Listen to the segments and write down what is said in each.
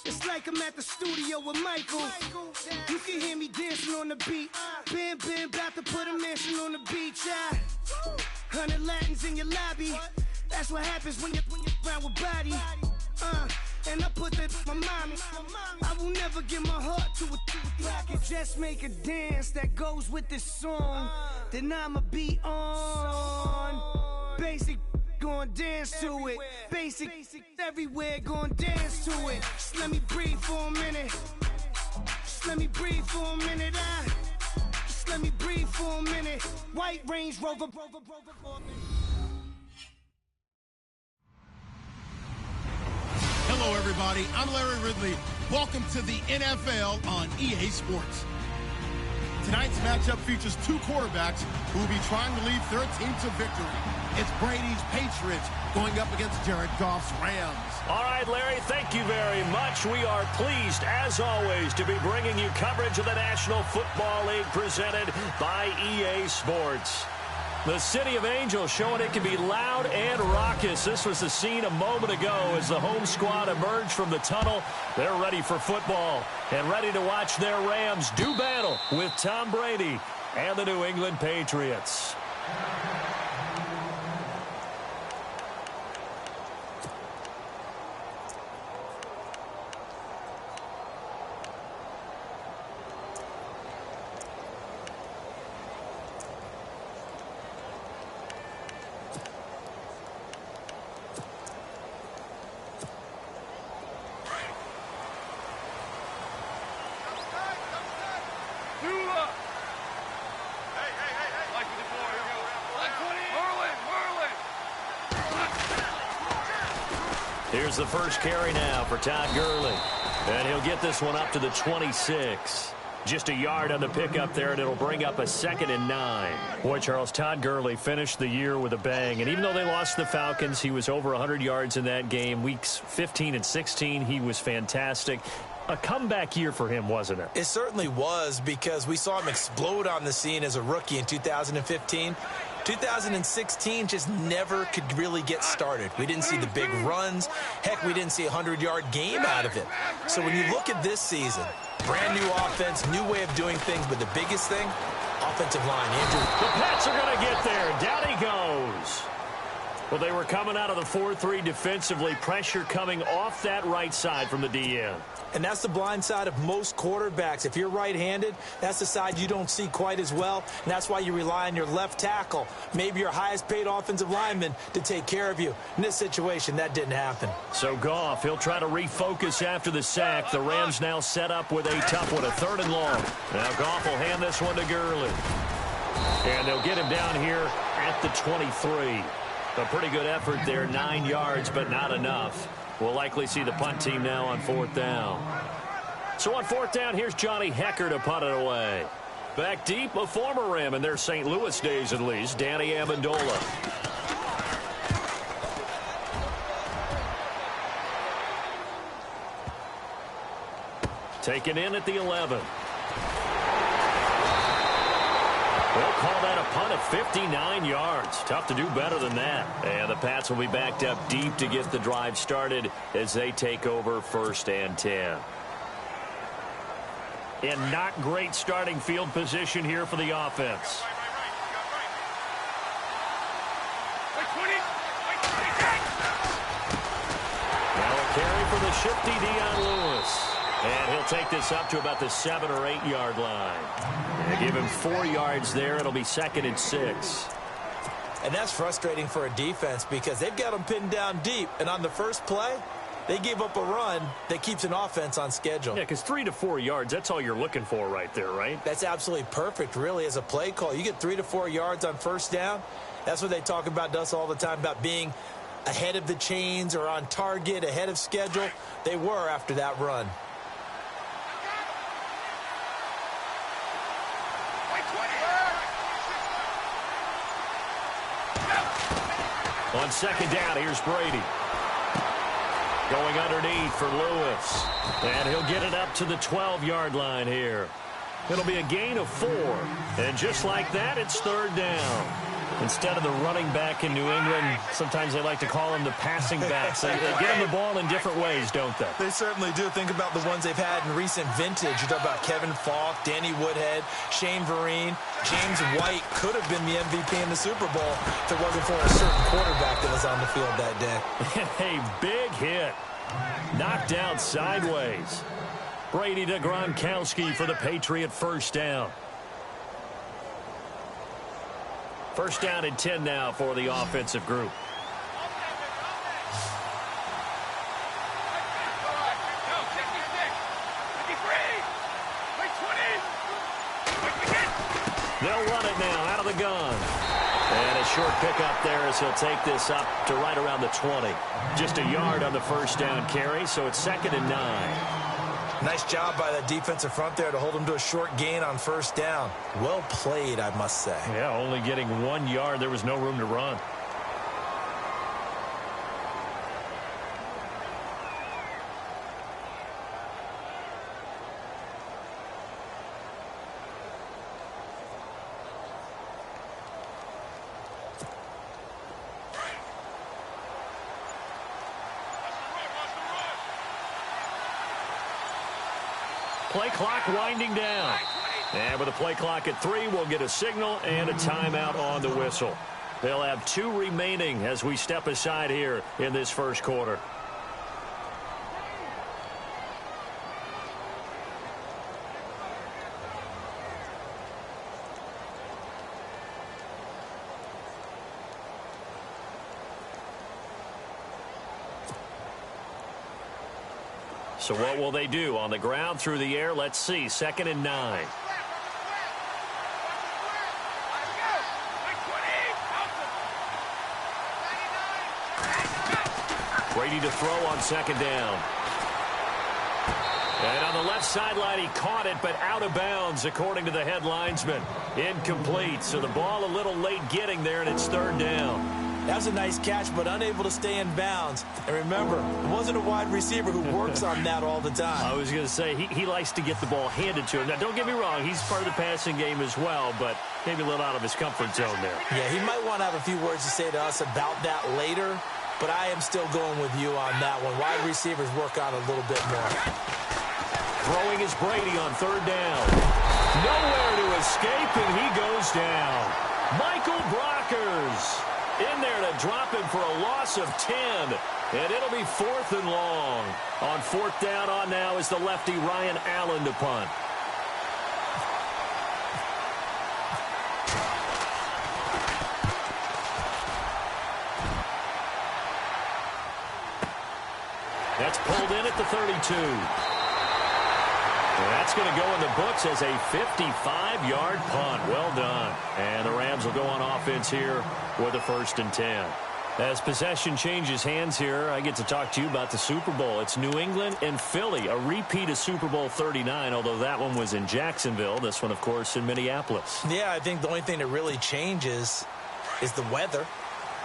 It's like I'm at the studio with Michael. You can hear me dancing on the beat. Bam, bam, about to put a mansion on the beach. 100 Latins in your lobby. That's what happens when you're around with body. And I put that in my mommy. I will never give my heart to it. I can just make a dance that goes with this song. Then I'ma be on. Basic, gon' dance to it. Basic, everywhere, gon' dance to it. Just let me breathe for a minute. Just let me breathe for a minute. Just let me breathe for a minute. White Range Rover. Hello, everybody. I'm Larry Ridley. Welcome to the NFL on EA Sports. Tonight's matchup features two quarterbacks who will be trying to lead their team to victory. It's Brady's Patriots going up against Jared Goff's Rams. All right, Larry, thank you very much. We are pleased, as always, to be bringing you coverage of the National Football League presented by EA Sports. The City of Angels showing it can be loud and raucous. This was the scene a moment ago as the home squad emerged from the tunnel. They're ready for football and ready to watch their Rams do battle with Tom Brady and the New England Patriots. Here's the first carry now for Todd Gurley. And he'll get this one up to the 26. Just a yard on the pickup there, and it'll bring up a 2nd and 9. Boy, Charles, Todd Gurley finished the year with a bang. And even though they lost the Falcons, he was over 100 yards in that game. Weeks 15 and 16, he was fantastic. A comeback year for him, wasn't it? It certainly was, because we saw him explode on the scene as a rookie in 2015. 2016 just never could really get started. We didn't see the big runs. Heck, we didn't see a 100-yard game out of it. So when you look at this season, brand new offense, new way of doing things, but the biggest thing, offensive line. Andrew. The Pats are going to get there. Down he goes. Well, they were coming out of the 4-3 defensively. Pressure coming off that right side from the DN. And that's the blind side of most quarterbacks. If you're right-handed, that's the side you don't see quite as well. And that's why you rely on your left tackle, maybe your highest-paid offensive lineman, to take care of you. In this situation, that didn't happen. So Goff, he'll try to refocus after the sack. The Rams now set up with a tough one, a 3rd and long. Now Goff will hand this one to Gurley. And they'll get him down here at the 23. A pretty good effort there, 9 yards, but not enough. We'll likely see the punt team now on 4th down. So on 4th down, here's Johnny Hecker to punt it away. Back deep, a former Ram in their St. Louis days at least, Danny Amendola. Taken in at the 11. They'll call that a punt of 59 yards. Tough to do better than that. And the Pats will be backed up deep to get the drive started as they take over 1st and 10. And not great starting field position here for the offense. Now a carry for the shifty Dion Lewis. And he'll take this up to about the 7 or 8 yard line. And give him 4 yards there. It'll be 2nd and 6. And that's frustrating for a defense because they've got them pinned down deep. And on the first play, they gave up a run that keeps an offense on schedule. Yeah, because 3 to 4 yards, that's all you're looking for right there, right? That's absolutely perfect, really, as a play call. You get 3 to 4 yards on 1st down. That's what they talk about to us all the time, about being ahead of the chains or on target, ahead of schedule. They were after that run. On 2nd down, here's Brady. Going underneath for Lewis. And he'll get it up to the 12-yard line here. It'll be a gain of 4. And just like that, it's 3rd down. Instead of the running back in New England, sometimes they like to call them the passing backs. They get them the ball in different ways, don't they? They certainly do. Think about the ones they've had in recent vintage. You talk about Kevin Falk, Danny Woodhead, Shane Vereen, James White could have been the MVP in the Super Bowl if it wasn't for a certain quarterback that was on the field that day. A big hit. Knocked out sideways. Brady to Gronkowski for the Patriot first down. First down and 10 now for the offensive group. They'll run it now out of the gun. And a short pickup there as he'll take this up to right around the 20. Just a yard on the first down carry, so it's 2nd and 9. Nice job by that defensive front there to hold him to a short gain on first down. Well played, I must say. Yeah, only getting 1 yard. There was no room to run. Play clock winding down. And with a play clock at 3, we'll get a signal and a timeout on the whistle. They'll have 2 remaining as we step aside here in this first quarter. So what will they do? On the ground, through the air? Let's see. 2nd and 9. Brady to throw on 2nd down. And on the left sideline, he caught it, but out of bounds, according to the head linesman. Incomplete. So the ball a little late getting there, and it's 3rd down. That was a nice catch, but unable to stay in bounds. And remember, it wasn't a wide receiver who works on that all the time. I was going to say, he likes to get the ball handed to him. Now, don't get me wrong, he's part of the passing game as well, but maybe a little out of his comfort zone there. Yeah, he might want to have a few words to say to us about that later, but I am still going with you on that one. Wide receivers work on a little bit more. Throwing is Brady on 3rd down. Nowhere to escape, and he goes down. Michael Brockers in there to drop him for a loss of 10. And it'll be 4th and long. On 4th down on now is the lefty Ryan Allen to punt. That's pulled in at the 32. That's going to go in the books as a 55-yard punt. Well done. And the Rams will go on offense here with a 1st and 10. As possession changes hands here, I get to talk to you about the Super Bowl. It's New England and Philly, a repeat of Super Bowl 39, although that one was in Jacksonville. This one, of course, in Minneapolis. Yeah, I think the only thing that really changes is the weather.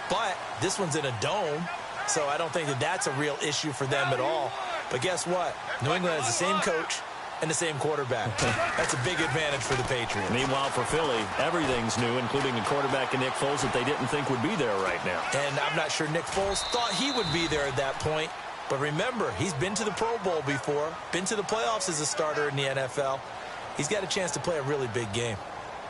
But this one's in a dome, so I don't think that that's a real issue for them at all. But guess what? New England has the same coach and the same quarterback. That's a big advantage for the Patriots. Meanwhile, for Philly, everything's new, including a quarterback in Nick Foles that they didn't think would be there right now. And I'm not sure Nick Foles thought he would be there at that point. But remember, he's been to the Pro Bowl before, been to the playoffs as a starter in the NFL. He's got a chance to play a really big game.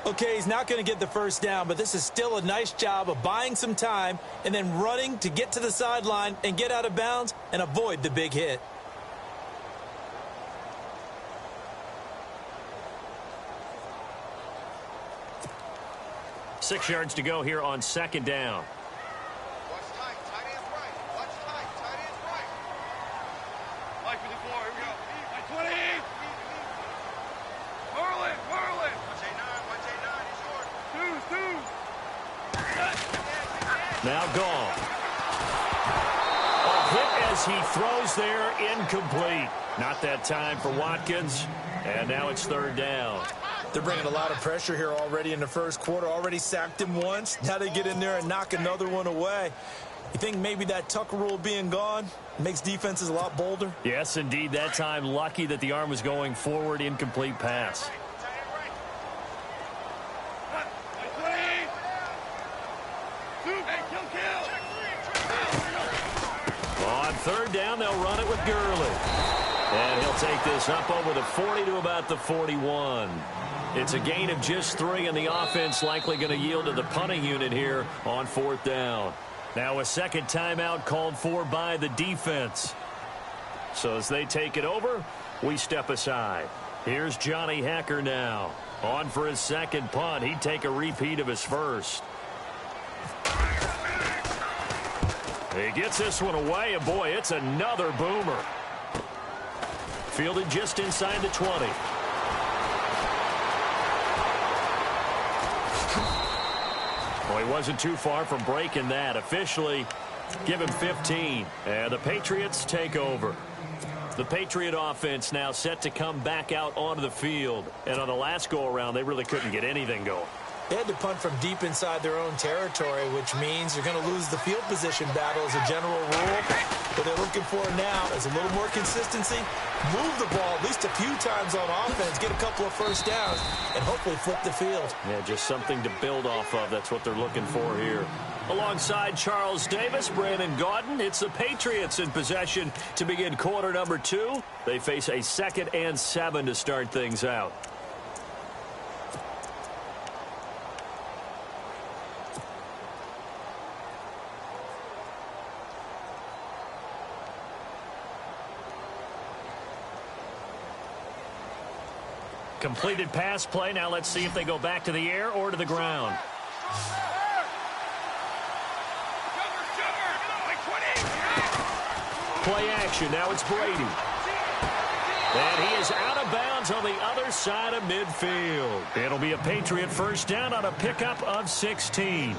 Okay, he's not going to get the first down, but this is still a nice job of buying some time and then running to get to the sideline and get out of bounds and avoid the big hit. Six yards to go here on 2nd down. Watch tight. Tight end's right. Watch tight. Tight end's right. Mike with the floor. Here we go. My 20. Merlin. Merlin. Watch A9. Watch A9. He's yours. Two. Now gone. A hit as he throws there, incomplete. Not that time for Watkins. And now it's 3rd down. They're bringing a lot of pressure here already in the first quarter. Already sacked him once. Now they get in there and knock another one away. You think maybe that Tucker rule being gone makes defenses a lot bolder? Yes, indeed. That time, lucky that the arm was going forward. Incomplete pass. third down, they'll run it with Gurley. And he'll take this up over the 40 to about the 41. It's a gain of just 3, and the offense likely going to yield to the punting unit here on 4th down. Now a second timeout called for by the defense. So as they take it over, we step aside. Here's Johnny Hacker now. On for his second punt. He'd take a repeat of his first. He gets this one away, and boy, it's another boomer. Fielded just inside the 20. Well, he wasn't too far from breaking that. Officially, give him 15. And the Patriots take over. The Patriot offense now set to come back out onto the field. And on the last go-around, they really couldn't get anything going. They had to punt from deep inside their own territory, which means you're going to lose the field position battle as a general rule. What they're looking for now is a little more consistency, move the ball at least a few times on offense, get a couple of first downs, and hopefully flip the field. Yeah, just something to build off of. That's what they're looking for here. Alongside Charles Davis, Brandon Gaudin, it's the Patriots in possession to begin quarter number 2. They face a 2nd and 7 to start things out. Completed pass play. Now let's see if they go back to the air or to the ground. Play action. Now it's Brady. And he is out of bounds on the other side of midfield. It'll be a Patriot first down on a pickup of 16.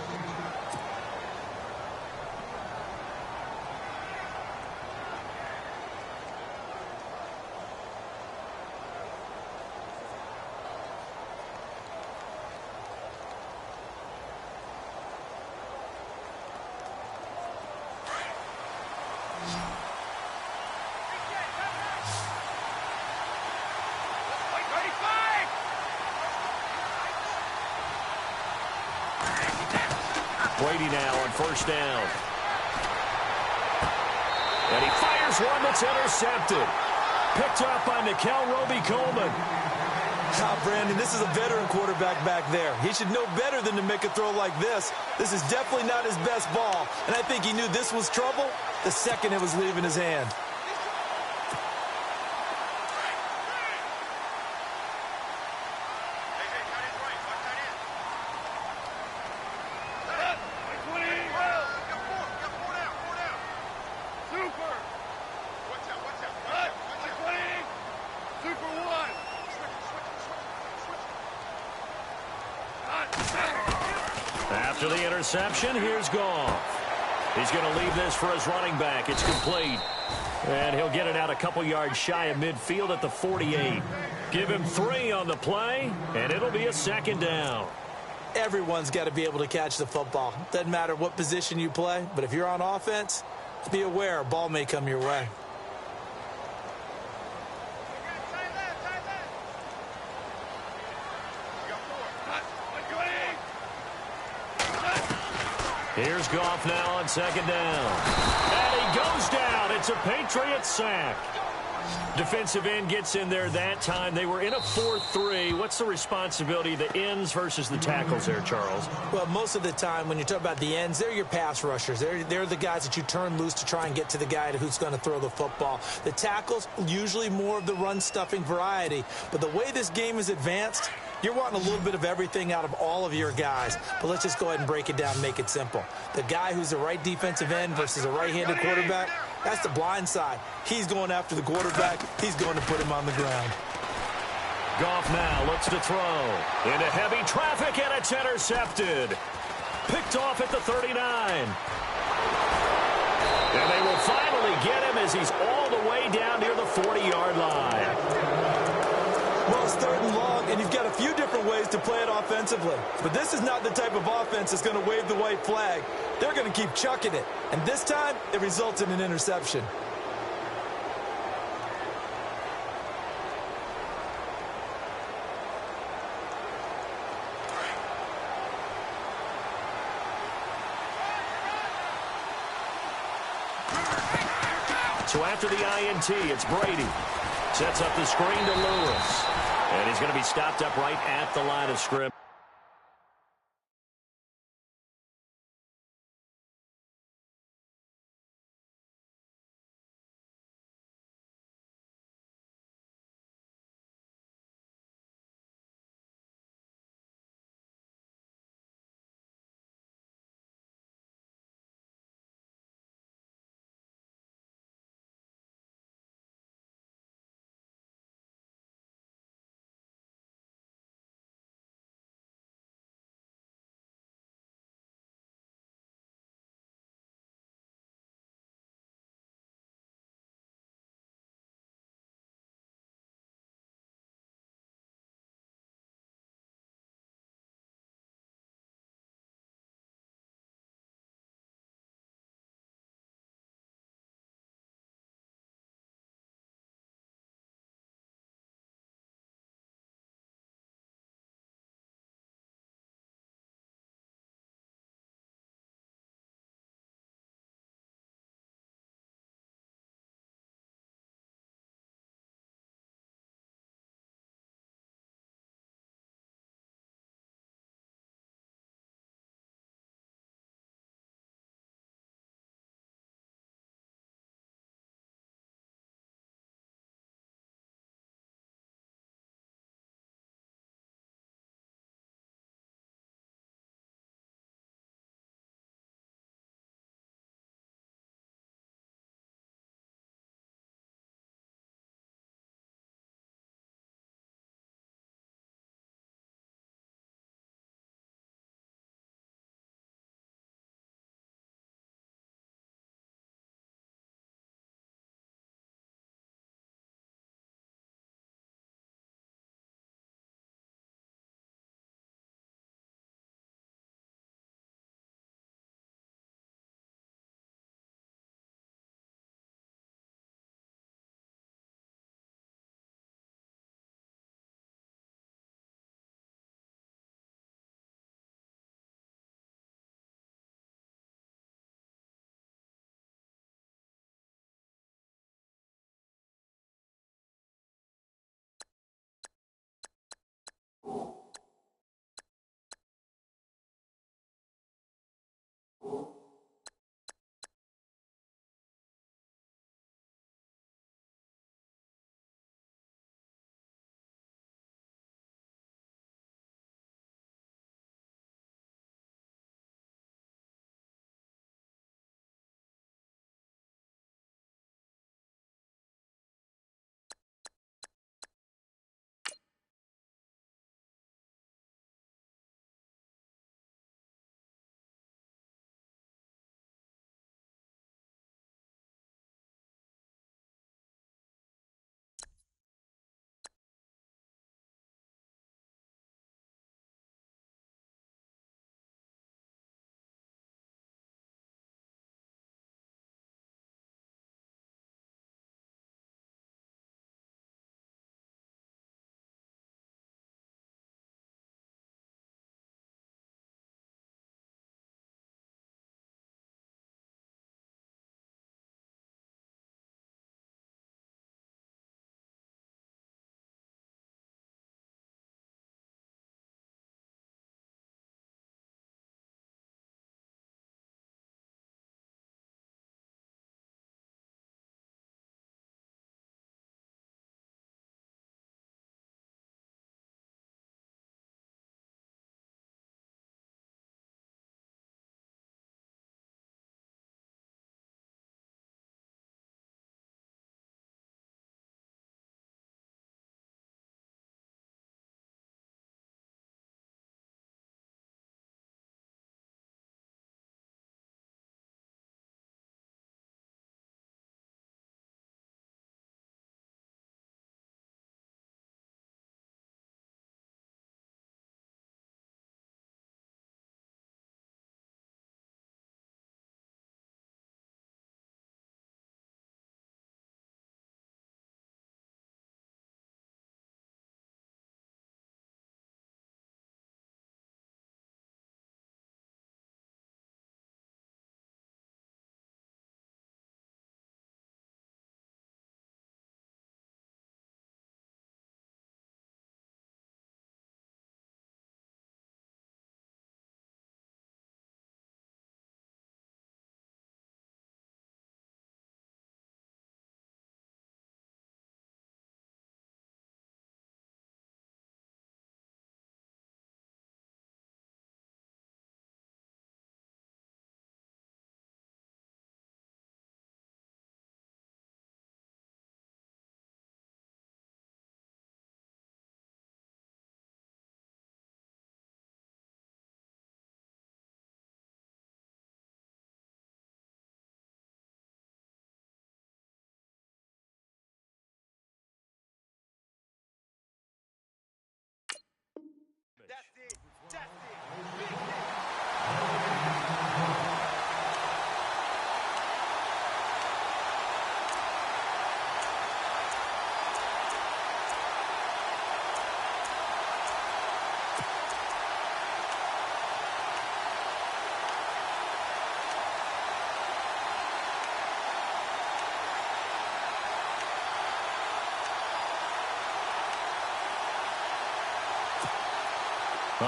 Brady now on first down. And he fires one that's intercepted. Picked up by Nickel Roby-Coleman. Brandon, this is a veteran quarterback back there. He should know better than to make a throw like this. This is definitely not his best ball. And I think he knew this was trouble the second it was leaving his hand. After the interception, here's Goff. He's going to leave this for his running back. It's complete. And he'll get it out a couple yards shy of midfield at the 48. Give him 3 on the play, and it'll be a 2nd down. Everyone's got to be able to catch the football. Doesn't matter what position you play, but if you're on offense, be aware a ball may come your way. Here's Goff now on 2nd down. And he goes down. It's a Patriot sack. Defensive end gets in there that time. They were in a 4-3. What's the responsibility of the ends versus the tackles there, Charles? Well, most of the time when you talk about the ends, they're your pass rushers. They're the guys that you turn loose to try and get to the guy who's going to throw the football. The tackles, usually more of the run-stuffing variety. But the way this game is advanced, you're wanting a little bit of everything out of all of your guys. But let's just go ahead and break it down and make it simple. The guy who's the right defensive end versus a right-handed quarterback, that's the blind side. He's going after the quarterback. He's going to put him on the ground. Goff now looks to throw. Into heavy traffic, and it's intercepted. Picked off at the 39. And they will finally get him as he's all the way down near the 40-yard line. Well, it's 3rd and long, and you've got a few different ways to play it offensively. But this is not the type of offense that's going to wave the white flag. They're going to keep chucking it. And this time, it results in an interception. So after the INT, it's Brady. Sets up the screen to Lewis. And he's going to be stopped up right at the line of scrimmage.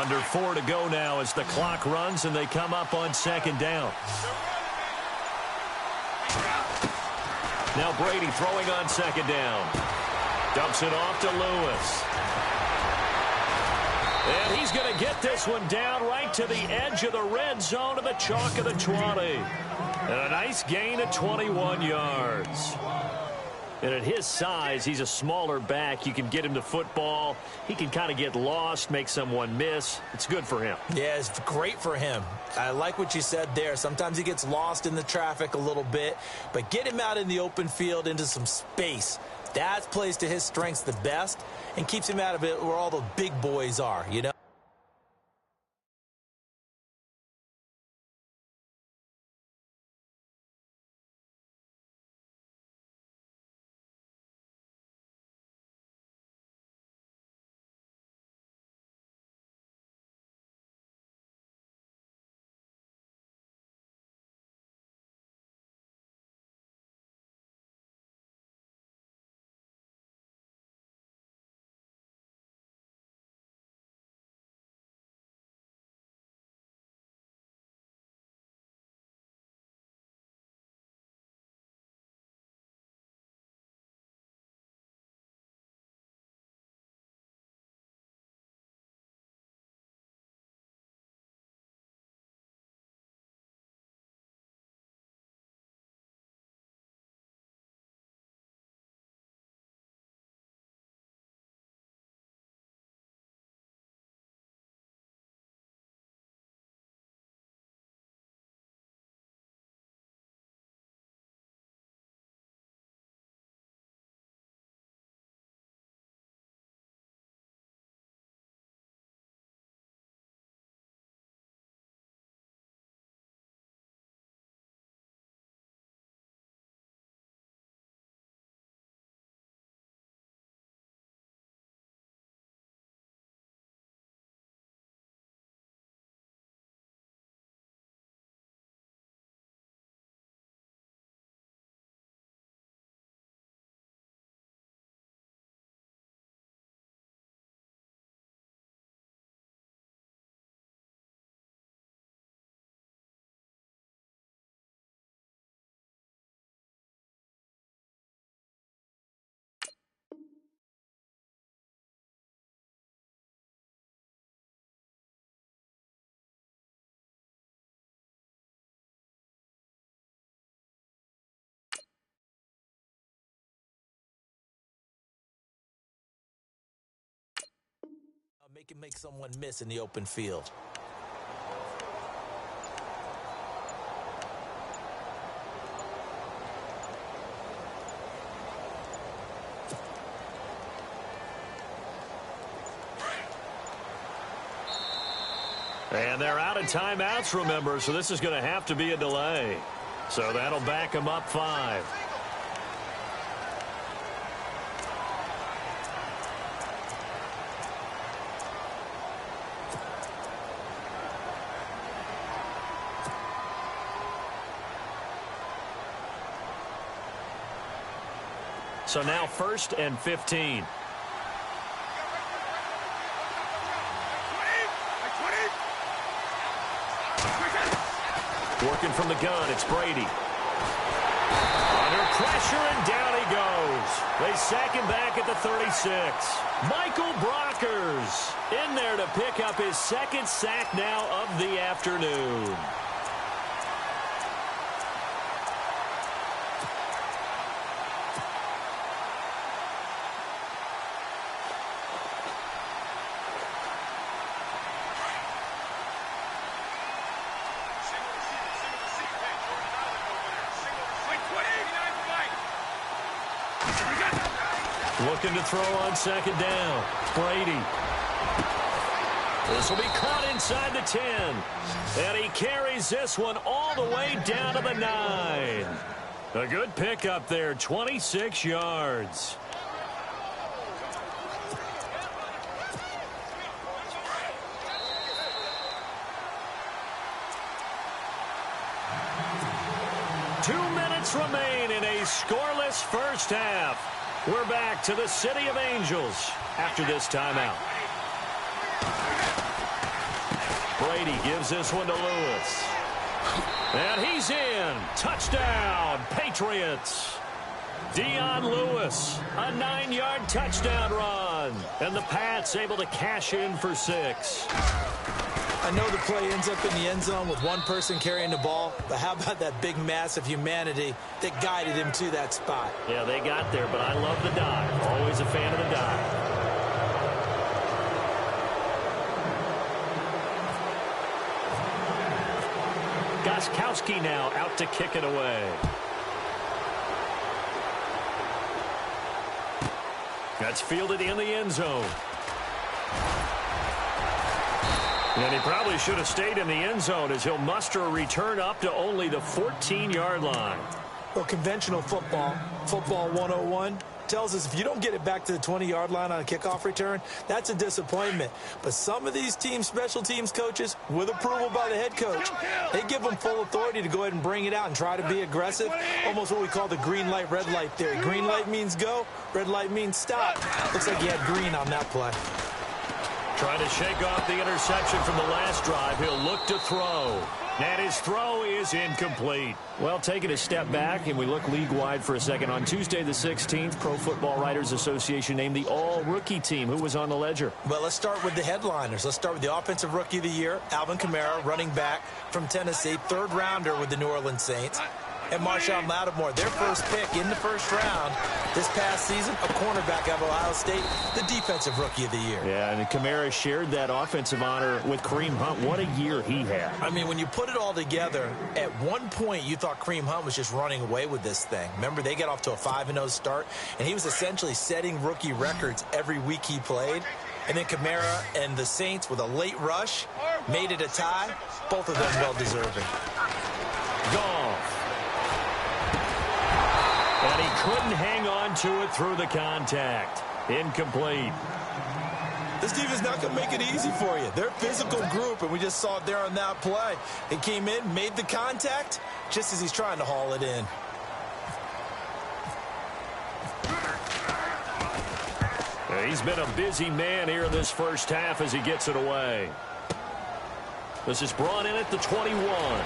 Under 4 to go now as the clock runs and they come up on second down. Now Brady throwing on second down. Dumps it off to Lewis. And he's going to get this one down right to the edge of the red zone of the chalk of the 20. And a nice gain of 21 yards. And at his size, he's a smaller back. You can get him to football. He can kind of get lost, make someone miss. It's good for him. Yeah, it's great for him. I like what you said there. Sometimes he gets lost in the traffic a little bit, but get him out in the open field into some space. That plays to his strengths the best and keeps him out of it where all the big boys are, you know? Make someone miss in the open field. And they're out of timeouts, remember, so this is going to have to be a delay. So that'll back them up 5. So now 1st and 15. Working from the gun, it's Brady. Under pressure, and down he goes. They sack him back at the 36. Michael Brockers in there to pick up his 2nd sack now of the afternoon. Looking to throw on 2nd down. Brady. This will be caught inside the 10. And he carries this one all the way down to the 9. A good pickup there, 26 yards. Remain in a scoreless first half. We're back to the City of Angels after this timeout. Brady gives this one to Lewis. And he's in. Touchdown, Patriots. Dion Lewis, a 9-yard touchdown run. And the Pats able to cash in for 6. I know the play ends up in the end zone with one person carrying the ball, but how about that big mass of humanity that guided him to that spot? Yeah, they got there, but I love the dive. Always a fan of the dive. Gostkowski now out to kick it away. That's fielded in the end zone. And he probably should have stayed in the end zone as he'll muster a return up to only the 14-yard line. Well, conventional football 101, tells us if you don't get it back to the 20-yard line on a kickoff return, that's a disappointment. But some of these special teams coaches, with approval by the head coach, they give them full authority to go ahead and bring it out and try to be aggressive. Almost what we call the green light, red light theory. Green light means go, red light means stop. Looks like he had green on that play. Trying to shake off the interception from the last drive. He'll look to throw. And his throw is incomplete. Well, taking a step back, and we look league-wide for a second. On Tuesday the 16th, Pro Football Writers Association named the all-rookie team. Who was on the ledger? Well, let's start with the headliners. Let's start with the Offensive Rookie of the Year, Alvin Kamara, running back from Tennessee, third-rounder with the New Orleans Saints. And Marshawn Lattimore, their first pick in the first round this past season, a cornerback out of Ohio State, the Defensive Rookie of the Year. Yeah, and Kamara shared that offensive honor with Kareem Hunt. What a year he had. I mean, when you put it all together, at one point you thought Kareem Hunt was just running away with this thing. Remember, they got off to a 5-0 start, and he was essentially setting rookie records every week he played. And then Kamara and the Saints with a late rush made it a tie. Both of them well-deserving. Goff. And he couldn't hang on to it through the contact. Incomplete. This defense is not going to make it easy for you. They're a physical group, and we just saw it there on that play. It came in, made the contact, just as he's trying to haul it in. He's been a busy man here in this first half as he gets it away. This is brought in at the 21.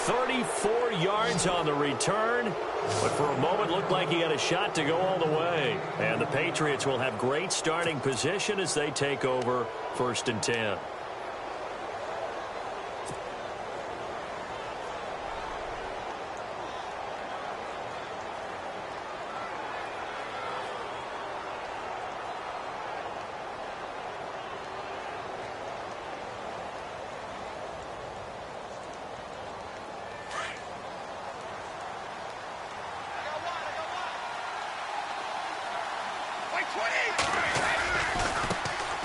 34 yards on the return, but for a moment looked like he had a shot to go all the way. And the Patriots will have great starting position as they take over 1st and 10.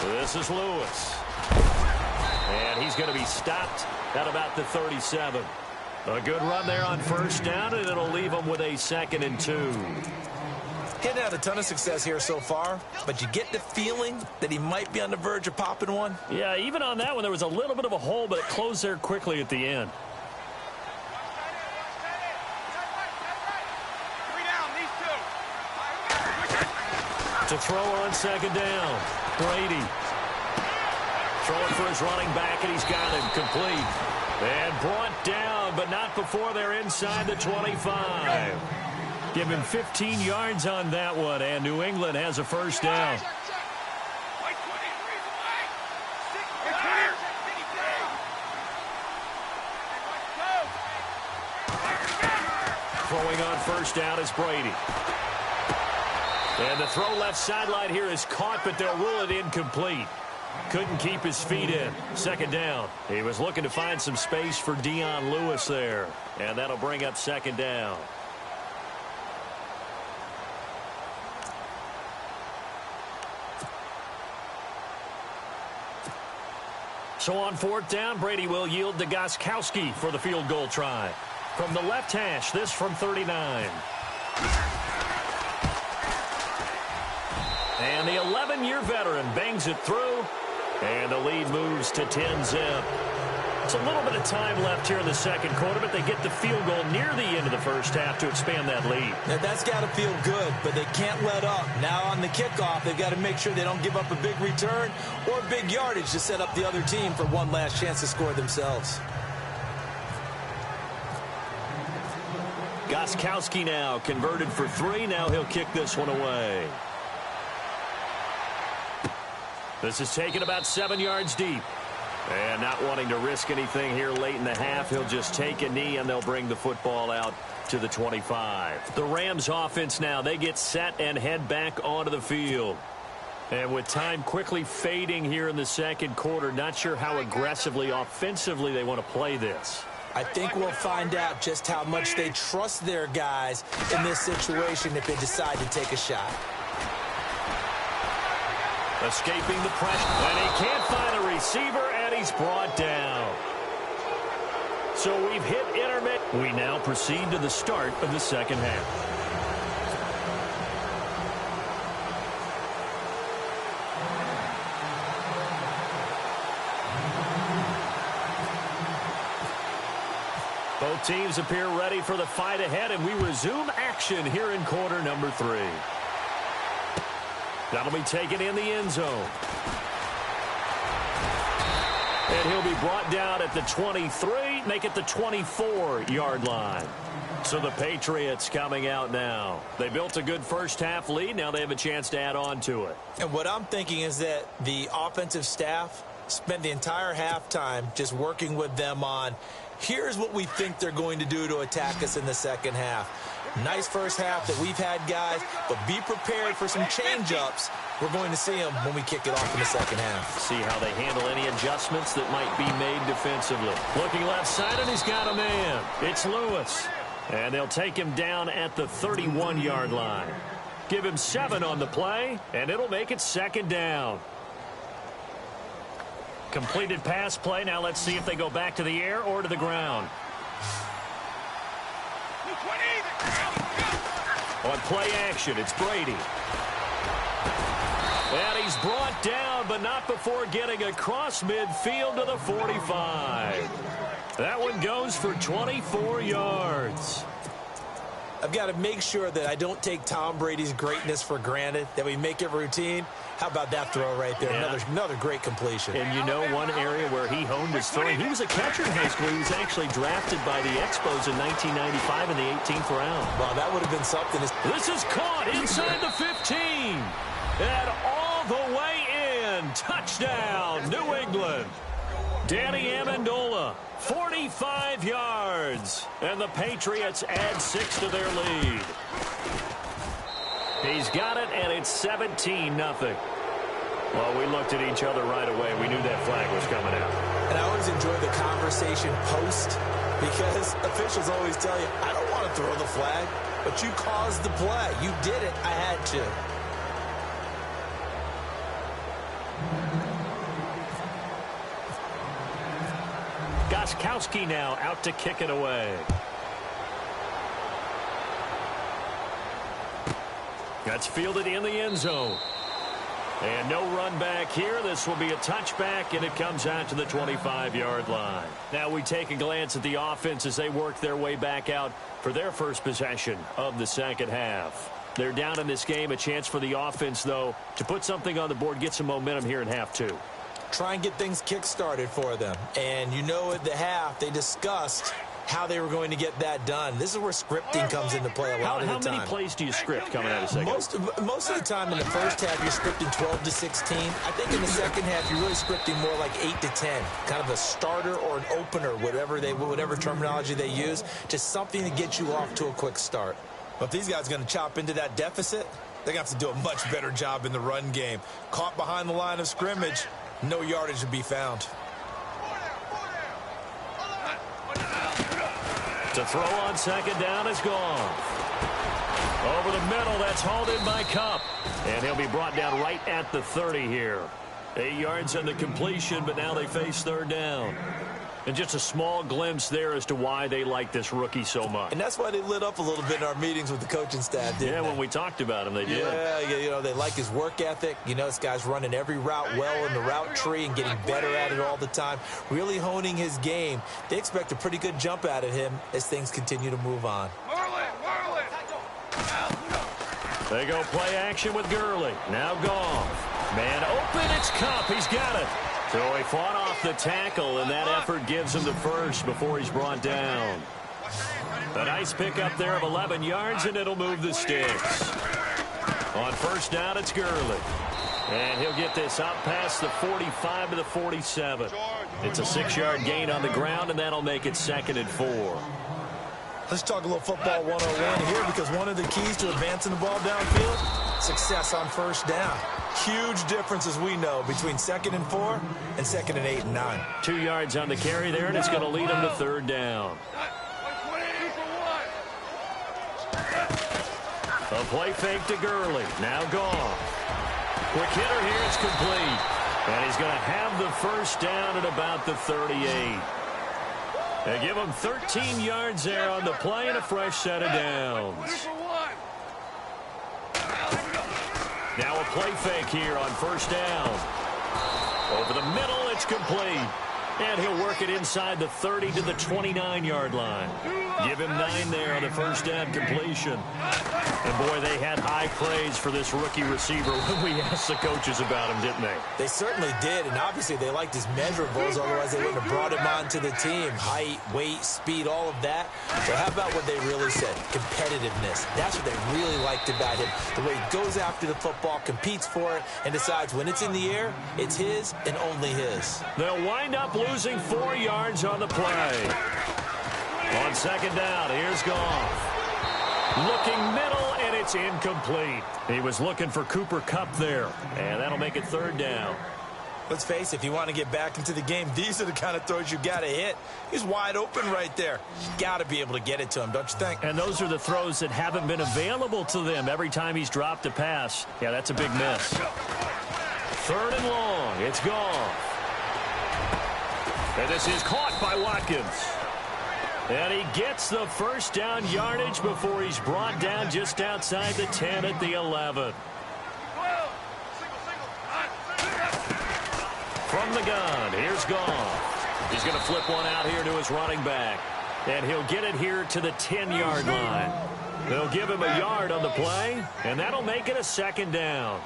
This is Lewis. And he's going to be stopped at about the 37. A good run there on first down, and it'll leave him with a 2nd and 2. He hadn't had a ton of success here so far, but you get the feeling that he might be on the verge of popping one. Yeah, even on that one, there was a little bit of a hole, but it closed there quickly at the end. To throw on 2nd down. Brady. Throwing for his running back, and he's got him complete. And brought down, but not before they're inside the 25. Give him 15 yards on that one, and New England has a first down. Throwing on first down is Brady. And the throw left sideline here is caught, but they'll rule it incomplete. Couldn't keep his feet in. 2nd down. He was looking to find some space for Dion Lewis there. And that'll bring up 2nd down. So on fourth down, Brady will yield to Gostkowski for the field goal try. From the left hash, this from 39. And the 11-year veteran bangs it through, and the lead moves to 10-zip. It's a little bit of time left here in the second quarter, but they get the field goal near the end of the first half to expand that lead. Now, that's got to feel good, but they can't let up. Now on the kickoff, they've got to make sure they don't give up a big return or big yardage to set up the other team for one last chance to score themselves. Gostkowski now converted for 3. Now he'll kick this one away. This is taken about 7 yards deep. And not wanting to risk anything here late in the half, he'll just take a knee, and they'll bring the football out to the 25. The Rams offense now, they get set and head back onto the field. And with time quickly fading here in the second quarter, not sure how aggressively, offensively they want to play this. I think we'll find out just how much they trust their guys in this situation if they decide to take a shot. Escaping the pressure, and he can't find a receiver, and he's brought down. So we've hit intermediate. We now proceed to the start of the second half. Both teams appear ready for the fight ahead, and we resume action here in quarter number 3. That'll be taken in the end zone. And he'll be brought down at the 23, make it the 24-yard line. So the Patriots coming out now. They built a good first-half lead. Now they have a chance to add on to it. And what I'm thinking is that the offensive staff spent the entire halftime just working with them on, here's what we think they're going to do to attack us in the second half. Nice first half that we've had, guys, but be prepared for some change-ups. We're going to see them when we kick it off in the second half. See how they handle any adjustments that might be made defensively. Looking left side, and he's got a man. It's Lewis. And they'll take him down at the 31-yard line. Give him 7 on the play, and it'll make it second down. Completed pass play. Now let's see if they go back to the air or to the ground. On play action, it's Brady. And he's brought down, but not before getting across midfield to the 45. That one goes for 24 yards. I've got to make sure that I don't take Tom Brady's greatness for granted, that we make it routine. How about that throw right there? Yeah. Another great completion. And you know one area where he honed his throwing? He was a catcher in high school. He was actually drafted by the Expos in 1995 in the 18th round. Wow, that would have been something. This is caught inside the 15. And all the way in. Touchdown, New England. Danny Amendola, 45 yards. And the Patriots add 6 to their lead. He's got it, and it's 17-0. Well, we looked at each other right away. We knew that flag was coming out. And I always enjoy the conversation post, because officials always tell you, I don't want to throw the flag, but you caused the play. You did it. I had to. Gostkowski now out to kick it away. That's fielded in the end zone. And no run back here. This will be a touchback, and it comes out to the 25-yard line. Now we take a glance at the offense as they work their way back out for their first possession of the second half. They're down in this game. A chance for the offense, though, to put something on the board, get some momentum here in half 2. Try and get things kick-started for them. And you know at the half, they discussed how they were going to get that done. This is where scripting comes into play a lot of the time. How many plays do you script coming out of second? Most of the time in the first half, you're scripting 12 to 16. I think in the second half, you're really scripting more like 8 to 10. Kind of a starter or an opener, whatever terminology they use. Just something to get you off to a quick start. But if these guys are going to chop into that deficit, they're going to have to do a much better job in the run game. Caught behind the line of scrimmage, no yardage to be found. To throw on second down is gone. Over the middle, that's hauled in by Cup. And he'll be brought down right at the 30 here. 8 yards on the completion, but now they face third down. And just a small glimpse there as to why they like this rookie so much. And that's why they lit up a little bit in our meetings with the coaching staff, didn't they? When we talked about him, they did. Yeah, they like his work ethic. This guy's running every route well in the route tree and getting better at it all the time, really honing his game. They expect a pretty good jump out of him as things continue to move on. They go play action with Gurley. Now Goff. Man open, it's Cup. He's got it. So he fought off the tackle, and that effort gives him the first before he's brought down. A nice pickup there of 11 yards, and it'll move the sticks. On first down, it's Gurley. And he'll get this up past the 45 to the 47. It's a 6-yard gain on the ground, and that'll make it 2nd and 4. Let's talk a little football 101 here, because one of the keys to advancing the ball downfield, success on first down. Huge difference, as we know, between 2nd and 4 and 2nd and 8 and 9. 2 yards on the carry there, and it's going to lead him to third down. A play fake to Gurley. Now Goff. Quick hitter here. It's complete. And he's going to have the first down at about the 38. They give him 13 yards there on the play and a fresh set of downs. Now a play fake here on first down. Over the middle, it's complete. And he'll work it inside the 30 to the 29-yard line. Give him 9 there on the first down completion. And, boy, they had high praise for this rookie receiver when we asked the coaches about him, didn't they? They certainly did, and obviously they liked his measurables, otherwise they wouldn't have brought him onto the team. Height, weight, speed, all of that. So how about what they really said? Competitiveness. That's what they really liked about him. The way he goes after the football, competes for it, and decides when it's in the air, it's his and only his. They'll wind up losing 4 yards on the play. On second down, here's Goff. Looking middle, and it's incomplete. He was looking for Cooper Kupp there, and that'll make it third down. Let's face it, if you want to get back into the game, these are the kind of throws you got to hit. He's wide open right there. Got to be able to get it to him, don't you think? And those are the throws that haven't been available to them every time he's dropped a pass. Yeah, that's a big miss. Third and long, it's Goff. And this is caught by Watkins. And he gets the first down yardage before he's brought down just outside the 10 at the 11. From the gun, here's Goff. He's going to flip one out here to his running back. And he'll get it here to the 10-yard line. They'll give him a yard on the play, and that'll make it a second down.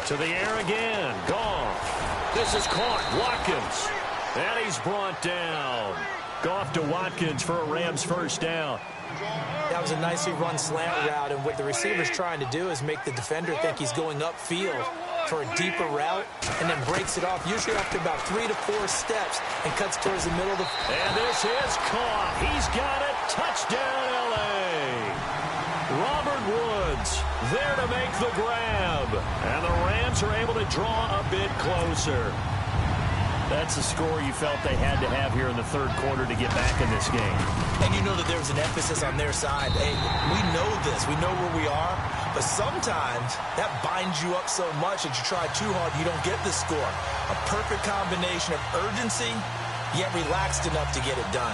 To the air again, Goff. This is caught, Watkins. And he's brought down. Goff to Watkins for a Rams first down. That was a nicely run slant route, and what the receiver's trying to do is make the defender think he's going upfield for a deeper route, and then breaks it off, usually after about 3 to 4 steps, and cuts towards the middle of the... And this is caught. He's got it. Touchdown, L.A. Robert Woods there to make the grab. And the Rams are able to draw a bit closer. That's the score you felt they had to have here in the third quarter to get back in this game. And you know that there's an emphasis on their side. Hey, we know this. We know where we are. But sometimes that binds you up so much that you try too hard, you don't get the score. A perfect combination of urgency, yet relaxed enough to get it done.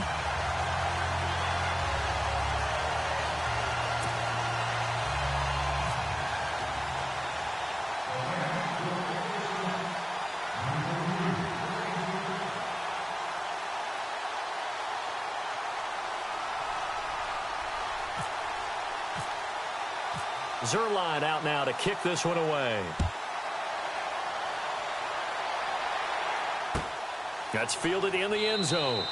Zerline out now to kick this one away. That's fielded in the end zone.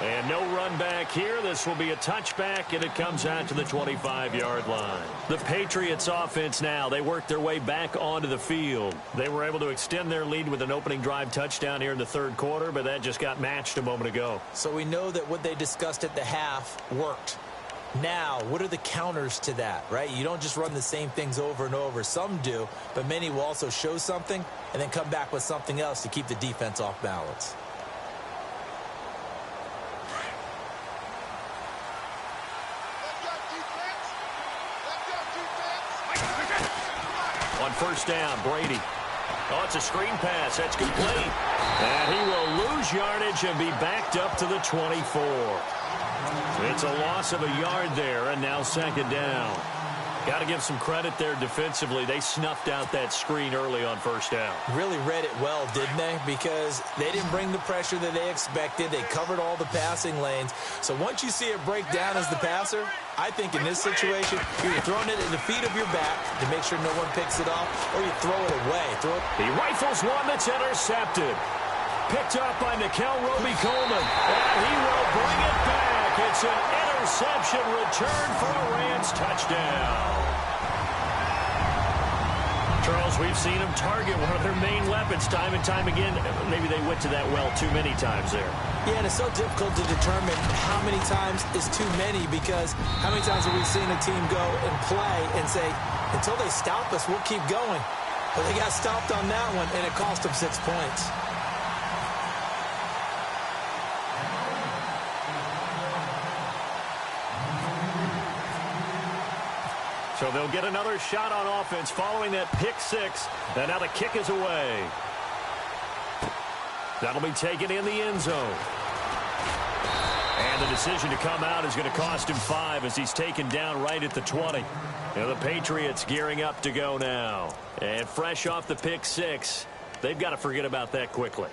And no run back here. This will be a touchback, and it comes out to the 25-yard line. The Patriots offense now, they work their way back onto the field. They were able to extend their lead with an opening drive touchdown here in the third quarter, but that just got matched a moment ago. So we know that what they discussed at the half worked. Now, what are the counters to that, right? You don't just run the same things over and over. Some do, but many will also show something and then come back with something else to keep the defense off balance. On first down, Brady. Oh, it's a screen pass. That's complete. And he will lose yardage and be backed up to the 24. It's a loss of a yard there, and now second down. Got to give some credit there defensively. They snuffed out that screen early on first down. Really read it well, didn't they? Because they didn't bring the pressure that they expected. They covered all the passing lanes. So once you see it break down as the passer, I think in this situation, you're throwing it at the feet of your back to make sure no one picks it off, or you throw it away. He rifles one that's intercepted. Picked up by Nickel Roby-Coleman. And he will bring it back. It's an interception return for a Rams touchdown. Charles, we've seen them target one of their main weapons time and time again. Maybe they went to that well too many times there. Yeah, and it's so difficult to determine how many times is too many, because how many times have we seen a team go and play and say, until they stop us, we'll keep going. But they got stopped on that one, and it cost them 6 points. So they'll get another shot on offense following that pick six. And now the kick is away. That'll be taken in the end zone. And the decision to come out is going to cost him 5 as he's taken down right at the 20. And the Patriots gearing up to go now. And fresh off the pick six, they've got to forget about that quickly.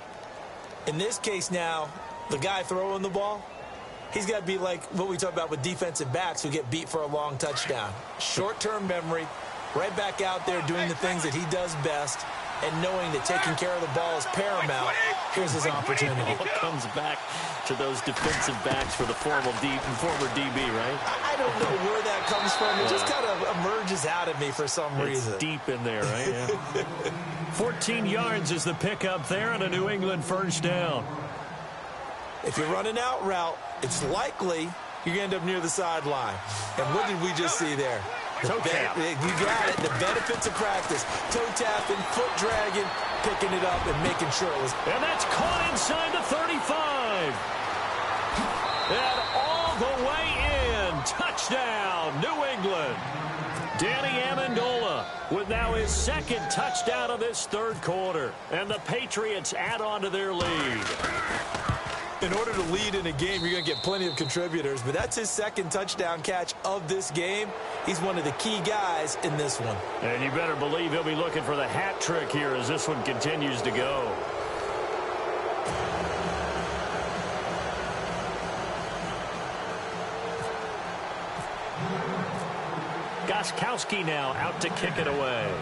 In this case now, the guy throwing the ball, he's got to be like what we talk about with defensive backs who get beat for a long touchdown. Short-term memory, right back out there doing the things that he does best, and knowing that taking care of the ball is paramount. Here's his opportunity. It comes back to those defensive backs for the former DB, right? I don't know where that comes from. It just kind of emerges out of me for some reason. It's deep in there, right? Yeah. 14 yards is the pickup there on a New England first down. If you're running out route, it's likely you're going to end up near the sideline. And what did we just see there? Toe tap. You got it. The benefits of practice. Toe tapping, foot dragging, picking it up, and making sure it was. And that's caught inside the 35. And all the way in. Touchdown, New England. Danny Amendola with now his second touchdown of this third quarter. And the Patriots add on to their lead. In order to lead in a game, you're going to get plenty of contributors, but that's his second touchdown catch of this game. He's one of the key guys in this one. And you better believe he'll be looking for the hat trick here as this one continues to go. Gostkowski now out to kick it away.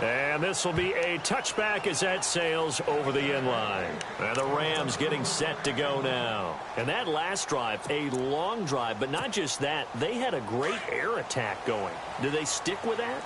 And this will be a touchback as that sails over the end line. And the Rams getting set to go now. And that last drive, a long drive, but not just that. They had a great air attack going. Do they stick with that?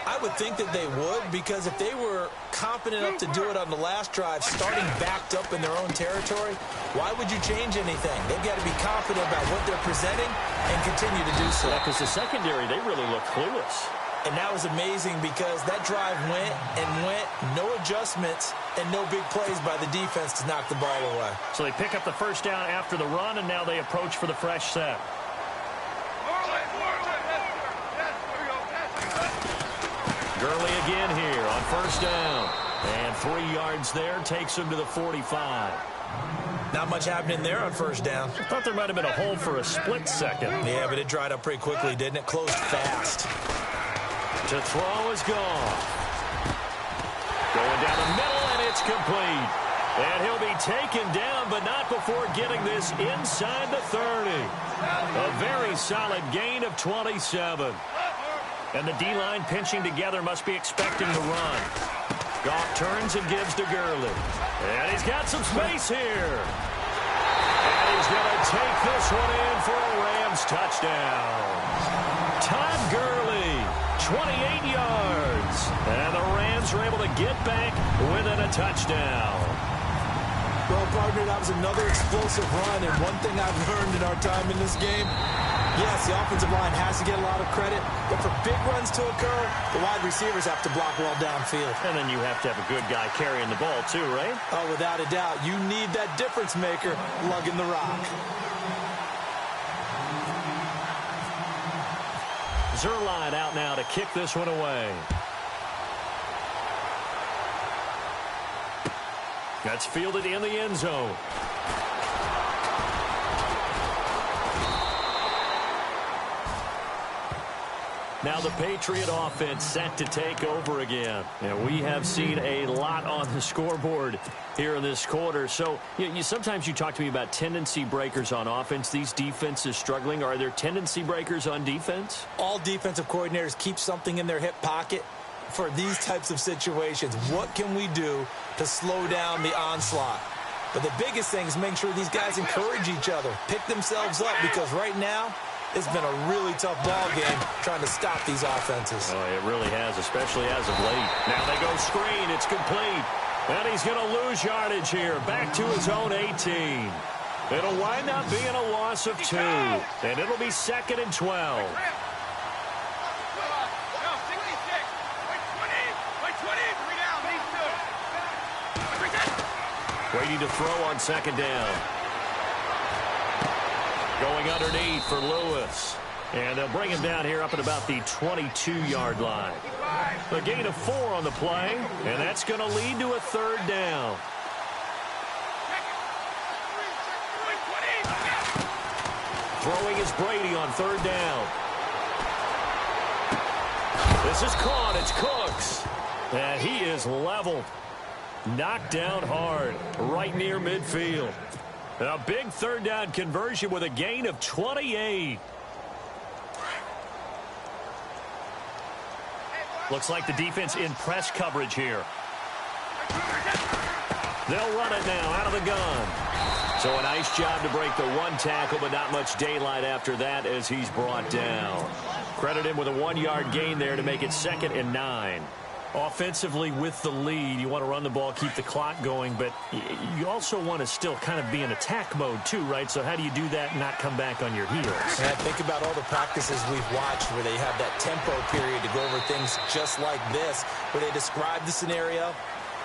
I would think that they would, because if they were confident enough to do it on the last drive, starting backed up in their own territory, why would you change anything? They've got to be confident about what they're presenting and continue to do so. Yeah, because the secondary, they really look clueless. And that was amazing because that drive went and went, no adjustments, and no big plays by the defense to knock the ball away. So they pick up the first down after the run, and now they approach for the fresh set. Gurley again here on first down. And 3 yards there takes him to the 45. Not much happening there on first down. I thought there might have been a hole for a split second. Yeah, but it dried up pretty quickly, didn't it? Closed fast. To throw is gone. Going down the middle, and it's complete. And he'll be taken down, but not before getting this inside the 30. A very solid gain of 27. And the D-line pinching together must be expecting the run. Goff turns and gives to Gurley. And he's got some space here. And he's going to take this one in for a Rams touchdown. Todd Gurley, 28 yards. And the Rams are able to get back within a touchdown. Well, partner, that was another explosive run. And one thing I've learned in our time in this game, yes, the offensive line has to get a lot of credit, but for big runs to occur, the wide receivers have to block well downfield. And then you have to have a good guy carrying the ball too, right? Oh, without a doubt. You need that difference maker lugging the rock. Zerline out now to kick this one away. That's fielded in the end zone. Now the Patriot offense set to take over again. And we have seen a lot on the scoreboard here in this quarter. So sometimes you talk to me about tendency breakers on offense. These defenses struggling. Are there tendency breakers on defense? All defensive coordinators keep something in their hip pocket for these types of situations. What can we do to slow down the onslaught? But the biggest thing is make sure these guys encourage each other, pick themselves up, because right now, it's been a really tough ball game trying to stop these offenses. Oh, it really has, especially as of late. Now they go screen. It's complete. And he's going to lose yardage here. Back to his own 18. It'll wind up being a loss of 2. And it'll be 2nd and 12. Waiting to throw on 2nd down. Going underneath for Lewis. And they'll bring him down here up at about the 22-yard line. A gain of 4 on the play, and that's going to lead to a 3rd down. Throwing is Brady on 3rd down. This is caught. It's Cooks. And he is leveled. Knocked down hard, right near midfield. A big 3rd down conversion with a gain of 28. Looks like the defense in press coverage here. They'll run it now out of the gun. So a nice job to break the 1 tackle, but not much daylight after that as he's brought down. Credit him with a 1-yard gain there to make it 2nd and 9. Offensively with the lead, you want to run the ball, keep the clock going, but you also want to still kind of be in attack mode too, right? So how do you do that and not come back on your heels? Yeah, think about all the practices we've watched where they have that tempo period to go over things just like this, where they describe the scenario,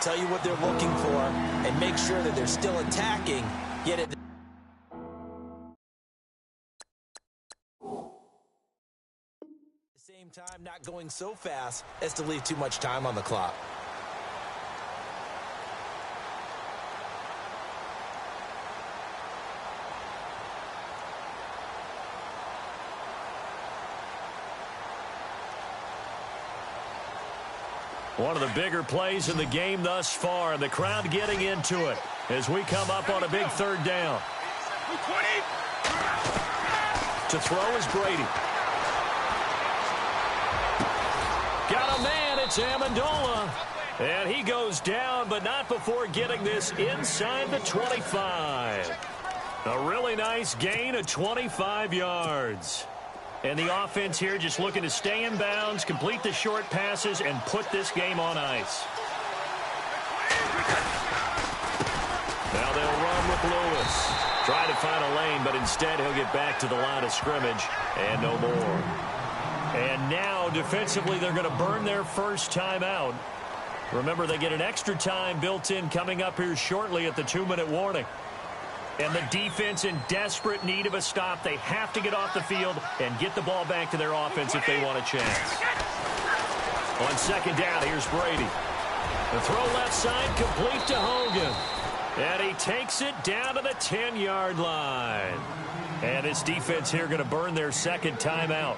tell you what they're looking for, and make sure that they're still attacking, yet at the same time not going so fast as to leave too much time on the clock. One of the bigger plays in the game thus far, and the crowd getting into it as we come up on a big 3rd down. To throw is Brady. Got a man, it's Amendola. And he goes down, but not before getting this inside the 25. A really nice gain of 25 yards. And the offense here just looking to stay in bounds, complete the short passes, and put this game on ice. Now they'll run with Lewis. Try to find a lane, but instead he'll get back to the line of scrimmage and no more. And now, defensively, they're going to burn their first timeout. Remember, they get an extra time built in coming up here shortly at the 2-minute warning. And the defense in desperate need of a stop. They have to get off the field and get the ball back to their offense if they want a chance. On 2nd down, here's Brady. The throw left side, complete to Hogan. And he takes it down to the 10-yard line. And his defense here going to burn their 2nd timeout.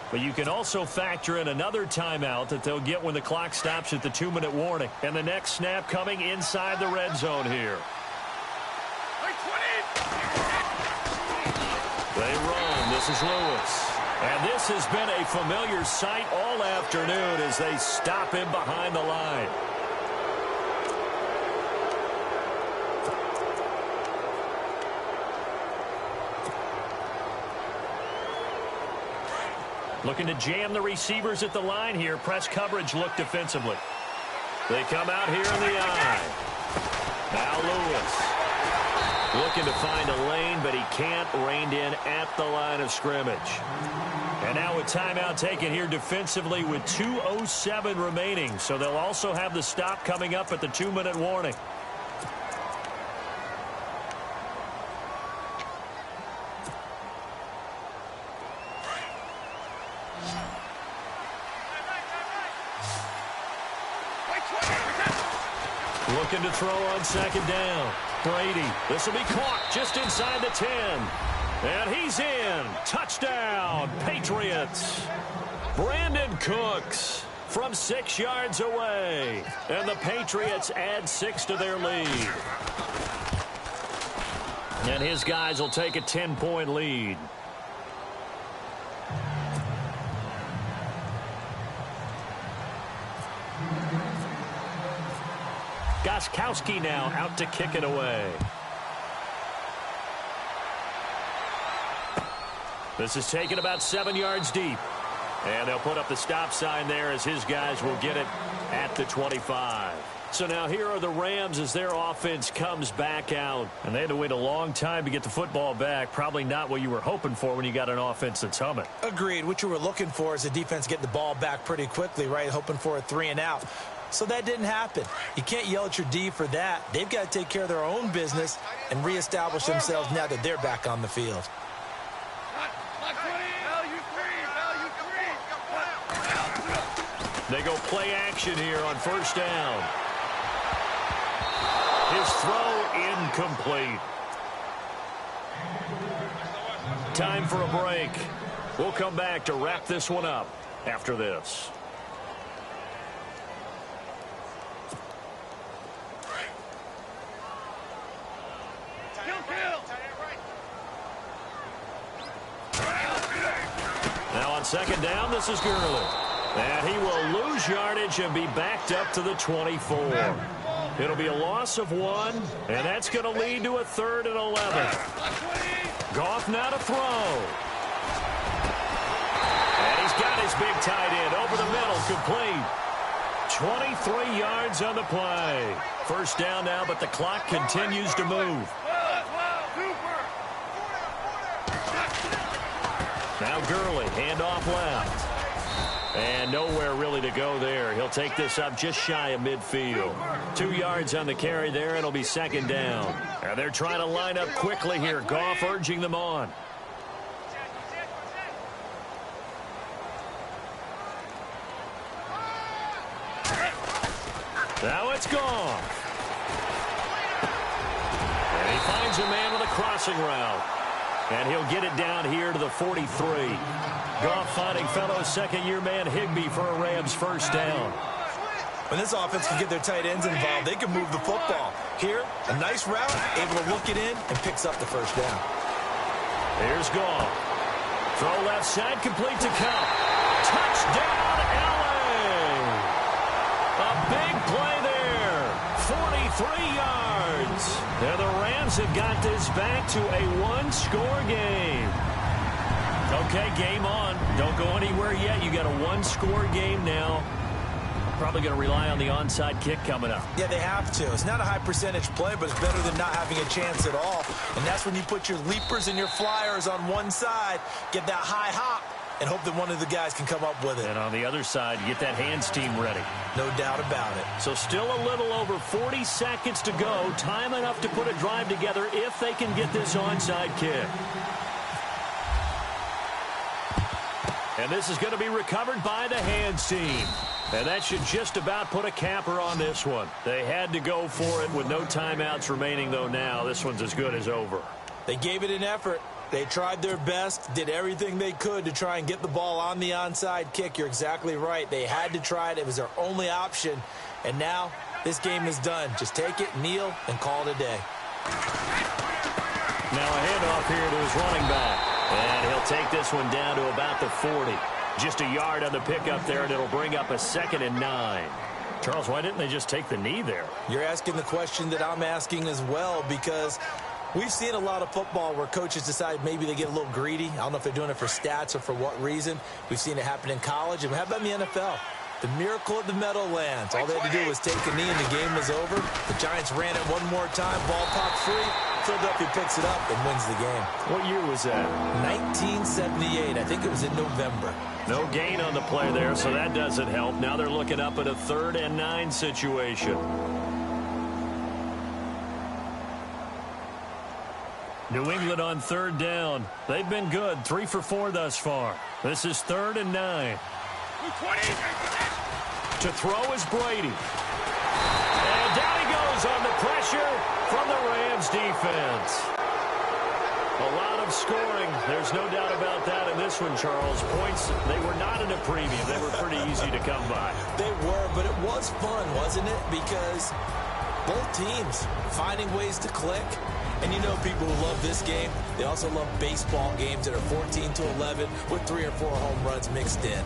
But you can also factor in another timeout that they'll get when the clock stops at the 2-minute warning. And the next snap coming inside the red zone here. They run. This is Lewis. And this has been a familiar sight all afternoon as they stop him behind the line. Looking to jam the receivers at the line here. Press coverage look defensively. They come out here in the eye. Now Lewis. Looking to find a lane, but he can't. Reined in at the line of scrimmage. And now a timeout taken here defensively with 2:07 remaining. So they'll also have the stop coming up at the 2-minute warning. Looking to throw on second down. Brady, this will be caught just inside the 10. And he's in. Touchdown, Patriots. Brandon Cooks from 6 yards away. And the Patriots add 6 to their lead. And his guys will take a 10-point lead. Gostkowski now out to kick it away. This is taken about 7 yards deep. And they'll put up the stop sign there as his guys will get it at the 25. So now here are the Rams as their offense comes back out. And they had to wait a long time to get the football back. Probably not what you were hoping for when you got an offense that's humming. Agreed. What you were looking for is the defense getting the ball back pretty quickly, right? Hoping for a 3-and-out. So that didn't happen. You can't yell at your D for that. They've got to take care of their own business and reestablish themselves now that they're back on the field. They go play action here on first down. His throw incomplete. Time for a break. We'll come back to wrap this one up after this. Now on second down, this is Gurley. And he will lose yardage and be backed up to the 24. It'll be a loss of 1, and that's going to lead to a 3rd and 11. Goff now to throw. And he's got his big tight end over the middle, complete. 23 yards on the play. First down now, but the clock continues to move. Now Gurley, handoff left. And nowhere really to go there. He'll take this up just shy of midfield. 2 yards on the carry there. It'll be second down. And they're trying to line up quickly here. Goff urging them on. Now it's Goff. And he finds a man with a crossing route. And he'll get it down here to the 43. Goff finding fellow second-year man Higbee for a Rams first down. When this offense can get their tight ends involved, they can move the football. Here, a nice route, able to look it in, and picks up the first down. Here's Goff. Throw left side, complete to Cup. Touchdown, L.A. A big play there. 43 yards. And the Rams have got this back to a one-score game. Okay, game on. Don't go anywhere yet. You got a one-score game now. Probably going to rely on the onside kick coming up. Yeah, they have to. It's not a high-percentage play, but it's better than not having a chance at all. And that's when you put your leapers and your flyers on one side, get that high hop, and hope that one of the guys can come up with it. And on the other side, get that hands team ready. No doubt about it. So still a little over 40 seconds to go. Time enough to put a drive together if they can get this onside kick. And this is going to be recovered by the hands team. And that should just about put a capper on this one. They had to go for it with no timeouts remaining, though now. This one's as good as over. They gave it an effort. They tried their best, did everything they could to try and get the ball on the onside kick. You're exactly right. They had to try it. It was their only option. And now this game is done. Just take it, kneel, and call it a day. Now a handoff here to his running back. And he'll take this one down to about the 40. Just a yard on the pickup there, and it'll bring up a 2nd and 9. Charles, why didn't they just take the knee there? You're asking the question that I'm asking as well, because we've seen a lot of football where coaches decide maybe they get a little greedy. I don't know if they're doing it for stats or for what reason. We've seen it happen in college. And how about in the NFL? The miracle at the Meadowlands. All they had to do was take a knee and the game was over. The Giants ran it one more time. Ball popped free. Philadelphia picks it up and wins the game. What year was that? 1978. I think it was in November. No gain on the play there, so that doesn't help. Now they're looking up at a 3rd and 9 situation. New England on 3rd down. They've been good. 3 for 4 thus far. This is 3rd and 9. To throw is Brady. And down he goes is under pressure from the Rams defense. A lot of scoring. There's no doubt about that in this one, Charles. Points, they were not in a premium. They were pretty easy to come by. They were, but it was fun, wasn't it? Because both teams finding ways to click. And you know people who love this game, they also love baseball games that are 14-11 with 3 or 4 home runs mixed in.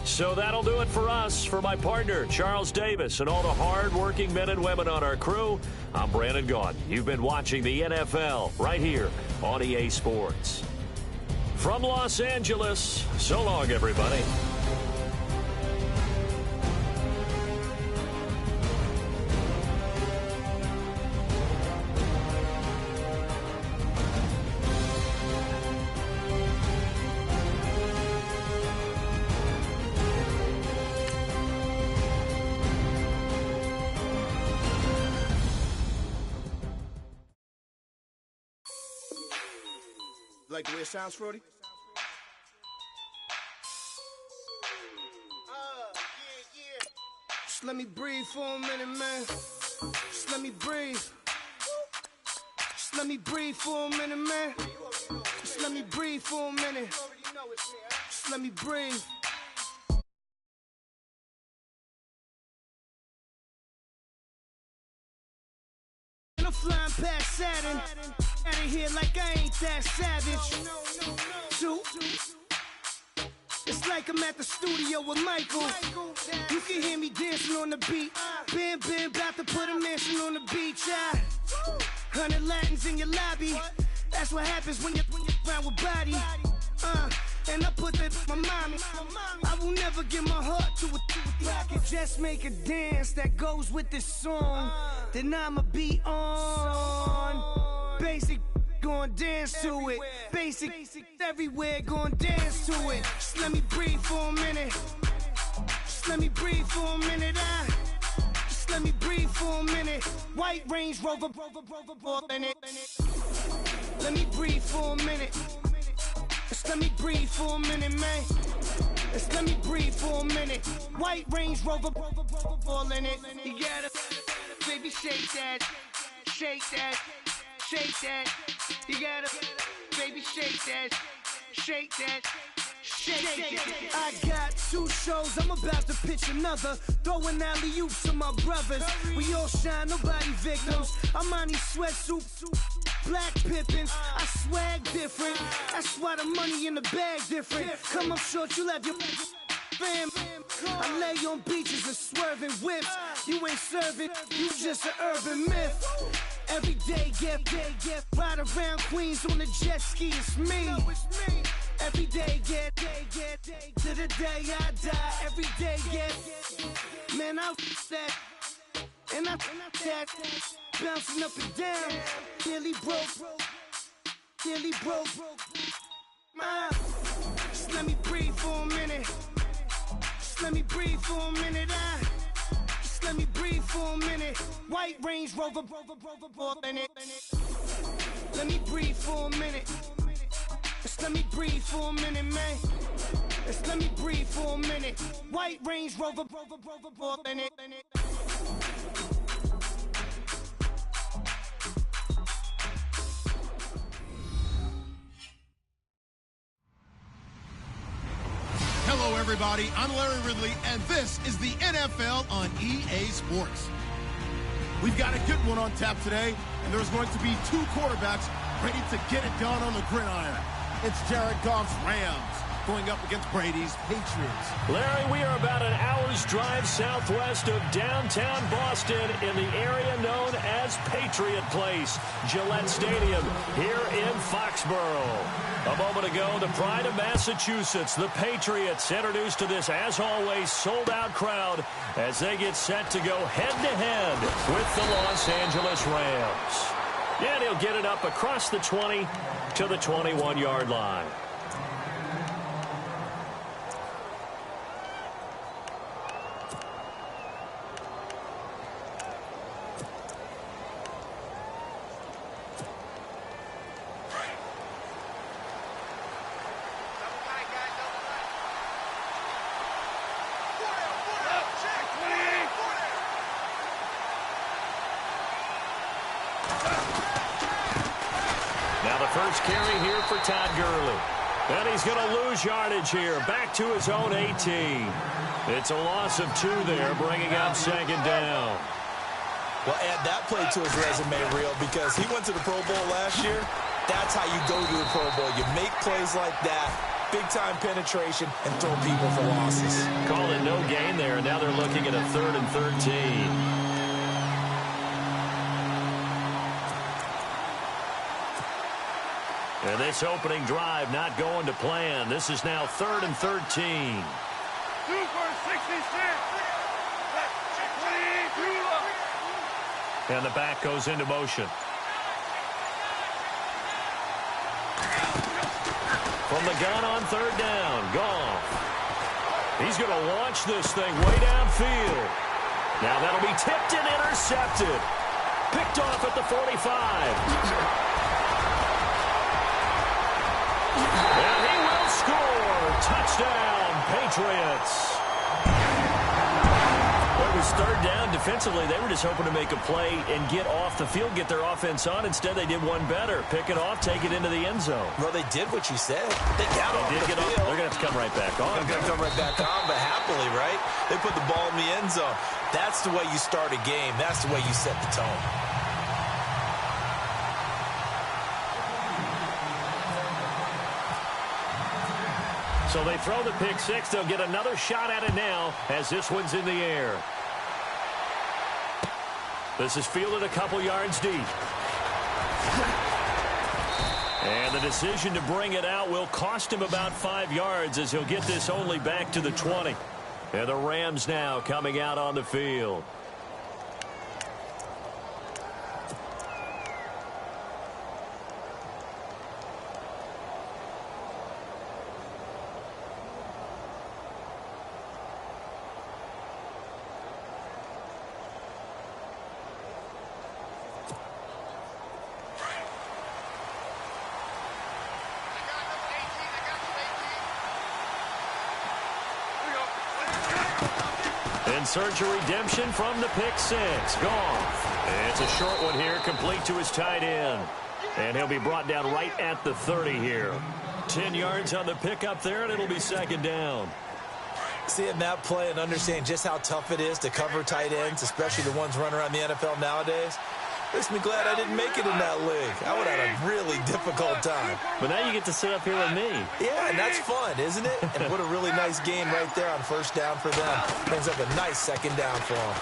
So that'll do it for us. For my partner, Charles Davis, and all the hard-working men and women on our crew, I'm Brandon Gaudin. You've been watching the NFL right here on EA Sports. From Los Angeles, so long, everybody. Like the way it sounds, Frody? Yeah. Just let me breathe for a minute, man. Just let me breathe. Just let me breathe for a minute, man. Just let me breathe for a minute. Just let me breathe. I'm flying past Saturn. Out of here like I ain't that savage. Two. It's like I'm at the studio with Michael. You can hear me dancing on the beat. Bam, about to put a mansion on the beach. 100 Latins in your lobby. That's what happens when you're around with body. And I put that in my mommy. I will never give my heart to a I can just make a dance that goes with this song. Then I'ma be on. Basic, gon' dance to it. Basic, everywhere, gon' dance to it. Just let me breathe for a minute. Just let me breathe for a minute. Just let me breathe for a minute. White Range Rover, in it. Let me breathe for a minute. Just let me breathe for a minute, man. Just let me breathe for a minute. White Range Rover, all in it. You gotta, baby, shake that, shake that, shake that. You gotta, baby, shake that, shake that. Shake it. I got 2 shows, I'm about to pitch another. Throwing alley-oops to my brothers. We all shine, nobody victims. I'm on these sweatsuits, black Pippins. I swag different. That's why the money in the bag different. Come up short, you'll have your fam. I lay on beaches and swerving whips. You ain't serving, you just an urban myth. Every day, get ride around Queens on the jet ski, it's me. Every day, get to the day I die. Every day, get man, I that and I that bouncing up and down. Nearly broke. Just let me breathe for a minute. Just let me breathe for a minute. Just let me breathe for a minute. White Range Rover, in it. Let me breathe for a minute. Just let me breathe for a minute, man. Just let me breathe for a minute. White Range Rover, in it. Hello, everybody. I'm Larry Ridley, and this is the NFL on EA Sports. We've got a good one on tap today, and there's going to be 2 quarterbacks ready to get it done on the gridiron. It's Jared Goff's Rams going up against Brady's Patriots. Larry, we are about an hour's drive southwest of downtown Boston in the area known as Patriot Place, Gillette Stadium, here in Foxborough. A moment ago, the pride of Massachusetts, the Patriots, introduced to this, as always, sold-out crowd as they get set to go head-to-head with the Los Angeles Rams. And he'll get it up across the 20 to the 21-yard line. First carry here for Todd Gurley. And he's going to lose yardage here. Back to his own 18. It's a loss of 2 there, bringing up second down. Well, add that play to his resume, Real, because he went to the Pro Bowl last year. That's how you go to the Pro Bowl. You make plays like that, big-time penetration, and throw people for losses. Called it no gain there, and now they're looking at a 3rd and 13. And this opening drive not going to plan. This is now 3rd and 13. 2 for 66. And the back goes into motion. From the gun on 3rd down, Goff. He's going to launch this thing way downfield. Now that'll be tipped and intercepted. Picked off at the 45. And he will score. Touchdown, Patriots. Well, it was 3rd down. Defensively, they were just hoping to make a play and get off the field, get their offense on. Instead, they did one better. Pick it off, take it into the end zone. Well, they did what you said. They got off the field. They're going to have to come right back on. They're going to come right back on, but happily, right? They put the ball in the end zone. That's the way you start a game. That's the way you set the tone. So they throw the pick 6. They'll get another shot at it now as this one's in the air. This is fielded a couple yards deep. And the decision to bring it out will cost him about 5 yards as he'll get this only back to the 20. And the Rams now coming out on the field. In search of redemption from the pick 6. Goff. It's a short one here, complete to his tight end. And he'll be brought down right at the 30 here. 10 yards on the pickup there, and it'll be 2nd down. Seeing that play and understanding just how tough it is to cover tight ends, especially the ones running around the NFL nowadays, makes me glad I didn't make it in that league. I would have had a really difficult time. But now you get to sit up here with me. Yeah, and that's fun, isn't it? And what a really nice gain right there on 1st down for them. Brings up a nice 2nd down for them.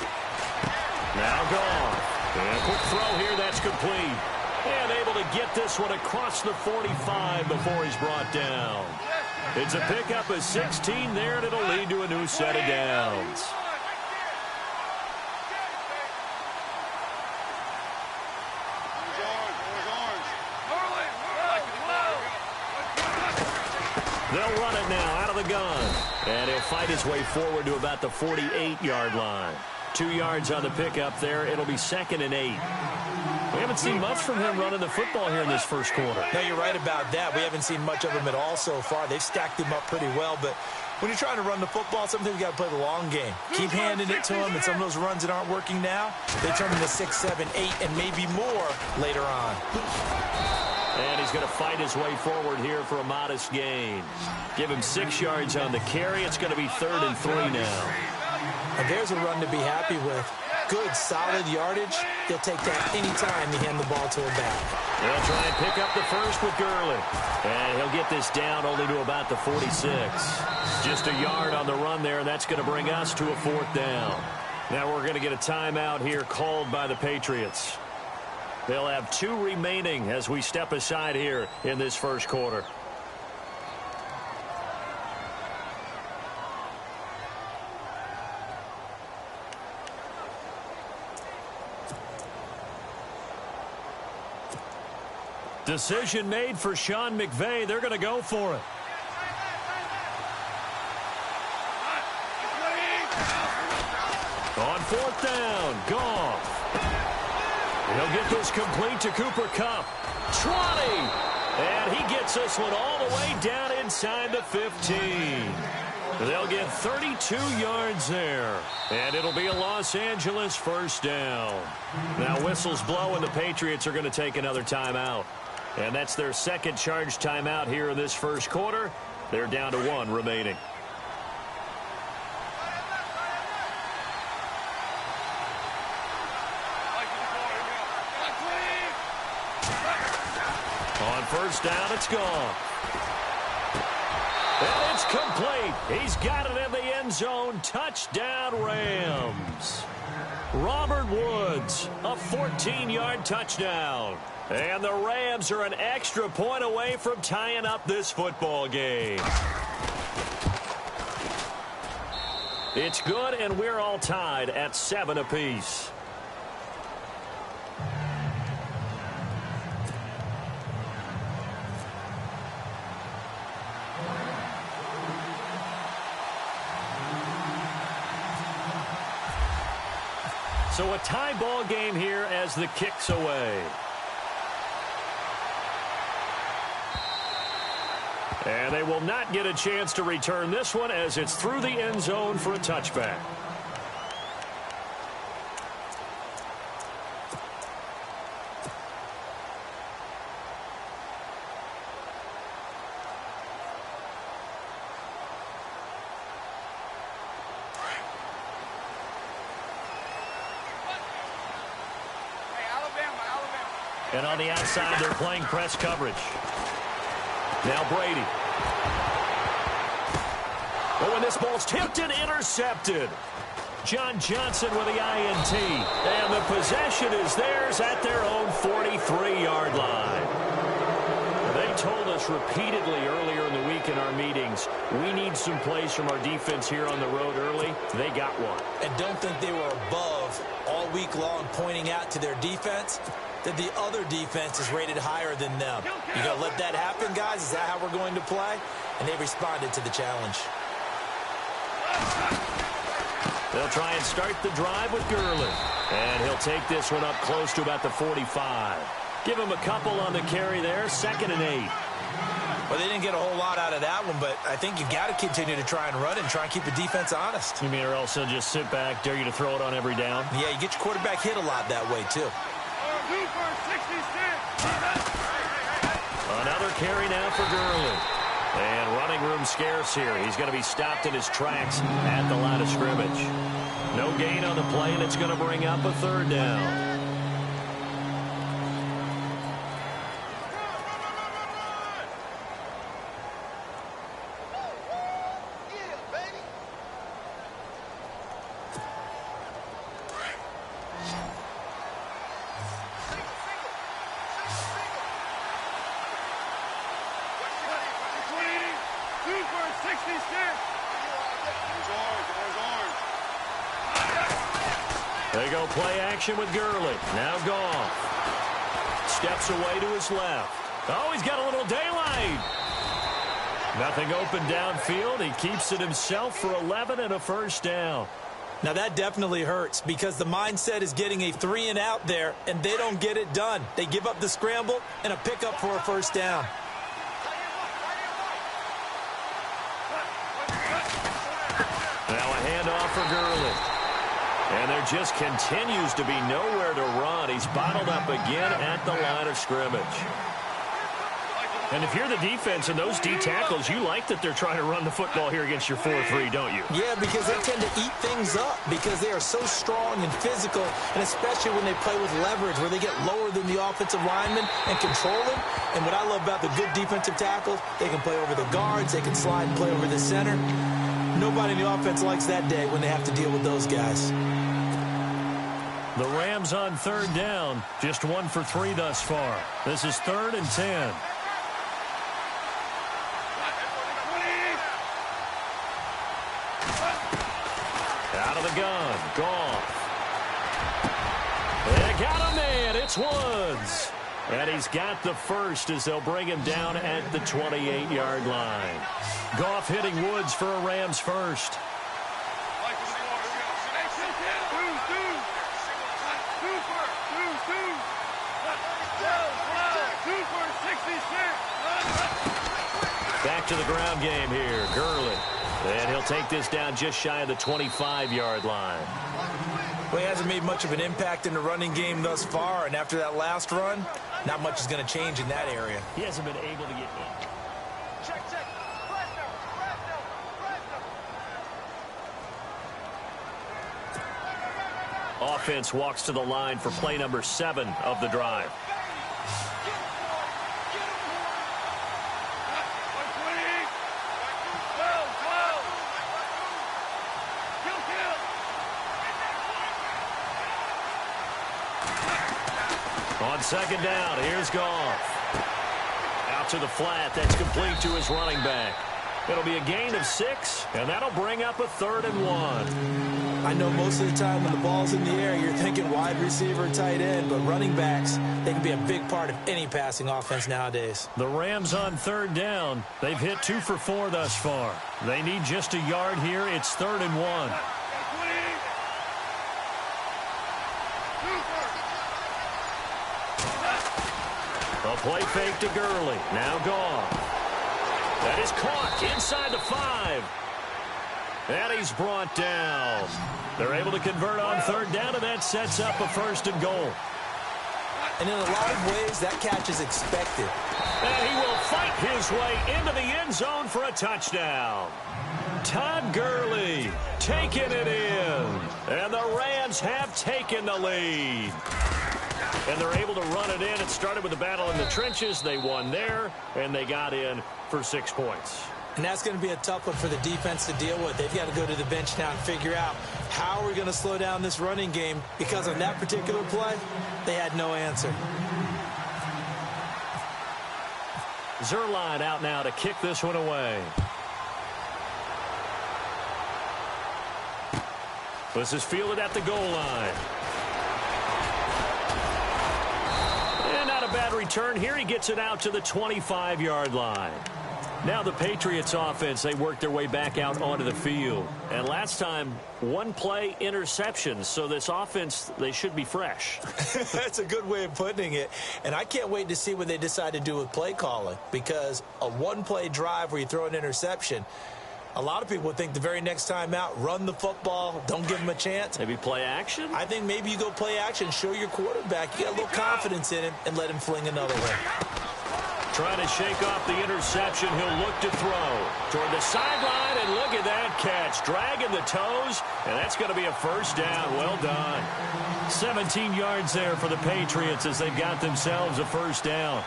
Now Goff. And a quick throw here, that's complete. And able to get this one across the 45 before he's brought down. It's a pickup of 16 there, and it'll lead to a new set of downs. They'll run it now out of the gun. And he'll fight his way forward to about the 48-yard line. 2 yards on the pickup there. It'll be 2nd and 8. We haven't seen much from him running the football here in this first quarter. No, you're right about that. We haven't seen much of him at all so far. They've stacked him up pretty well, but when you're trying to run the football, sometimes you got to play the long game. Keep handing it to him, and some of those runs that aren't working now, they turn into 6, 7, 8, and maybe more later on. And he's going to fight his way forward here for a modest gain. Give him 6 yards on the carry. It's going to be 3rd and 3 now. And there's a run to be happy with. good, solid yardage, he'll take that anytime you hand the ball to him back. They'll try and pick up the first with Gurley. And he'll get this down only to about the 46. Just a yard on the run there, and that's going to bring us to a 4th down. Now we're going to get a timeout here called by the Patriots. They'll have 2 remaining as we step aside here in this first quarter. Decision made for Sean McVay. They're going to go for it. On 4th down, Goff. He'll get this complete to Cooper Kupp. 20. And he gets this one all the way down inside the 15. They'll get 32 yards there. And it'll be a Los Angeles 1st down. Now whistles blow and the Patriots are going to take another timeout. And that's their second charge timeout here in this first quarter. They're down to 1 remaining. On 1st down, it's gone. And it's complete. He's got it in the end zone. Touchdown, Rams. Robert Woods, a 14-yard touchdown. And the Rams are an extra point away from tying up this football game. It's good, and we're all tied at 7 apiece. So a tie ball game here as the kick's away. And they will not get a chance to return this one as it's through the end zone for a touchback. And on the outside, they're playing press coverage. Now Brady. Oh, and this ball's tipped and intercepted. John Johnson with the INT. And the possession is theirs at their own 43-yard line. They told us repeatedly earlier in the week in our meetings, we need some plays from our defense here on the road early. They got one. And don't think they were above all week long pointing out to their defense that the other defense is rated higher than them. You going to let that happen, guys? Is that how we're going to play? And they responded to the challenge. They'll try and start the drive with Gurley. And he'll take this one up close to about the 45. Give him a couple on the carry there, 2nd and 8. Well, they didn't get a whole lot out of that one, but I think you've got to continue to try and run and try and keep the defense honest. You mean or else they'll just sit back, dare you to throw it on every down? Yeah, you get your quarterback hit a lot that way, too. Another carry now for Gurley. And running room scarce here. He's going to be stopped in his tracks at the line of scrimmage. No gain on the play, and it's going to bring up a 3rd down. They go play action with Gurley. Now Goff. Steps away to his left. Oh, he's got a little daylight. Nothing open downfield. He keeps it himself for 11 and a 1st down. Now that definitely hurts because the mindset is getting a 3-and-out there, and they don't get it done. They give up the scramble and a pickup for a 1st down. Now a handoff for Gurley. And there just continues to be nowhere to run. He's bottled up again at the line of scrimmage. And if you're the defense and those D tackles, you like that they're trying to run the football here against your 4-3, don't you? Yeah, because they tend to eat things up because they are so strong and physical, and especially when they play with leverage where they get lower than the offensive lineman and control them. And what I love about the good defensive tackles, they can play over the guards, they can slide and play over the center. Nobody in the offense likes that day when they have to deal with those guys. The Rams on 3rd down, just 1 for 3 thus far. This is 3rd and 10. Out of the gun, Goff. They got a man, it's Woods. And he's got the first as they'll bring him down at the 28-yard line. Goff hitting Woods for a Rams first. Back to the ground game here, Gurley. And he'll take this down just shy of the 25-yard line. Well, he hasn't made much of an impact in the running game thus far, and after that last run, not much is going to change in that area. He hasn't been able to get in. Check. Offense walks to the line for play number 7 of the drive. On 2nd down, here's Goff. Out to the flat, that's complete to his running back. It'll be a gain of 6, and that'll bring up a 3rd and 1. I know most of the time when the ball's in the air, you're thinking wide receiver, tight end, but running backs, they can be a big part of any passing offense nowadays. The Rams on 3rd down. They've hit 2 for 4 thus far. They need just a yard here. It's 3rd and 1. A play fake to Gurley. Now Goff. That is caught inside the 5. And he's brought down. They're able to convert on 3rd down, and that sets up a 1st and goal. And in a lot of ways, that catch is expected. And he will fight his way into the end zone for a touchdown. Todd Gurley taking it in. And the Rams have taken the lead. And they're able to run it in. It started with a battle in the trenches. They won there, and they got in for 6 points. And that's going to be a tough one for the defense to deal with. They've got to go to the bench now and figure out how we're going to slow down this running game, because on that particular play, they had no answer. Zerline out now to kick this one away. This is fielded at the goal line. And not a bad return here. He gets it out to the 25-yard line. Now the Patriots offense, they work their way back out onto the field. And last time, 1 play interceptions. So this offense, they should be fresh. That's a good way of putting it. And I can't wait to see what they decide to do with play calling, because a 1-play drive where you throw an interception, a lot of people think the very next time out, run the football, don't give him a chance. Maybe play action? I think maybe you go play action, show your quarterback you got a little confidence in him, and let him fling another one. Trying to shake off the interception. He'll look to throw toward the sideline, and look at that catch. Dragging the toes, and that's going to be a 1st down. Well done. 17 yards there for the Patriots as they've got themselves a 1st down.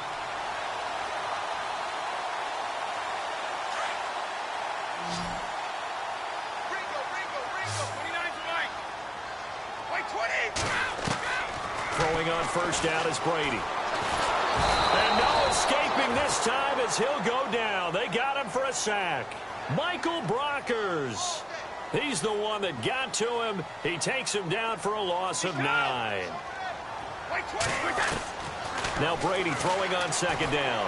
Throwing on 1st down is Brady. And no escaping this time as he'll go down. They got him for a sack. Michael Brockers. He's the one that got to him. He takes him down for a loss of 9. Now Brady throwing on 2nd down.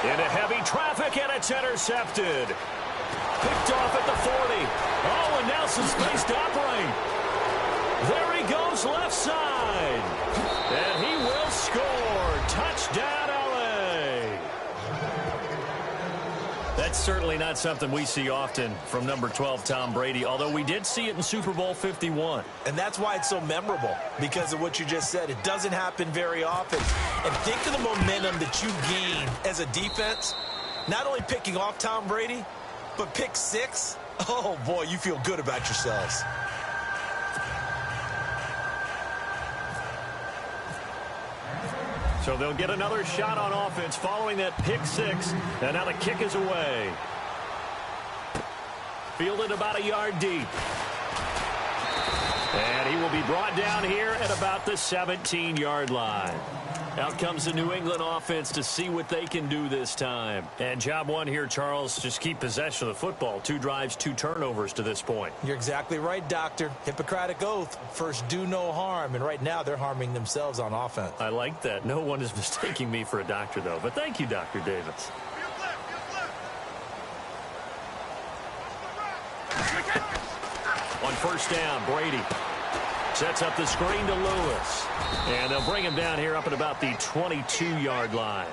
Into heavy traffic, and it's intercepted. Picked off at the 40. Oh, and now some space to operate. There he goes left side. And he will score. Touchdown, L.A. That's certainly not something we see often from number 12, Tom Brady, although we did see it in Super Bowl 51. And that's why it's so memorable, because of what you just said. It doesn't happen very often. And think of the momentum that you gain as a defense. Not only picking off Tom Brady, but pick 6. Oh, boy, you feel good about yourselves. So they'll get another shot on offense following that pick 6. And now the kick is away. Fielded about a yard deep. And he will be brought down here at about the 17-yard line. Out comes the New England offense to see what they can do this time. And job one here, Charles, just keep possession of the football. 2 drives, 2 turnovers to this point. You're exactly right, Doctor. Hippocratic oath, first do no harm. And right now they're harming themselves on offense. I like that. No one is mistaking me for a doctor, though. But thank you, Dr. Davis. On first down, Brady sets up the screen to Lewis. And they'll bring him down here up at about the 22-yard line.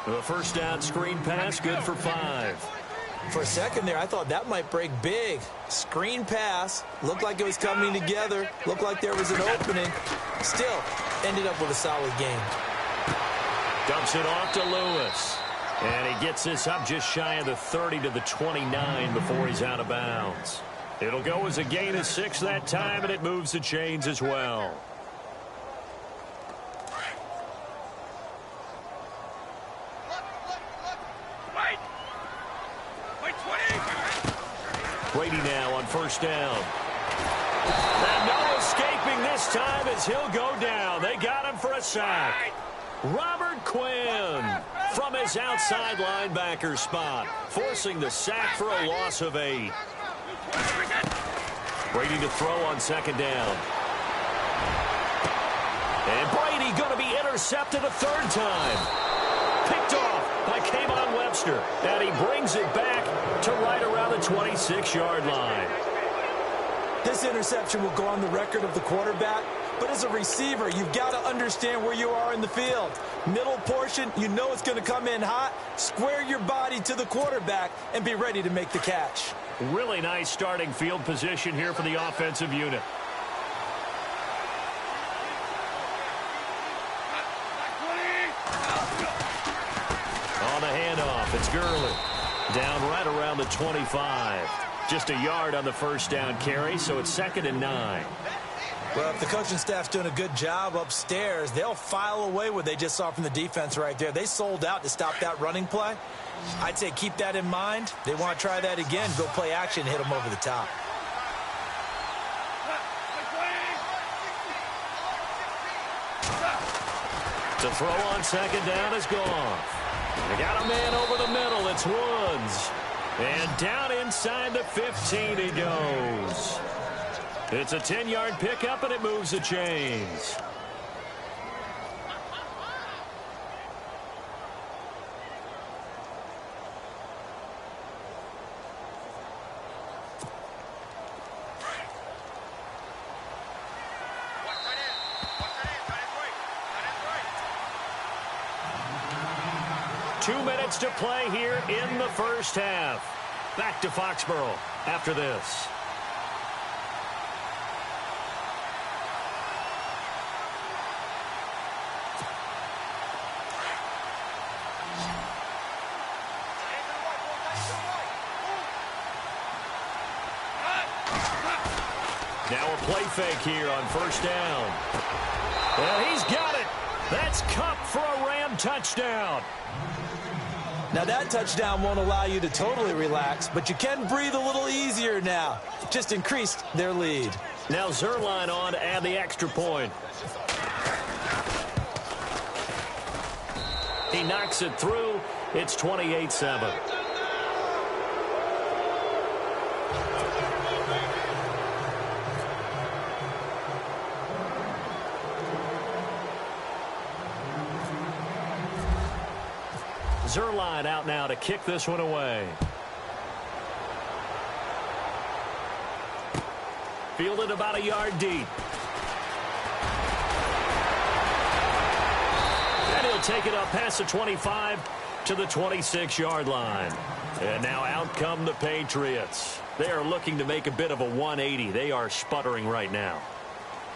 The first down screen pass, good for 5. For a second there, I thought that might break big. Screen pass, looked like it was coming together, looked like there was an opening. Still, ended up with a solid game. Dumps it off to Lewis. And he gets this up just shy of the 30 to the 29 before he's out of bounds. It'll go as a gain of 6 that time, and it moves the chains as well. Brady now on first down. And no escaping this time as he'll go down. They got him for a sack. Robert Quinn from his outside linebacker spot, forcing the sack for a loss of 8. Brady to throw on second down. And Brady going to be intercepted a 3rd time. Picked off by Kayvon Webster. And he brings it back to right around the 26-yard line. This interception will go on the record of the quarterback. But as a receiver, you've got to understand where you are in the field. Middle portion, you know it's going to come in hot. Square your body to the quarterback and be ready to make the catch. Really nice starting field position here for the offensive unit. On the handoff, it's Gurley. Down right around the 25. Just a yard on the first down carry, so it's 2nd and 9. Well, if the coaching staff's doing a good job upstairs, they'll file away what they just saw from the defense right there. They sold out to stop that running play. I'd say keep that in mind. They want to try that again, go play action, hit them over the top. To throw on second down is gone. They got a man over the middle. It's Woods. And down inside the 15 he goes. It's a 10-yard pickup, and it moves the chains. Two minutes to play here in the first half. Back to Foxborough after this. Now a play fake here on first down. And he's got it. That's Kupp for a Ram touchdown. Now that touchdown won't allow you to totally relax, but you can breathe a little easier now. Just increased their lead. Now Zerline on to add the extra point. He knocks it through. It's 28-7. Zerline out now to kick this one away. Fielded about a yard deep. And he'll take it up past the 25 to the 26-yard line. And now out come the Patriots. They are looking to make a bit of a 180. They are sputtering right now.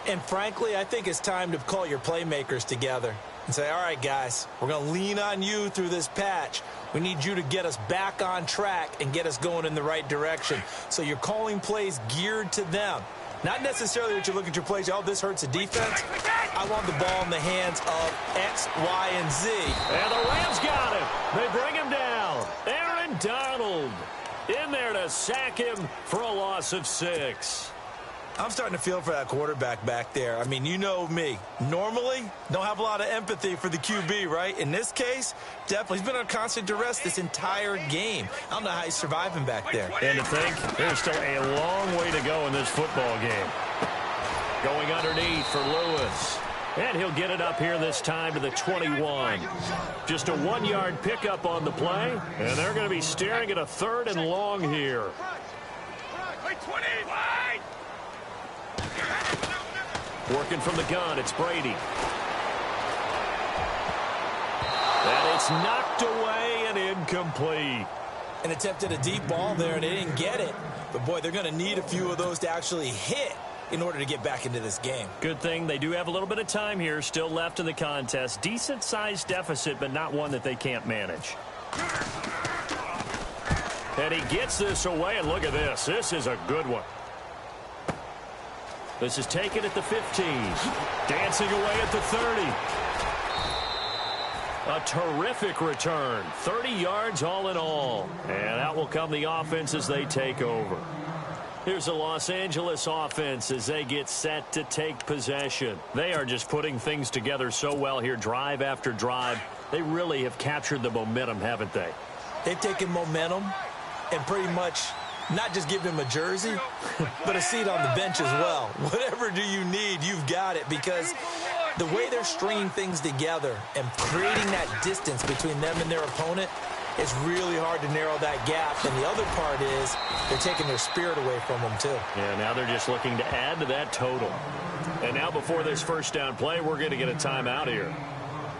And frankly, I think it's time to call your playmakers together and say, all right, guys, we're going to lean on you through this patch. We need you to get us back on track and get us going in the right direction. So you're calling plays geared to them. Not necessarily that you look at your plays, oh, this hurts the defense. I want the ball in the hands of X, Y, and Z. And the Rams got him. They bring him down. Aaron Donald in there to sack him for a loss of 6. I'm starting to feel for that quarterback back there. I mean, you know me. Normally, don't have a lot of empathy for the QB, right? In this case, definitely. He's been under constant duress this entire game. I don't know how he's surviving back there. And to think, there's still a long way to go in this football game. Going underneath for Lewis. And he'll get it up here this time to the 21. Just a 1-yard pickup on the play. And they're going to be staring at a 3rd and long here. Working from the gun, it's Brady. And it's knocked away and incomplete. And attempted a deep ball there, and they didn't get it. But, boy, they're going to need a few of those to actually hit in order to get back into this game. Good thing they do have a little bit of time here still left in the contest. Decent-sized deficit, but not one that they can't manage. And he gets this away, and look at this. This is a good one. This is taken at the 15. Dancing away at the 30. A terrific return. 30 yards all in all. And out will come the offense as they take over. Here's the Los Angeles offense as they get set to take possession. They are just putting things together so well here, drive after drive. They really have captured the momentum, haven't they? They've taken momentum and pretty much not just give him a jersey, but a seat on the bench as well. Whatever do you need, you've got it, because the way they're stringing things together and creating that distance between them and their opponent, it's really hard to narrow that gap. And the other part is they're taking their spirit away from them, too. Yeah, now they're just looking to add to that total. And now before this first down play, we're going to get a timeout here,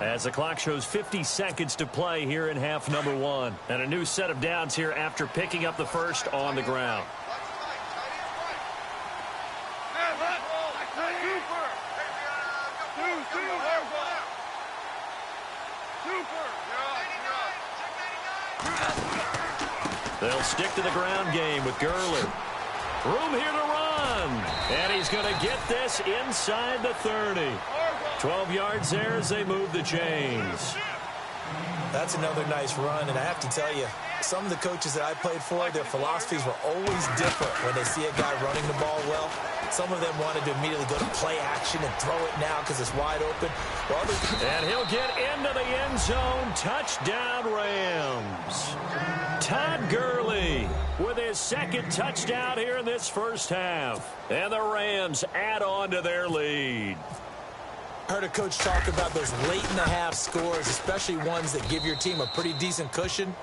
as the clock shows 50 seconds to play here in half number 1. And a new set of downs here after picking up the first on the ground. They'll stick to the ground game with Gurley. Room here to run. And he's going to get this inside the 30. 12 yards there as they move the chains. That's another nice run, and I have to tell you, some of the coaches that I played for, their philosophies were always different when they see a guy running the ball well. Some of them wanted to immediately go to play action and throw it now because it's wide open. And he'll get into the end zone. Touchdown, Rams. Todd Gurley with his second touchdown here in this first half. And the Rams add on to their lead. I heard a coach talk about those late-in-the-half scores, especially ones that give your team a pretty decent cushion.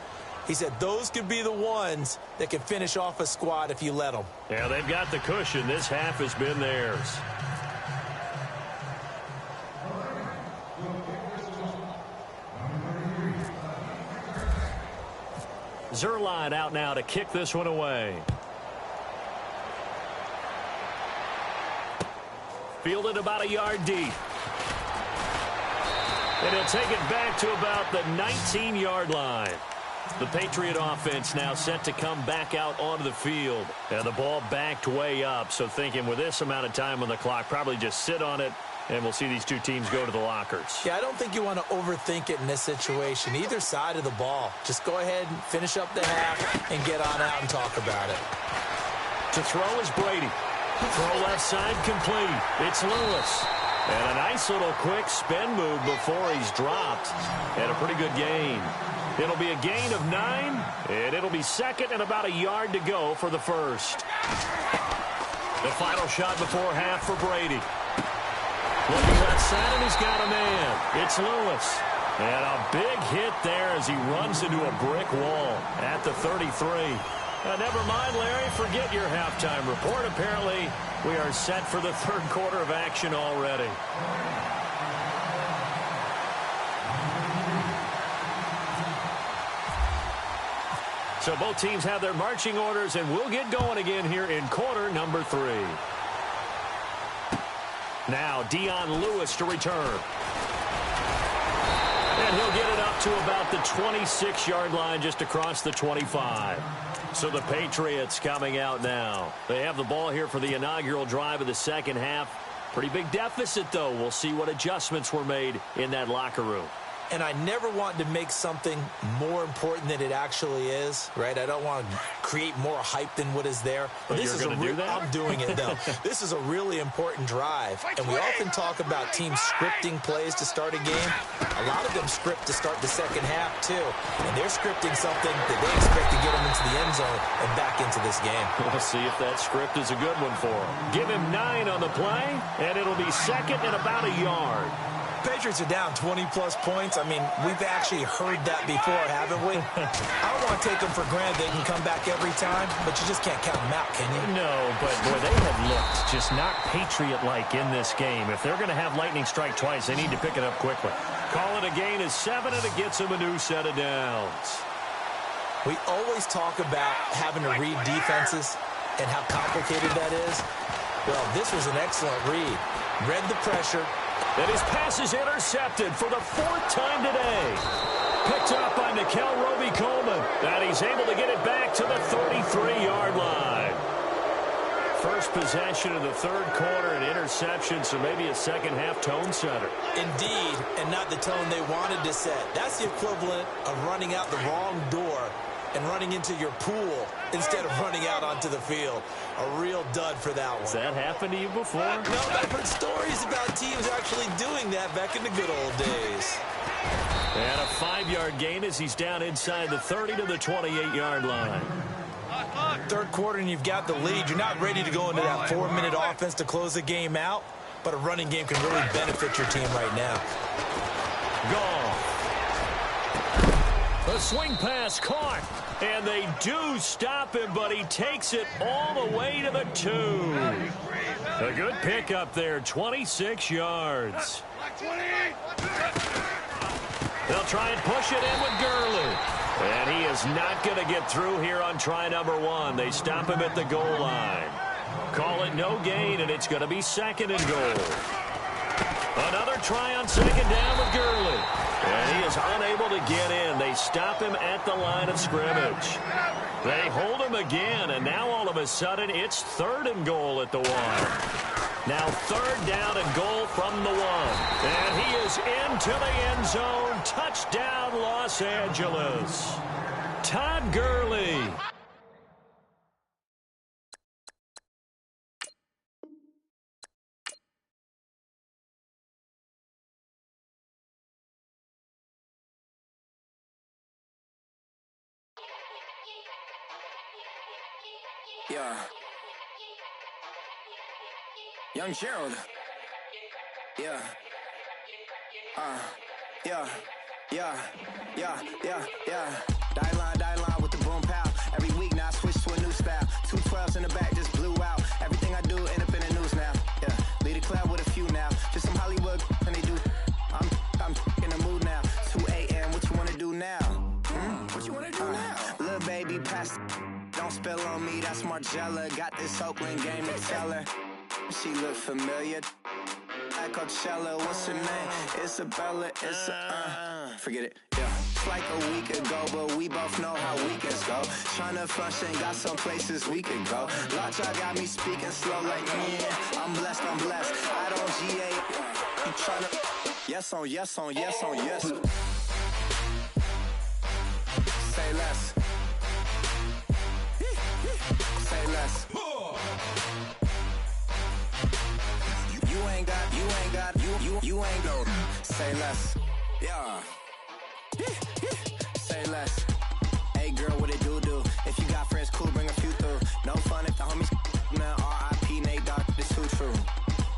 He said those could be the ones that can finish off a squad if you let them. Yeah, they've got the cushion. This half has been theirs. Zerline out now to kick this one away. Fielded about a yard deep. And he'll take it back to about the 19-yard line. The Patriot offense now set to come back out onto the field. And the ball backed way up. So thinking with this amount of time on the clock, probably just sit on it, and we'll see these two teams go to the lockers. Yeah, I don't think you want to overthink it in this situation. Either side of the ball. Just go ahead and finish up the half and get on out and talk about it. To throw is Brady. Throw left side complete. It's Lewis. And a nice little quick spin move before he's dropped. And a pretty good gain. It'll be a gain of 9, and it'll be second and about a yard to go for the first. The final shot before half for Brady. Looking left side, and he's got a man. It's Lewis. And a big hit there as he runs into a brick wall at the 33. Never mind, Larry, forget your halftime report. Apparently, we are set for the third quarter of action already. So both teams have their marching orders, and we'll get going again here in quarter number 3. Now Dion Lewis to return. And he'll get it up to about the 26-yard line, just across the 25. So the Patriots coming out now. They have the ball here for the inaugural drive of the second half. Pretty big deficit, though. We'll see what adjustments were made in that locker room. And I never want to make something more important than it actually is, right? I don't want to create more hype than what is there. But this is going to do that? I'm doing it, though. This is a really important drive. And we often talk about teams scripting plays to start a game. A lot of them script to start the second half, too. And they're scripting something that they expect to get them into the end zone and back into this game. We'll see if that script is a good one for him. Give him 9 on the play, and it'll be second and about a yard. Patriots are down 20-plus points. I mean, we've actually heard that before, haven't we? I don't want to take them for granted they can come back every time, but you just can't count them out, can you? No, but, boy, they have looked just not Patriot-like in this game. If they're going to have lightning strike twice, they need to pick it up quickly. Call it a gain of 7, and it gets them a new set of downs. We always talk about having to read defenses and how complicated that is. Well, this was an excellent read. Read the pressure. And his pass is intercepted for the 4th time today. Picked up by Nickel Roby-Coleman. And he's able to get it back to the 33-yard line. First possession of the third quarter, an interception, so maybe a second-half tone setter. Indeed, and not the tone they wanted to set. That's the equivalent of running out the wrong door and running into your pool instead of running out onto the field. A real dud for that one. Has that happened to you before? No, I've heard stories about teams actually doing that back in the good old days. And a 5-yard gain as he's down inside the 30 to the 28-yard line. Third quarter and you've got the lead. You're not ready to go into that 4-minute offense to close the game out, but a running game can really benefit your team right now. Gone. A swing pass caught. And they do stop him, but he takes it all the way to the 2. A good pickup there, 26 yards. They'll try and push it in with Gurley. And he is not going to get through here on try number 1. They stop him at the goal line. Call it no gain, and it's going to be 2nd and goal. Another try on 2nd down with Gurley. And he is unable to get in. They stop him at the line of scrimmage. They hold him again, and now all of a sudden it's 3rd and goal at the 1. Now 3rd down and goal from the 1. And he is into the end zone. Touchdown, Los Angeles. Todd Gurley. Yeah. Young Gerald. Yeah. Yeah. Die line with the boom pow. Every week now I switch to a new style. 2 12s in the back just blew out. Everything I do end up in the news now. Yeah. Lead a club with a few now. Just some Hollywood and they do. I'm in the mood now. 2 a.m. What you wanna do now? What you wanna do now? Little baby pass. Don't spill on me, that's Margella. Got this Oakland game to tell her. She look familiar. At Coachella, what's her name? Isabella, forget it, yeah. It's like a week ago, but we both know how weekends go. Tryna function, got some places we could go. Lot y'all got me speaking slow like, yeah, I'm blessed. I don't GA, you tryna, yes on yes. Say less. Say less. You ain't go. Say less. Yeah. Say less. Hey girl, what it do? If you got friends, cool, bring a few through. No fun if the homies, man. R.I.P. Nate Dogg, this too true.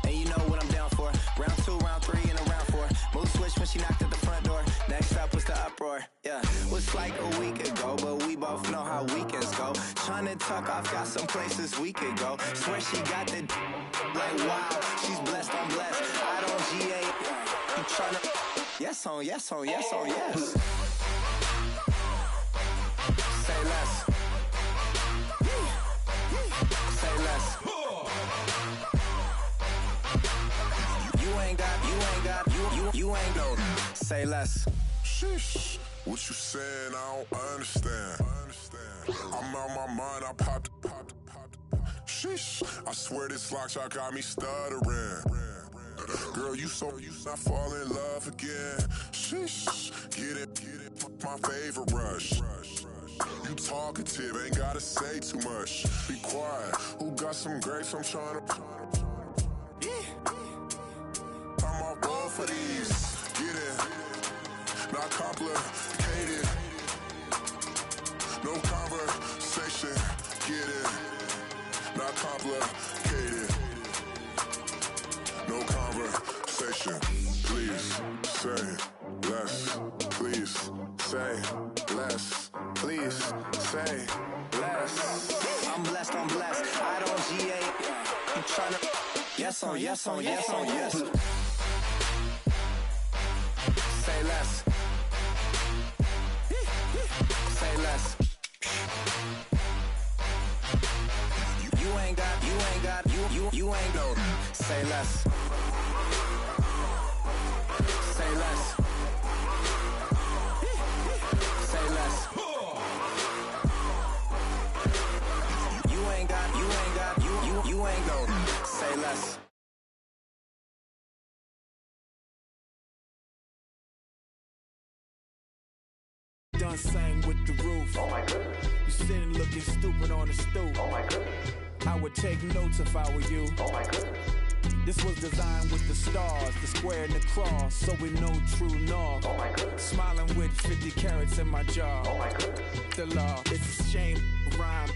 And you know what I'm down for. Round 2, round 3, and a round 4. Mood switch when she knocked at the front door. Next up was the uproar. Yeah, was like a week ago, but we both know how weekends go. Tryna tuck off, got some places we could go. Swear she got the like wow, she's blessed, I'm blessed. I don't GA, you tryna yes on yes. Say less. Say less. Say less. Sheesh, what you saying? I don't understand. I'm out my mind. I popped. Sheesh, I swear this lock shot got me stuttering. Girl, you not fall in love again. Sheesh, get it, my favorite rush. You talkative, ain't gotta say too much. Be quiet, who got some grapes? I'm trying to. I'm all ball for these. Get it, not complicated. No conversation, get it, not complicated. No conversation, please say less. Please say less. Please say less. I'm blessed, I don't GA. You tryna. Yes on yes on yes on yes. Say less. Say less. You ain't got, you ain't no. Say less. Say less. Say less. You ain't got, you ain't no. Say less. Done sang with the roof. Oh my goodness. You sitting looking stupid on the stoop. Oh my goodness. I would take notes if I were you. Oh my goodness. This was designed with the stars, the square and the cross, so we know true north. Oh my goodness. Smiling with 50 carats in my jaw. Oh my goodness. The law, it's a shame, rhyme.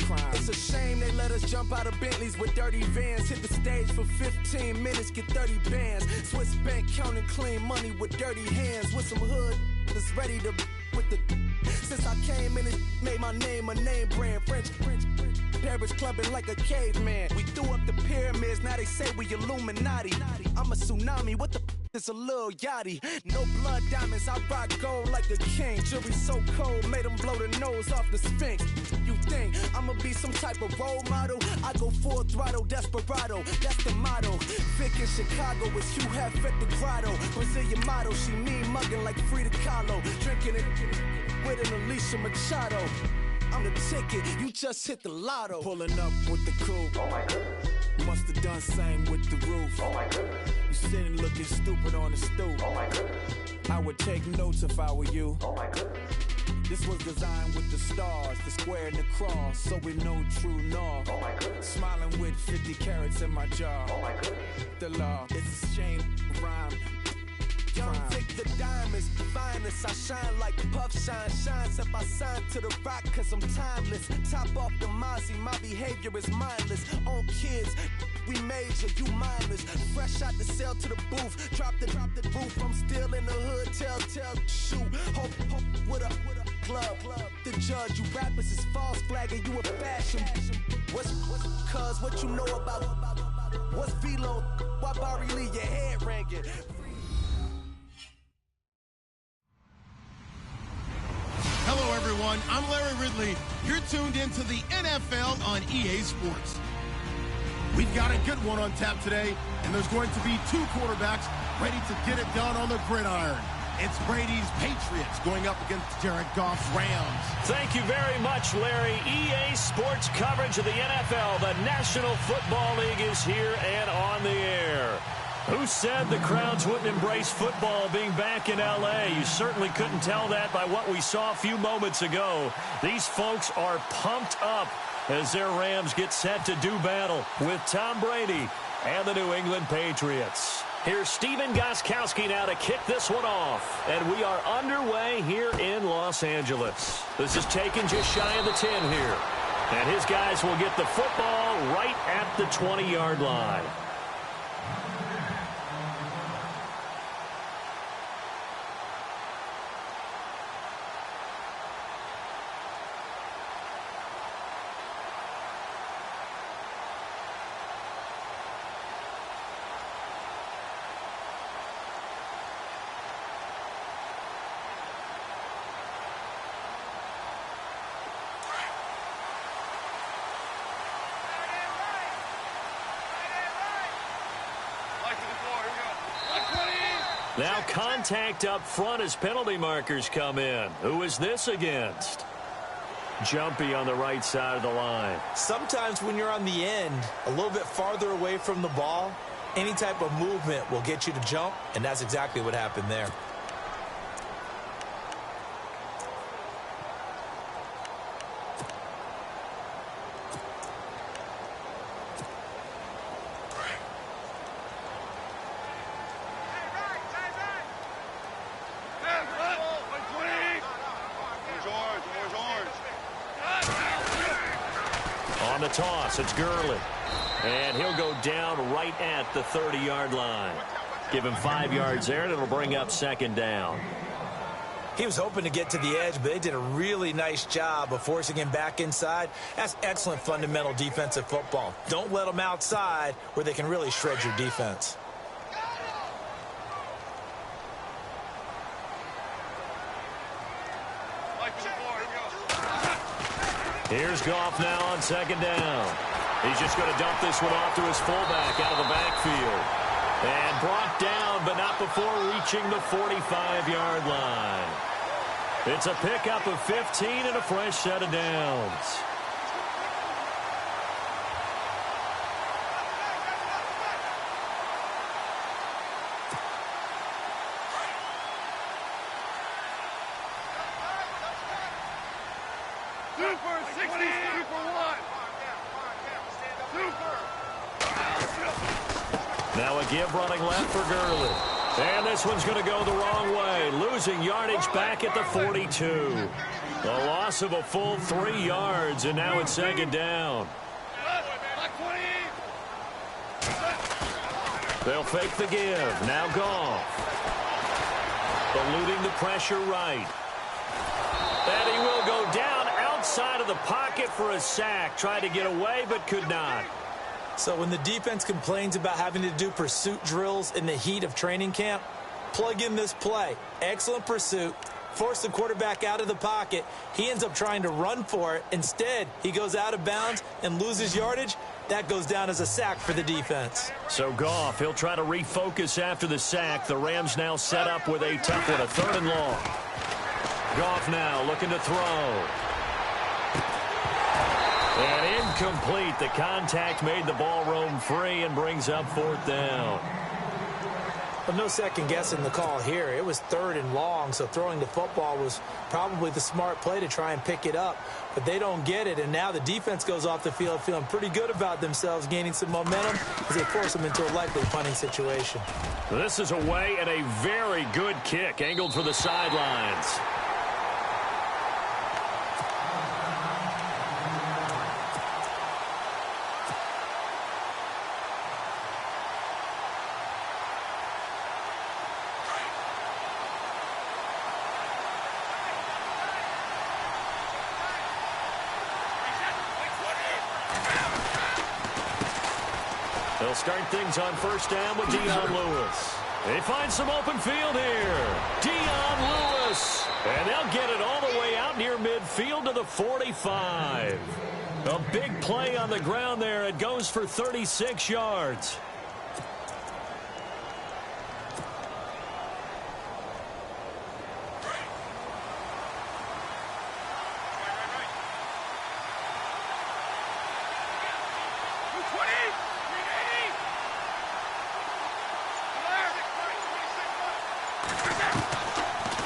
Crime. It's a shame they let us jump out of Bentleys with dirty vans. Hit the stage for 15 minutes, get 30 bands. Swiss bank counting clean money with dirty hands. With some hood that's ready to with the. Since I came in, it made my name a name brand. French. Paris clubbing like a caveman. We threw up the pyramids, now they say we Illuminati. I'm a tsunami, what the is a little yachty. No blood diamonds, I rock gold like a king. Jewelry so cold, made them blow the nose off the Sphinx. You think I'ma be some type of role model? I go full throttle, desperado, that's the motto. Vic in Chicago, it's Hugh Hef at the grotto. Brazilian model, she mean mugging like Frida Kahlo. Drinking it with an Alicia Machado. I'm the ticket, you just hit the lotto. Pulling up with the coupe. Oh my goodness. Must have done same with the roof. Oh my goodness. You sitting looking stupid on the stoop. Oh my goodness. I would take notes if I were you. Oh my goodness. This was designed with the stars, the square and the cross, so we know true north. Oh my goodness. Smiling with 50 carats in my jaw. Oh my goodness. The law, it's a shame, rhyme. Young Vic, the diamonds, finest. I shine like puff shine. Shines if I sign to the rock, cause I'm timeless. Top off the Mozzie, my behavior is mindless. On kids, we major, you mindless. Fresh out the cell to the booth. Drop the roof, I'm still in the hood. Tell, shoot. Hope with a club. The judge, you rappers is false flagging, you a fashion. What's cuz, what you know about? What's Velo? Why Barry Lee, your head ringing? Hello, everyone. I'm Larry Ridley. You're tuned into the NFL on EA Sports. We've got a good one on tap today, and there's going to be two quarterbacks ready to get it done on the gridiron. It's Brady's Patriots going up against Jared Goff's Rams. Thank you very much, Larry. EA Sports coverage of the NFL. The National Football League is here and on the air. Who said the crowds wouldn't embrace football being back in L.A.? You certainly couldn't tell that by what we saw a few moments ago. These folks are pumped up as their Rams get set to do battle with Tom Brady and the New England Patriots. Here's Steven Gostkowski now to kick this one off. And we are underway here in Los Angeles. This is taken just shy of the 10 here. And his guys will get the football right at the 20-yard line. Now contact up front as penalty markers come in. Who is this against? Jumpy on the right side of the line. Sometimes when you're on the end, a little bit farther away from the ball, any type of movement will get you to jump, and that's exactly what happened there. On the toss, it's Gurley. And he'll go down right at the 30-yard line. Give him 5 yards there, and it'll bring up second down. He was hoping to get to the edge, but they did a really nice job of forcing him back inside. That's excellent fundamental defensive football. Don't let them outside where they can really shred your defense. Here's Goff now on second down. He's just going to dump this one off to his fullback out of the backfield. And brought down, but not before reaching the 45-yard line. It's a pickup of 15 and a fresh set of downs. Now a give running left for Gurley. And this one's going to go the wrong way. Losing yardage back at the 42. A loss of a full 3 yards, and now it's second down. They'll fake the give. Now Goff. Eluding the pressure right. And he will go down outside of the pocket for a sack. Tried to get away, but could not. So when the defense complains about having to do pursuit drills in the heat of training camp, plug in this play. Excellent pursuit. Force the quarterback out of the pocket. He ends up trying to run for it. Instead, he goes out of bounds and loses yardage. That goes down as a sack for the defense. So Goff, he'll try to refocus after the sack. The Rams now set up with a tough one, a 3rd and long. Goff now looking to throw. And incomplete. The contact made the ball roam free and brings up 4th down. Well, no second guessing the call here. It was 3rd and long, so throwing the football was probably the smart play to try and pick it up. But they don't get it, and now the defense goes off the field feeling pretty good about themselves, gaining some momentum as they force them into a likely punting situation. This is away and a very good kick, angled for the sidelines. They'll start things on 1st down with Dion Lewis. They find some open field here. Dion Lewis. And they'll get it all the way out near midfield to the 45. A big play on the ground there. It goes for 36 yards.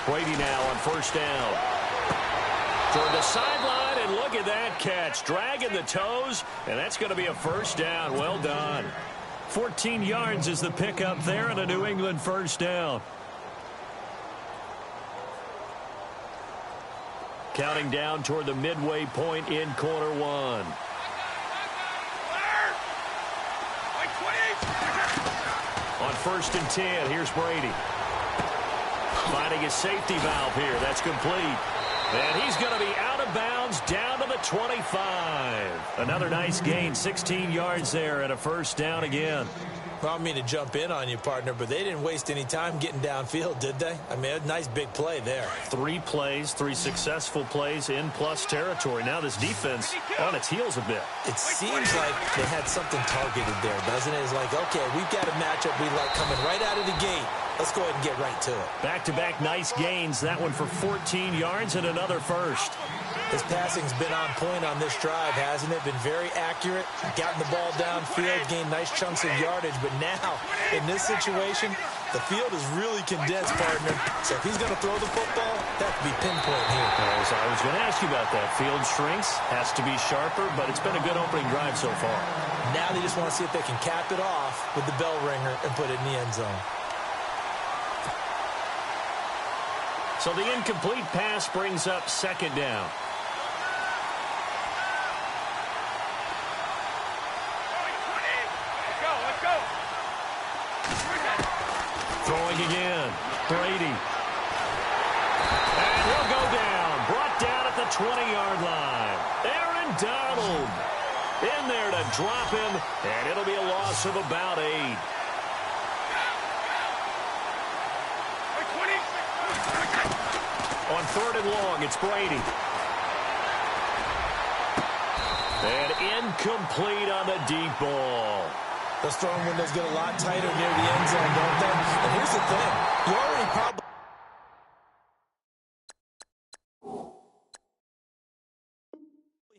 Brady now on 1st down. Toward the sideline, and look at that catch. Dragging the toes, and that's going to be a 1st down. Well done. 14 yards is the pickup there and a New England 1st down. Counting down toward the midway point in quarter 1. On 1st and 10, here's Brady. Finding his safety valve here. That's complete. And he's going to be out of bounds down to the 25. Another nice gain, 16 yards there and a 1st down again. Well, I don't mean to jump in on you, partner, but they didn't waste any time getting downfield, did they? I mean, a nice big play there. 3 plays, 3 successful plays in plus territory. Now this defense on its heels a bit. It seems like they had something targeted there, doesn't it? It's like, okay, we've got a matchup we like coming right out of the gate. Let's go ahead and get right to it. Back-to-back nice gains. That one for 14 yards and another first. His passing's been on point on this drive, hasn't it? Been very accurate, gotten the ball downfield, gained nice chunks of yardage. But now, in this situation, the field is really condensed, partner. So if he's going to throw the football, that could be pinpoint here. As I was going to ask you about that. Field shrinks, has to be sharper, but it's been a good opening drive so far. Now they just want to see if they can cap it off with the bell ringer and put it in the end zone. So the incomplete pass brings up second down. Let's go. Throwing again. Brady. And he'll go down. Brought down at the 20-yard line. Aaron Donald in there to drop him, and it'll be a loss of about 8. On 3rd and long, it's Brady. And incomplete on the deep ball. Those throwing windows get a lot tighter near the end zone, don't they? And here's the thing. You already probably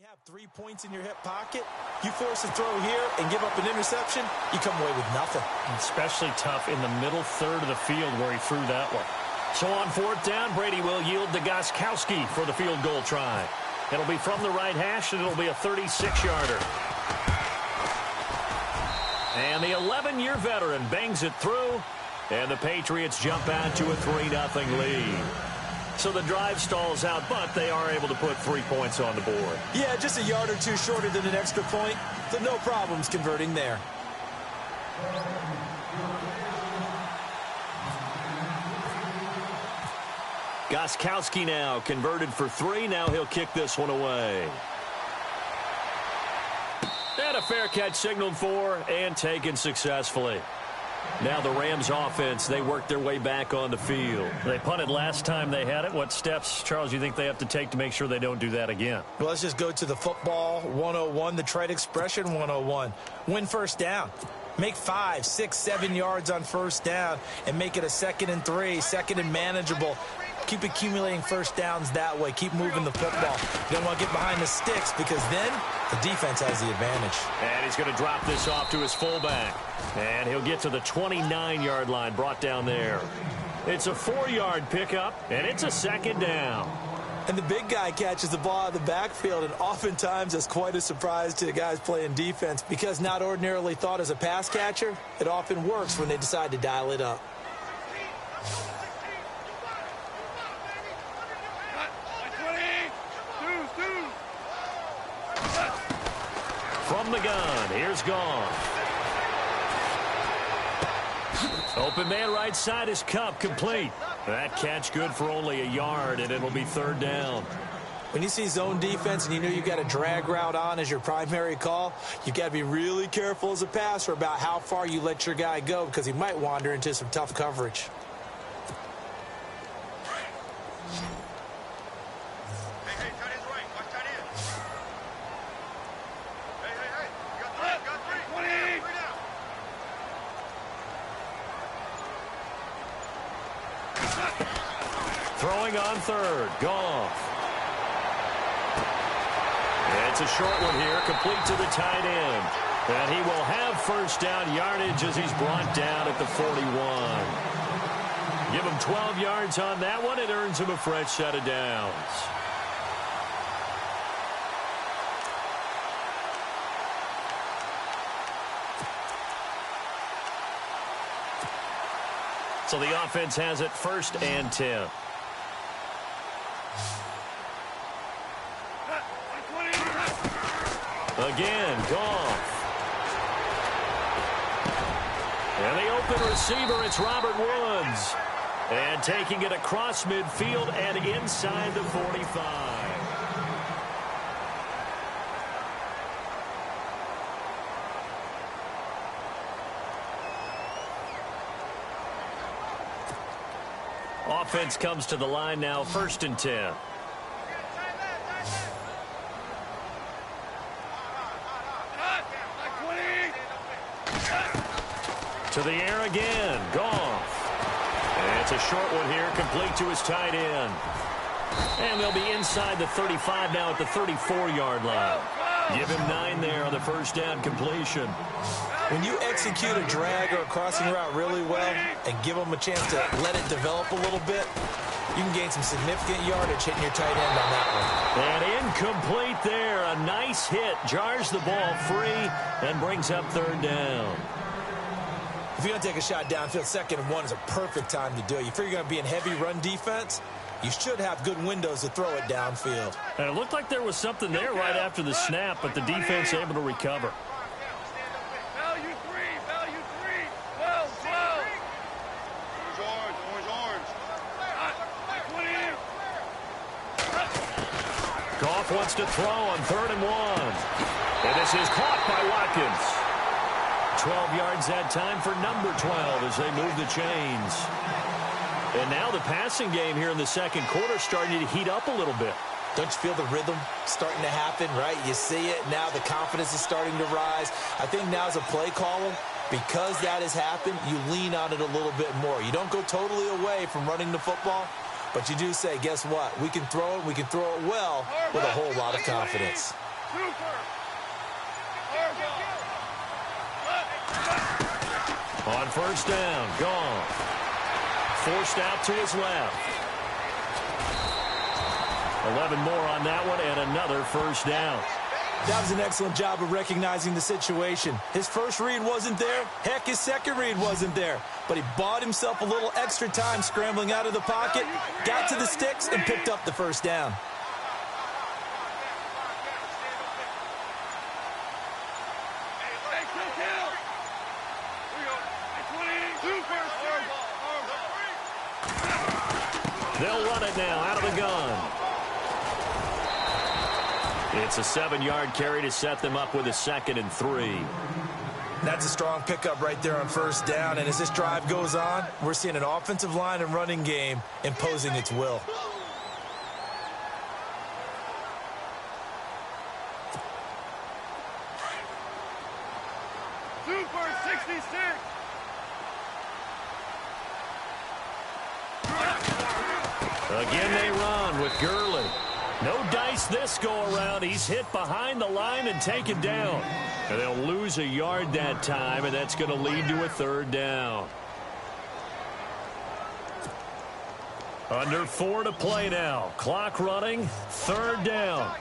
have 3 points in your hip pocket. You force a throw here and give up an interception, you come away with nothing. Especially tough in the middle third of the field where he threw that one. So on 4th down, Brady will yield to Gostkowski for the field goal try. It'll be from the right hash, and it'll be a 36-yarder. And the 11-year veteran bangs it through, and the Patriots jump out to a 3-0 lead. So the drive stalls out, but they are able to put 3 points on the board. Yeah, just a yard or two shorter than an extra point, so no problems converting there. Gostkowski now converted for 3. Now he'll kick this one away. And a fair catch signaled for and taken successfully. Now the Rams offense, they worked their way back on the field. They punted last time they had it. What steps, Charles, you think they have to take to make sure they don't do that again? Well, let's just go to the football 101, the trite expression 101. Win first down. Make 5, 6, 7 yards on first down and make it a 2nd and 3, 2nd and manageable. Keep accumulating first downs that way. Keep moving the football. You don't want to get behind the sticks because then the defense has the advantage. And he's going to drop this off to his fullback. And he'll get to the 29-yard line, brought down there. It's a 4-yard pickup, and it's a 2nd down. And the big guy catches the ball out of the backfield, and oftentimes it's quite a surprise to the guys playing defense because not ordinarily thought as a pass catcher, it often works when they decide to dial it up. From the gun, here's Goff. Open man right side is Kupp, complete. That catch good for only a yard, and it'll be 3rd down. When you see zone defense and you know you've got a drag route on as your primary call, you've got to be really careful as a passer about how far you let your guy go because he might wander into some tough coverage. Throwing on 3rd, Goff. It's a short one here, complete to the tight end. And he will have first down yardage as he's brought down at the 41. Give him 12 yards on that one. It earns him a fresh set of downs. So the offense has it 1st and 10. Again, Goff. And the open receiver, it's Robert Woods. And taking it across midfield and inside the 45. Offense comes to the line now, 1st and 10. To the air again, Goff. It's a short one here, complete to his tight end. And they'll be inside the 35 now at the 34-yard line. Give him 9 there on the first down completion. When you execute a drag or a crossing route really well and give them a chance to let it develop a little bit, you can gain some significant yardage hitting your tight end on that one. And incomplete there. A nice hit. Jars the ball free and brings up third down. If you're going to take a shot downfield, 2nd and 1 is a perfect time to do it. You figure you're going to be in heavy run defense, you should have good windows to throw it downfield. And it looked like there was something there right after the snap, but the defense able to recover. Value 3. 12. Orange. Goff wants to throw on 3rd and 1. And this is caught by Watkins. 12 yards that time for number 12 as they move the chains. And now the passing game here in the second quarter starting to heat up a little bit. Don't you feel the rhythm starting to happen, right? You see it. Now the confidence is starting to rise. I think now as a play caller, because that has happened, you lean on it a little bit more. You don't go totally away from running the football, but you do say, guess what? We can throw it. We can throw it well with a whole lot of confidence. On first down, gone. Forced out to his left. 11 more on that one and another first down. That was an excellent job of recognizing the situation. His first read wasn't there. Heck, his second read wasn't there. But he bought himself a little extra time scrambling out of the pocket, got to the sticks, and picked up the first down. They'll run it now out of the gun. It's a 7-yard carry to set them up with a 2nd and 3. That's a strong pickup right there on first down. And as this drive goes on, we're seeing an offensive line and running game imposing its will. Super 66. Again they run with Gurley. No dice this go-around. He's hit behind the line and taken down. And they'll lose a yard that time, and that's going to lead to a 3rd down. Under 4 to play now. Clock running. 3rd down.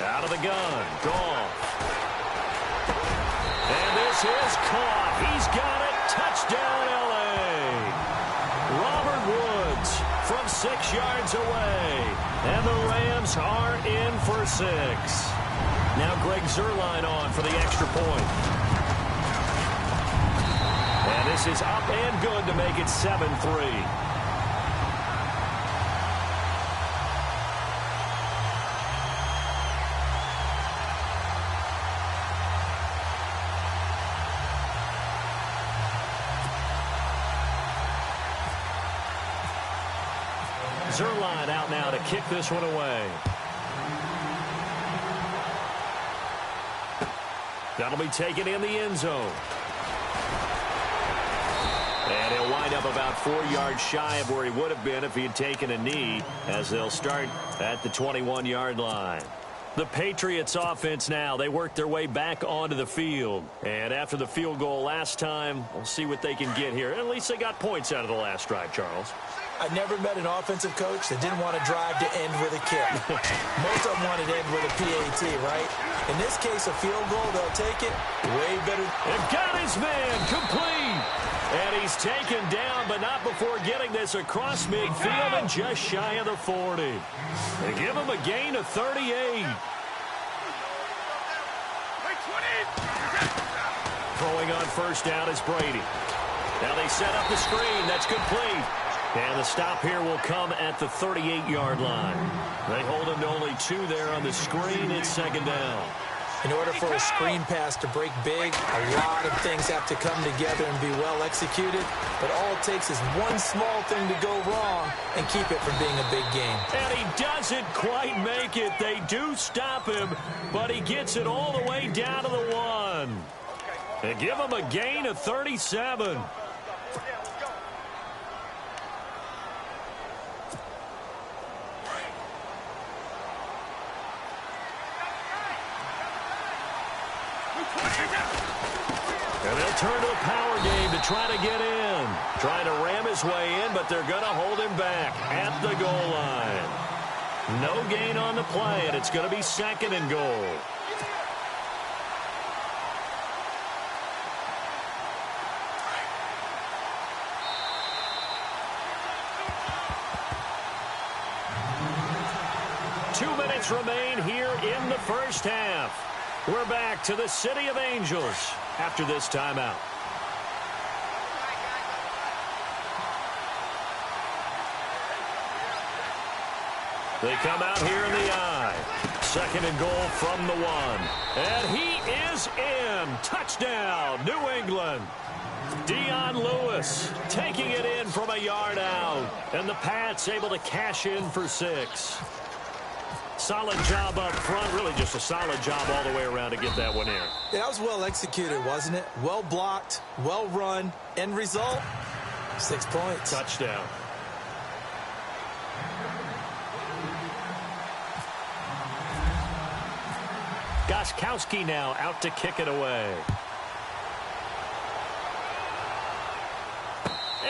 Out of the gun. Gone. And this is caught. He's got it. Touchdown, L.A. Robert Woods from 6 yards away. And the Rams are in for 6. Now Greg Zuerlein on for the extra point. And this is up and good to make it 7-3. Zuerlein out now to kick this one away. That'll be taken in the end zone. And he'll wind up about 4 yards shy of where he would have been if he had taken a knee, as they'll start at the 21-yard line. The Patriots offense now, they work their way back onto the field. And after the field goal last time, we'll see what they can get here. At least they got points out of the last drive, Charles. I never met an offensive coach that didn't want to drive to end with a kick. Most of them want to end with a PAT, right? In this case, a field goal, they'll take it. Way better. And got his man complete. And he's taken down, but not before getting this across midfield and just shy of the 40. They give him a gain of 38. Throwing on first down is Brady. Now they set up the screen. That's complete. And the stop here will come at the 38-yard line. They hold him to only 2 there on the screen. It's 2nd down. In order for a screen pass to break big, a lot of things have to come together and be well executed. But all it takes is one small thing to go wrong and keep it from being a big game. And he doesn't quite make it. They do stop him, but he gets it all the way down to the 1. And give him a gain of 37. And they'll turn to a power game to try to get in. Trying to ram his way in, but they're going to hold him back at the goal line. No gain on the play, and it's going to be 2nd and goal. Two minutes remain here in the first half. We're back to the City of Angels after this timeout. They come out here in the I. 2nd and goal from the 1. And he is in. Touchdown, New England. Dion Lewis taking it in from a yard out. And the Pats able to cash in for 6. Solid job up front. Really just a solid job all the way around to get that one in. Yeah, that was well executed, wasn't it? Well blocked, well run. End result, 6 points. Touchdown. Gostkowski now out to kick it away.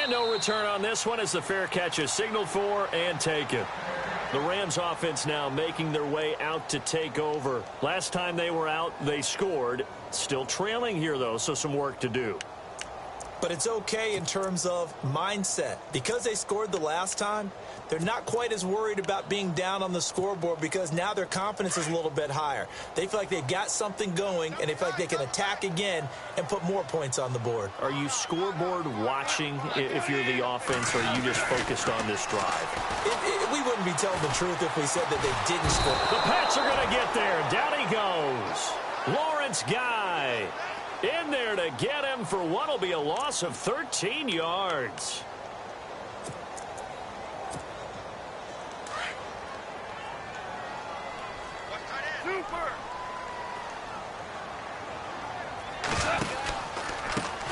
And no return on this one as the fair catch is signaled for and taken. The Rams offense now making their way out to take over. Last time they were out, they scored. Still trailing here, though, so some work to do. But it's okay in terms of mindset. Because they scored the last time, they're not quite as worried about being down on the scoreboard because now their confidence is a little bit higher. They feel like they've got something going, and they feel like they can attack again and put more points on the board. Are you scoreboard watching if you're the offense, or are you just focused on this drive? We wouldn't be telling the truth if we said that they didn't score. The Pats are going to get there. Down he goes. Lawrence Guy in there to get him for what will be a loss of 13 yards.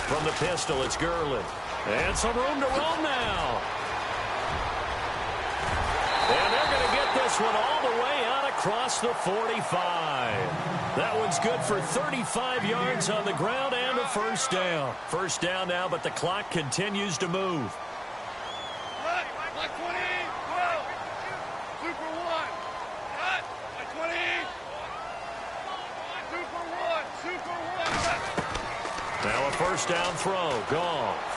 From the pistol, it's Gurley. And some room to roam now. And they're going to get this one all the way out across the 45. That one's good for 35 yards on the ground and a first down. First down now, but the clock continues to move. Like 20, 12, Super 1, cut, like 20, Super 1, Now a first down throw, Goff.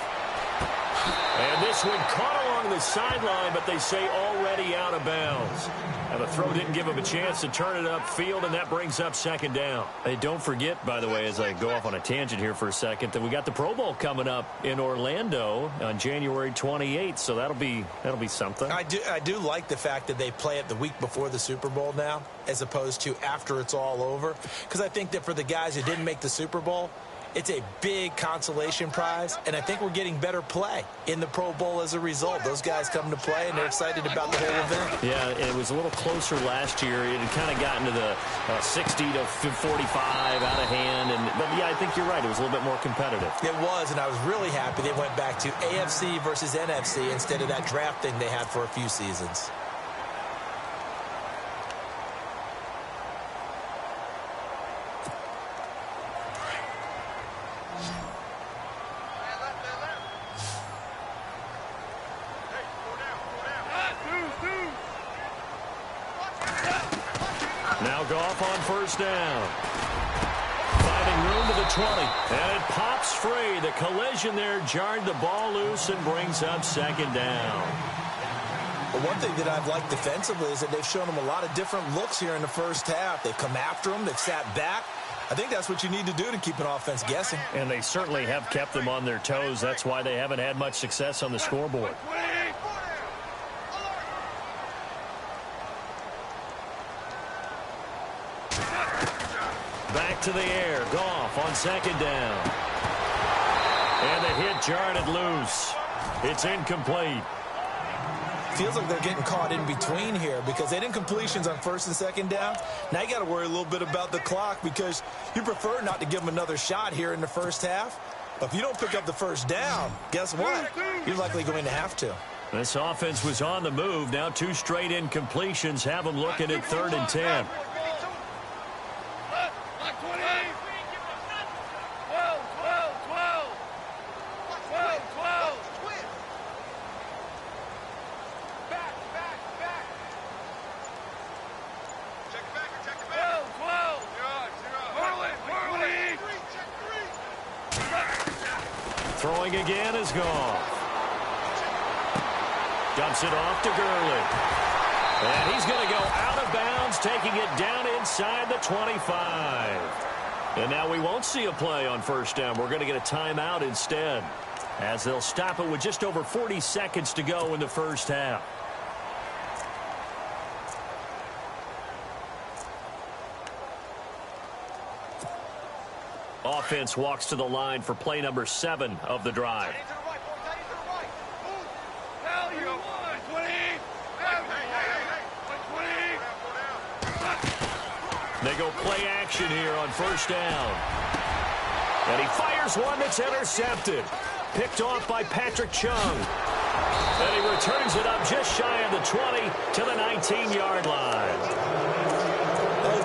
And this one caught along the sideline, but they say already out of bounds. And the throw didn't give him a chance to turn it upfield, and that brings up 2nd down. Hey, don't forget, by the way, as I go off on a tangent here for a second, that we got the Pro Bowl coming up in Orlando on January 28th, so that'll be something. I do like the fact that they play it the week before the Super Bowl now, as opposed to after it's all over, because I think that for the guys who didn't make the Super Bowl, it's a big consolation prize, and I think we're getting better play in the Pro Bowl as a result. Those guys come to play, and they're excited about the whole event. Yeah, it was a little closer last year. It had kind of gotten to the 60 to 45 out of hand. But, yeah, I think you're right. It was a little bit more competitive. It was, and I was really happy they went back to AFC versus NFC instead of that draft thing they had for a few seasons. Now Goff on first down. Finding room to the 20. And it pops free. The collision there jarred the ball loose and brings up 2nd down. But one thing that I've liked defensively is that they've shown them a lot of different looks here in the first half. They've come after them. They've sat back. I think that's what you need to do to keep an offense guessing. And they certainly have kept them on their toes. That's why they haven't had much success on the scoreboard. to the air. Goff on second down. And the hit jarred it loose. It's incomplete. Feels like they're getting caught in between here because they didn't completions on first and second down. Now you got to worry a little bit about the clock because you prefer not to give them another shot here in the first half. But if you don't pick up the first down, guess what? You're likely going to have to. This offense was on the move. Now 2 straight incompletions have them looking at 3rd and 10. Throwing again is gone. Dumps it off to Gurley. And he's going to go out of bounds, taking it down inside the 25. And now we won't see a play on first down. We're going to get a timeout instead, as they'll stop it with just over 40 seconds to go in the first half. Offense walks to the line for play number 7 of the drive. They go play action here on first down. And he fires one that's intercepted. Picked off by Patrick Chung. And he returns it up just shy of the 20 to the 19-yard line.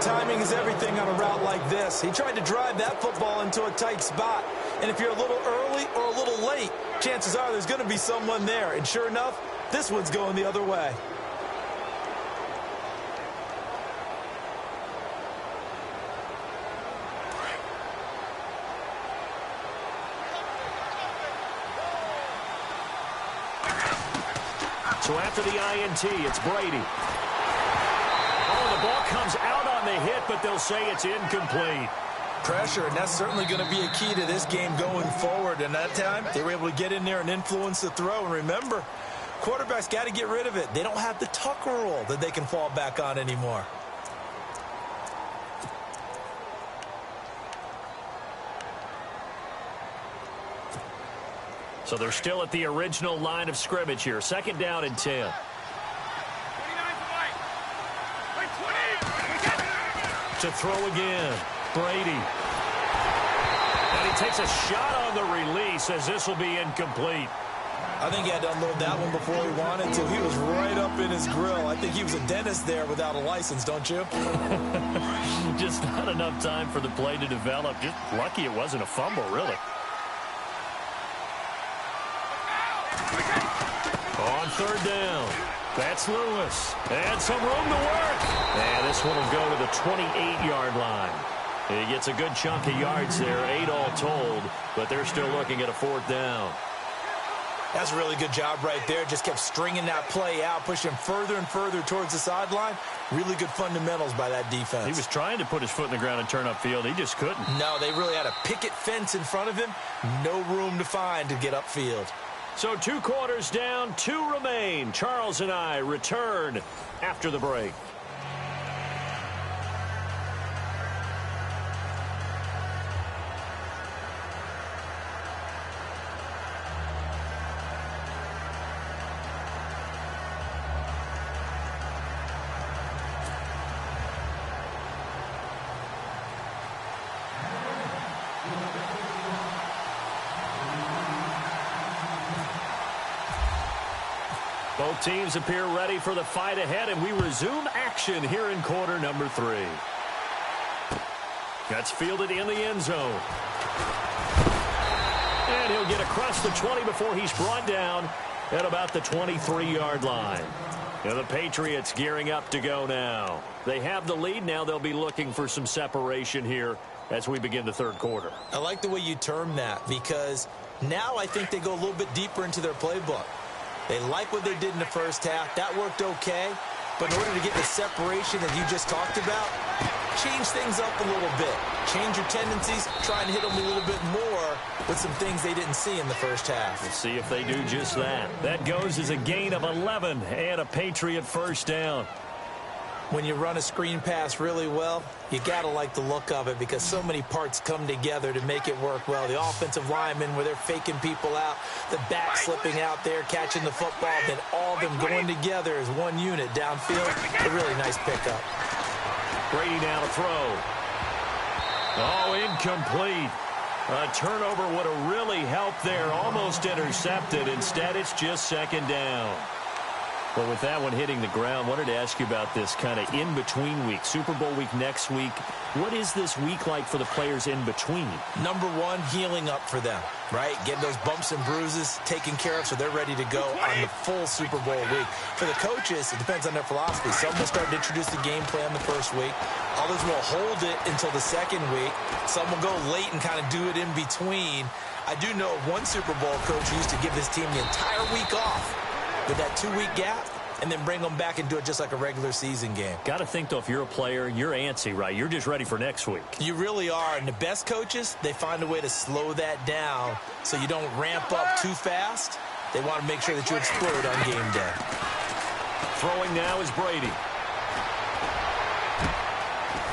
Timing is everything on a route like this. He tried to drive that football into a tight spot. And if you're a little early or a little late, chances are there's going to be someone there. And sure enough, this one's going the other way. So after the INT, it's Brady. Oh, the ball comes out on the hit, but they'll say it's incomplete. Pressure, and that's certainly going to be a key to this game going forward. And that time, they were able to get in there and influence the throw. And remember, quarterbacks got to get rid of it. They don't have the Tucker rule that they can fall back on anymore. So they're still at the original line of scrimmage here. 2nd down and 10. To throw again, Brady. And he takes a shot on the release as this will be incomplete. I think he had to unload that one before he wanted to. He was right up in his grill. I think he was a dentist there without a license, don't you? Just not enough time for the play to develop. Just lucky it wasn't a fumble, really. On 3rd down, that's Lewis. And some room to work. And this one will go to the 28-yard line. He gets a good chunk of yards there, 8 all told, but they're still looking at a 4th down. That's a really good job right there. Just kept stringing that play out, pushing further and further towards the sideline. Really good fundamentals by that defense. He was trying to put his foot in the ground and turn upfield. He just couldn't. No, they really had a picket fence in front of him. No room to find to get upfield. So 2 quarters down, 2 remain. Charles and I return after the break. Both teams appear ready for the fight ahead, and we resume action here in quarter number 3. That's fielded in the end zone. And he'll get across the 20 before he's brought down at about the 23-yard line. And the Patriots gearing up to go now. They have the lead. Now they'll be looking for some separation here as we begin the 3rd quarter. I like the way you term that, because now I think they go a little bit deeper into their playbook. They like what they did in the first half. That worked okay. But in order to get the separation that you just talked about, change things up a little bit. Change your tendencies. Try and hit them a little bit more with some things they didn't see in the first half. We'll see if they do just that. That goes as a gain of 11 and a Patriot 1st down. When you run a screen pass really well, you got to like the look of it because so many parts come together to make it work well. The offensive linemen, where they're faking people out, the back slipping out there, catching the football, then all of them going together as one unit downfield. A really nice pickup. Brady now to throw. Oh, incomplete. A turnover would have really helped there. Almost intercepted. Instead, it's just second down. Well, with that one hitting the ground, wanted to ask you about this kind of in-between week. Super Bowl week next week. What is this week like for the players in between? Number one, healing up for them, right? Get those bumps and bruises taken care of so they're ready to go on the full Super Bowl week. For the coaches, it depends on their philosophy. Some will start to introduce the game plan the first week. Others will hold it until the second week. Some will go late and kind of do it in between. I do know one Super Bowl coach used to give his team the entire week off with that 2-week gap, and then bring them back and do it just like a regular season game. Got to think, though, if you're a player, you're antsy, right? You're just ready for next week. You really are, and the best coaches, they find a way to slow that down so you don't ramp up too fast. They want to make sure that you explode on game day. Throwing now is Brady.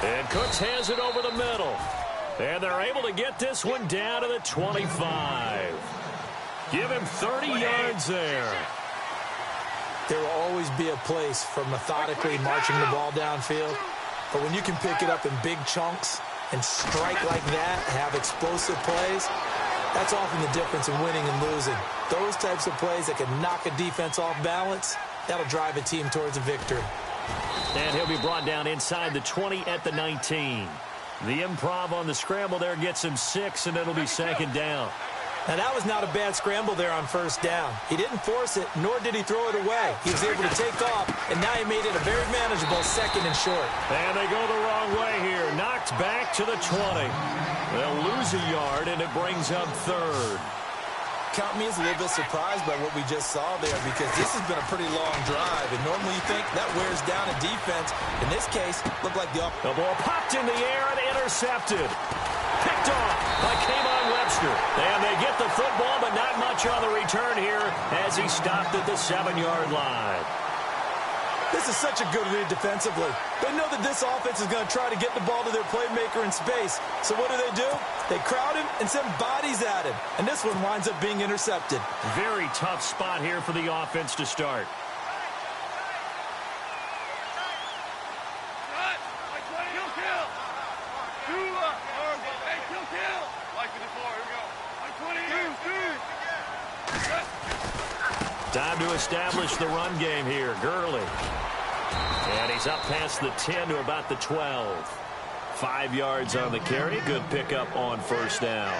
And Cooks has it over the middle. And they're able to get this one down to the 25. Give him 30 yards there. There will always be a place for methodically marching the ball downfield. But when you can pick it up in big chunks and strike like that, have explosive plays, that's often the difference in winning and losing. Those types of plays that can knock a defense off balance, that'll drive a team towards a victory. And he'll be brought down inside the 20 at the 19. The improv on the scramble there gets him 6, and it'll be second down. Now, that was not a bad scramble there on first down. He didn't force it, nor did he throw it away. He was able to take off, and now he made it a very manageable second and short. And they go the wrong way here. Knocked back to the 20. They'll lose a yard, and it brings up third. Count me as a little bit surprised by what we just saw there because this has been a pretty long drive, and normally you think that wears down a defense. In this case, looked like the ball popped in the air and intercepted. Picked off by Kayvon Webster. And they get the football, but not much on the return here as he stopped at the 7-yard line. This is such a good read defensively. They know that this offense is going to try to get the ball to their playmaker in space. So what do? They crowd him and send bodies at him. And this one winds up being intercepted. Very tough spot here for the offense to start. Time to establish the run game here. Gurley. And he's up past the 10 to about the 12. 5 yards on the carry. Good pickup on first down.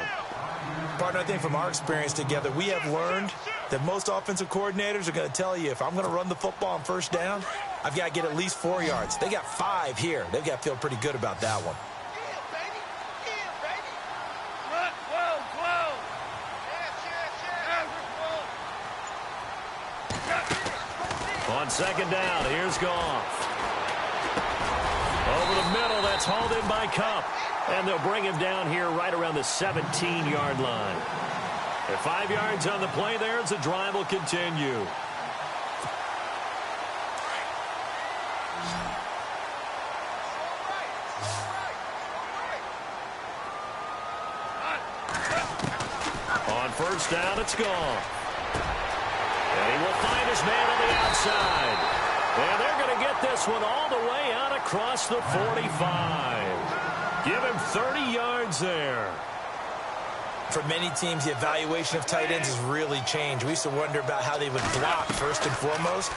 Partner, I think from our experience together, we have learned that most offensive coordinators are going to tell you if I'm going to run the football on first down, I've got to get at least 4 yards. They got 5 here. They've got to feel pretty good about that one. On second down, here's Goff. Over the middle, that's hauled in by Kupp. And they'll bring him down here right around the 17-yard line. At 5 yards on the play there, as the drive will continue. On first down, it's Goff. And he will find his man on the outside. And they're going to get this one all the way out across the 45. Give him 30 yards there. For many teams, the evaluation of tight ends has really changed. We used to wonder about how they would block first and foremost.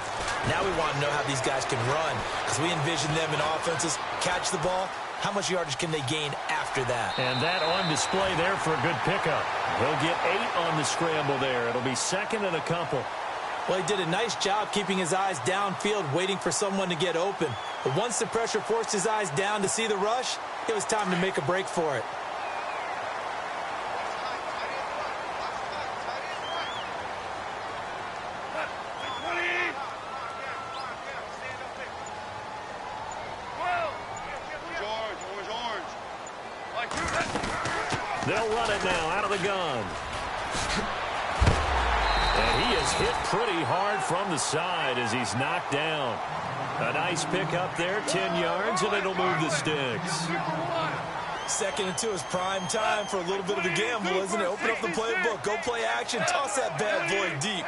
Now we want to know how these guys can run because we envision them in offenses catch the ball. How much yardage can they gain after that? And that on display there for a good pickup. He'll get 8 on the scramble there. It'll be second and a couple. Well, he did a nice job keeping his eyes downfield, waiting for someone to get open. But once the pressure forced his eyes down to see the rush, it was time to make a break for it. They'll run it now out of the gun. And he is is hit pretty hard from the side as he's knocked down. A nice pick up there, 10 yards, and it'll move the sticks. 2nd and 2 is prime time for a little bit of a gamble, isn't it? Open up the playbook, go play action, toss that bad boy deep.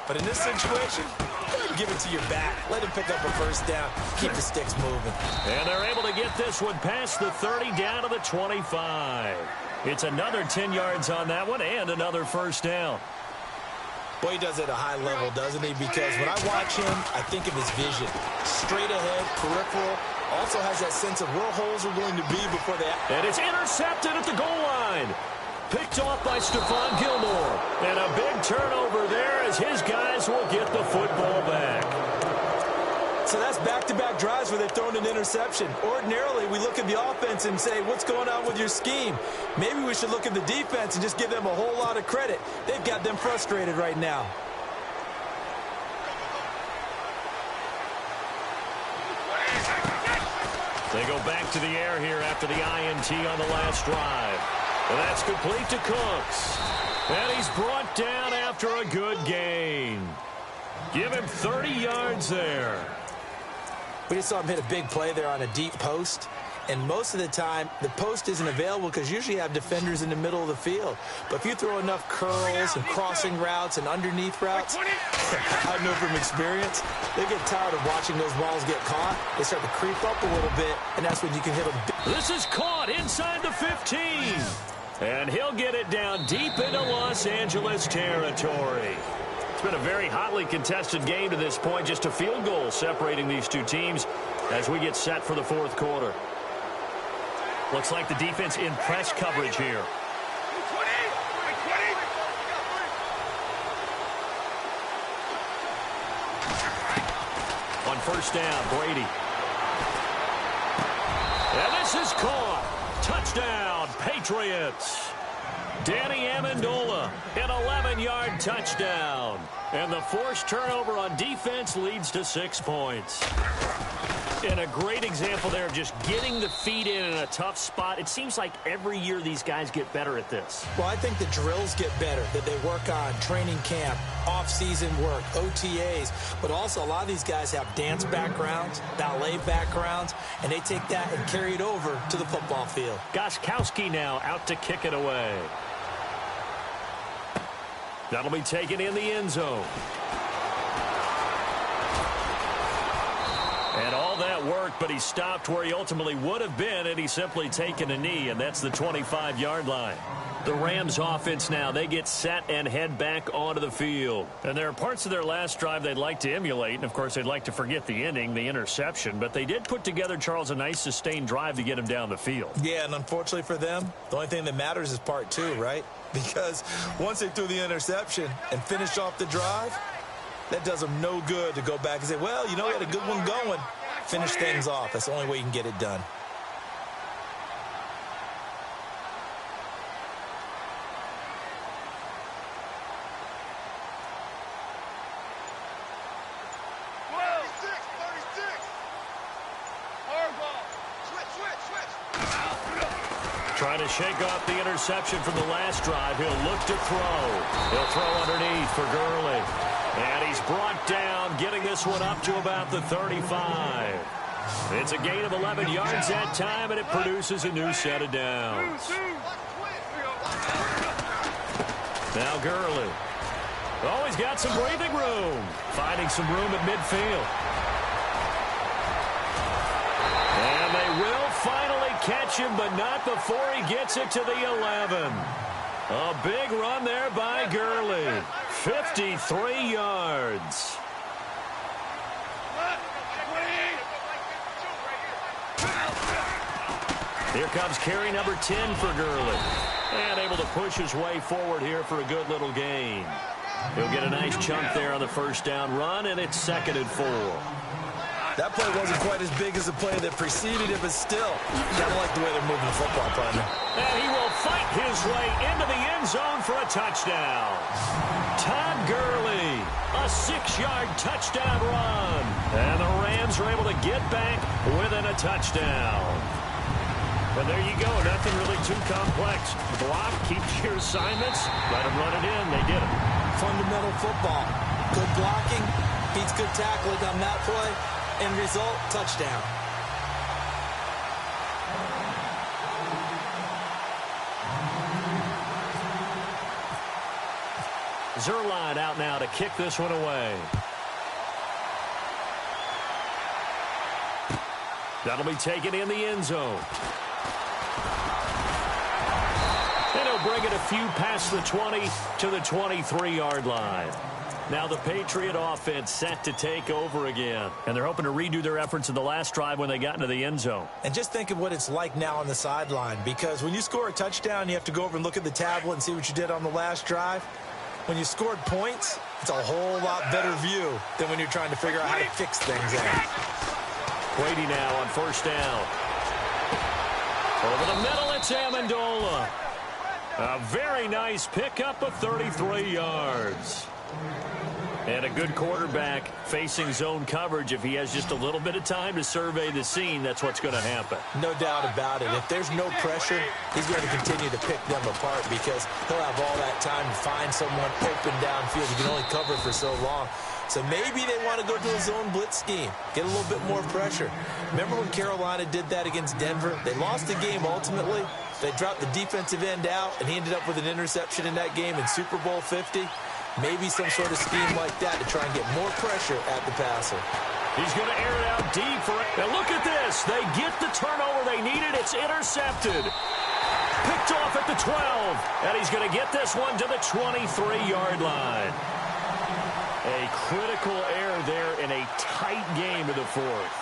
But in this situation, go ahead and give it to your back. Let him pick up a first down. Keep the sticks moving. And they're able to get this one past the 30 down to the 25. It's another 10 yards on that one and another first down. Boy, he does it at a high level, doesn't he? Because when I watch him, I think of his vision. Straight ahead, peripheral. Also has that sense of where holes are going to be before they... And it's intercepted at the goal line. Picked off by Stephon Gilmore. And a big turnover there as his guys will get the football back. So that's back-to-back drives where they've thrown an interception. Ordinarily, we look at the offense and say, what's going on with your scheme? Maybe we should look at the defense and just give them a whole lot of credit. They've got them frustrated right now. They go back to the air here after the INT on the last drive. And that's complete to Cooks. And he's brought down after a good gain. Give him 30 yards there. We just saw him hit a big play there on a deep post. And most of the time, the post isn't available because usually you have defenders in the middle of the field. But if you throw enough curls and crossing routes and underneath routes, I know from experience, they get tired of watching those balls get caught. They start to creep up a little bit, and that's when you can hit them. This is caught inside the 15. And he'll get it down deep into Los Angeles territory. It's been a very hotly contested game to this point. Just a field goal separating these two teams as we get set for the fourth quarter. Looks like the defense in press coverage here. On first down, Brady. And this is caught. Touchdown, Patriots. Danny Amendola, an 11-yard touchdown. And the forced turnover on defense leads to 6 points. And a great example there of just getting the feet in a tough spot. It seems like every year these guys get better at this. Well, I think the drills get better that they work on, training camp, off-season work, OTAs. But also a lot of these guys have dance backgrounds, ballet backgrounds, and they take that and carry it over to the football field. Gostkowski now out to kick it away. That'll be taken in the end zone. And all that worked, but he stopped where he ultimately would have been had he simply taken a knee, and that's the 25-yard line. The Rams offense now, they get set and head back onto the field. And there are parts of their last drive they'd like to emulate, and of course they'd like to forget the ending, the interception, but they did put together, Charles, a nice sustained drive to get him down the field. Yeah, and unfortunately for them, the only thing that matters is part two, right? Because once they threw the interception and finished off the drive, that does them no good to go back and say, well, you know, we had a good one going. Finish things off. That's the only way you can get it done. Trying to shake off the interception from the last drive. He'll look to throw. He'll throw underneath for Gurley. And he's brought down, getting this one up to about the 35. It's a gain of 11 yards that time, and it produces a new set of downs. Now Gurley. Oh, he's got some breathing room. Finding some room at midfield. And they will finally catch him, but not before he gets it to the 11. A big run there by Gurley. 53 yards. Here comes carry number 10 for Gurley. And able to push his way forward here for a good little gain. He'll get a nice chunk there on the first down run, and it's 2nd and 4. That play wasn't quite as big as the play that preceded it, but still, kind of like the way they're moving the football, partner. And he will fight his way into the end zone for a touchdown. Todd Gurley, a 6-yard touchdown run. And the Rams are able to get back within a touchdown. And there you go, nothing really too complex. Block, keep your assignments, let them run it in. They did it. fundamental football. Good blocking beats good tackling on that play. End result, touchdown. Zerline out now to kick this one away. That'll be taken in the end zone. And he'll bring it a few past the 20 to the 23-yard line. Now the Patriot offense set to take over again. And they're hoping to redo their efforts in the last drive when they got into the end zone. And just think of what it's like now on the sideline, because when you score a touchdown, you have to go over and look at the tablet and see what you did on the last drive. When you scored points, it's a whole lot better view than when you're trying to figure out how to fix things out. Brady now on first down. Over the middle, it's Amendola. A very nice pickup of 33 yards. And a good quarterback facing zone coverage. If he has just a little bit of time to survey the scene, that's what's going to happen. No doubt about it. If there's no pressure, he's going to continue to pick them apart because he'll have all that time to find someone open downfield. You can only cover for so long. So maybe they want to go to a zone blitz scheme, get a little bit more pressure. Remember when Carolina did that against Denver? They lost the game ultimately. They dropped the defensive end out, and he ended up with an interception in that game in Super Bowl 50. Maybe some sort of scheme like that to try and get more pressure at the passer. He's going to air it out deep for it. Now look at this. They get the turnover they needed. It's intercepted. Picked off at the 12. And he's going to get this one to the 23-yard line. A critical error there in a tight game of the fourth.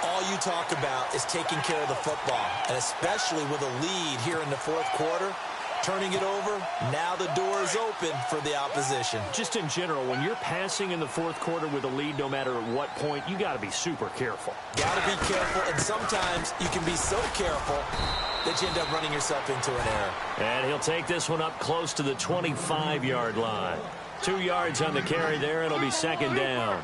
All you talk about is taking care of the football, and especially with a lead here in the fourth quarter. Turning it over, now the door is open for the opposition. Just in general, when you're passing in the fourth quarter with a lead, no matter at what point, you got to be super careful. Got to be careful, and sometimes you can be so careful that you end up running yourself into an error. And he'll take this one up close to the 25-yard line. 2 yards on the carry there. It'll be second down.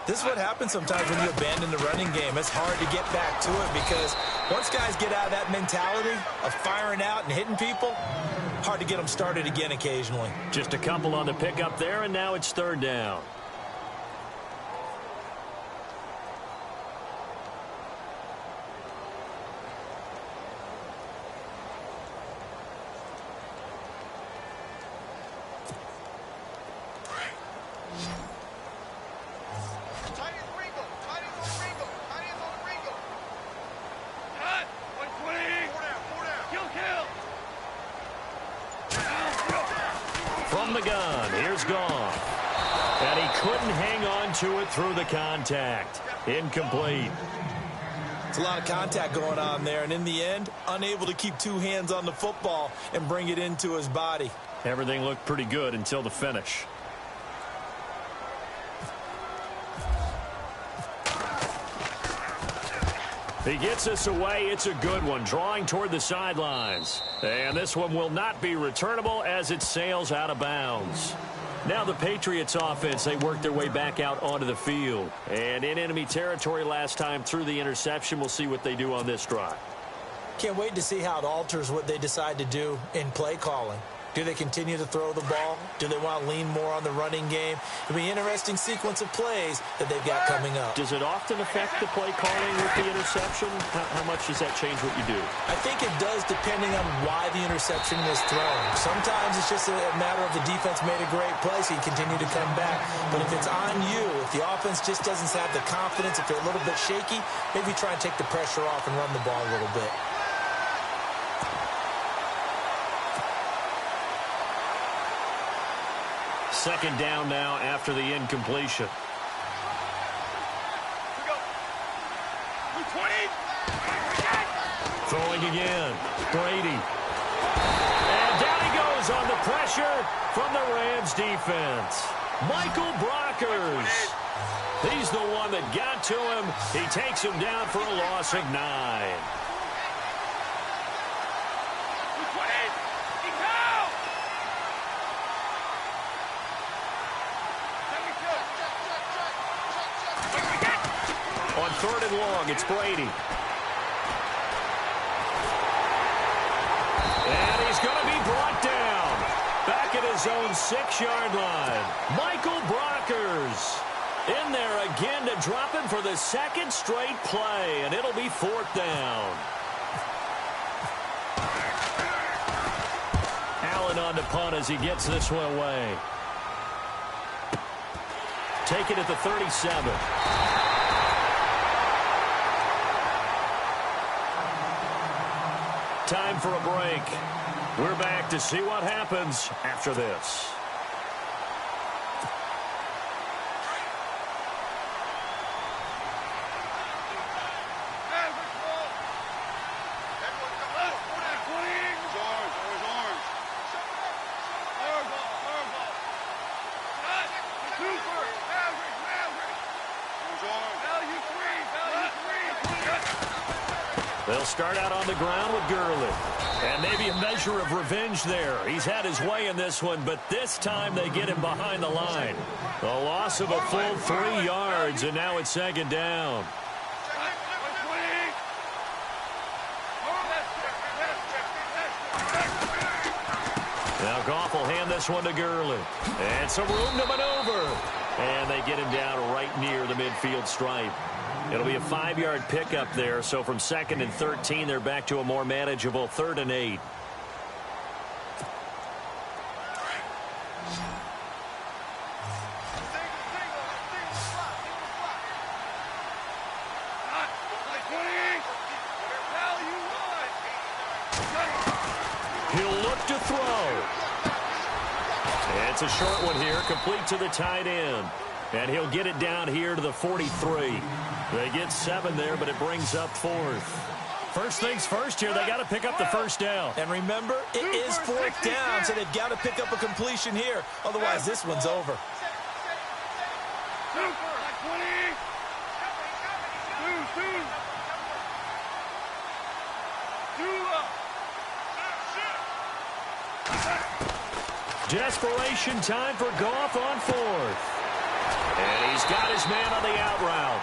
This is what happens sometimes when you abandon the running game. It's hard to get back to it because once guys get out of that mentality of firing out and hitting people, hard to get them started again occasionally. Just a couple on the pickup there, and now it's third down. From the gun, here's Goff. And he couldn't hang on to it through the contact. Incomplete. It's a lot of contact going on there, and in the end, unable to keep two hands on the football and bring it into his body. Everything looked pretty good until the finish. He gets us away. It's a good one, drawing toward the sidelines. And this one will not be returnable as it sails out of bounds. Now the Patriots offense, they work their way back out onto the field. And in enemy territory last time through the interception. We'll see what they do on this drive. Can't wait to see how it alters what they decide to do in play calling. Do they continue to throw the ball? Do they want to lean more on the running game? It'll be an interesting sequence of plays that they've got coming up. Does it often affect the play calling with the interception? How much does that change what you do? I think it does depending on why the interception was thrown. Sometimes it's just a matter of the defense made a great play, so you continue to come back. But if it's on you, if the offense just doesn't have the confidence, if they're a little bit shaky, maybe try and take the pressure off and run the ball a little bit. Second down now after the incompletion. Throwing again. Brady. And down he goes on the pressure from the Rams defense. Michael Brockers. He's the one that got to him. He takes him down for a loss of 9. On third and long, it's Brady. And he's going to be brought down. Back at his his own 6-yard line. Michael Brockers in there again to drop him for the second straight play, and it'll be 4th down. Allen on to punt as he gets this one away. Take it at the 37. Time for a break. We're back to see what happens after this. They'll start out on the ground with Gurley. And maybe a measure of revenge there. He's had his way in this one, but this time they get him behind the line. A loss of a full 3 yards, and now it's 2nd down. Now Goff will hand this one to Gurley. And some room to maneuver. And they get him down right near the midfield stripe. It'll be a 5-yard pickup there, so from 2nd and 13, they're back to a more manageable 3rd and 8. He'll look to throw. It's a short one here, complete to the tight end. And he'll get it down here to the 43. They get 7 there, but it brings up 4th. First things first here, they got to pick up the first down. And remember, it is 4th down, so they've got to pick up a completion here. Otherwise, this one's over. Desperation time for Goff on 4th. And he's got his man on the out route.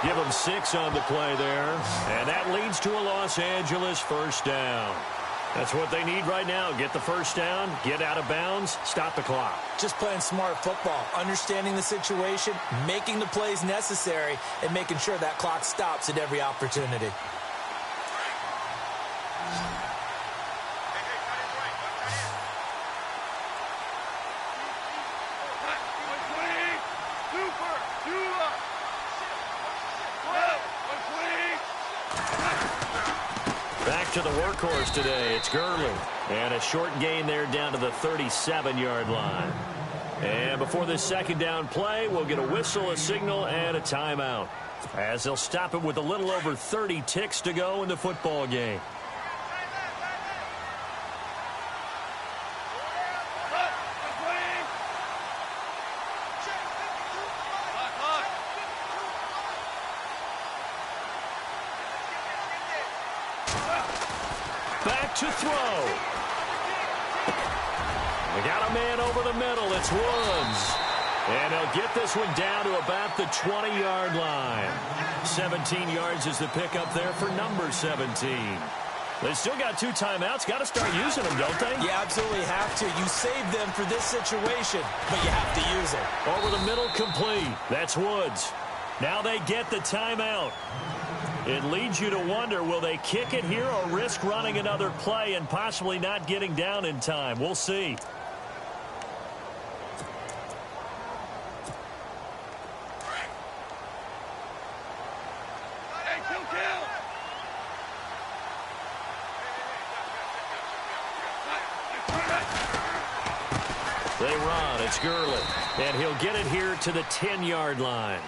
Give him 6 on the play there. And that leads to a Los Angeles first down. That's what they need right now. Get the first down, get out of bounds, stop the clock. Just playing smart football, understanding the situation, making the plays necessary, and making sure that clock stops at every opportunity. Back to the workhorse today, it's Gurley. And a short gain there down to the 37-yard line. And before this 2nd down play, we'll get a whistle, a signal, and a timeout, as they'll stop it with a little over 30 ticks to go in the football game. Back to throw. They got a man over the middle. It's Woods. And they'll get this one down to about the 20-yard line. 17 yards is the pickup there for number 17. They still got 2 timeouts. Got to start using them, don't they? You absolutely have to. You save them for this situation, but you have to use them. Over the middle, complete. That's Woods. Now they get the timeout. It leads you to wonder, will they kick it here or risk running another play and possibly not getting down in time? We'll see. They run. It's Gurley. And he'll get it here to the 10-yard line.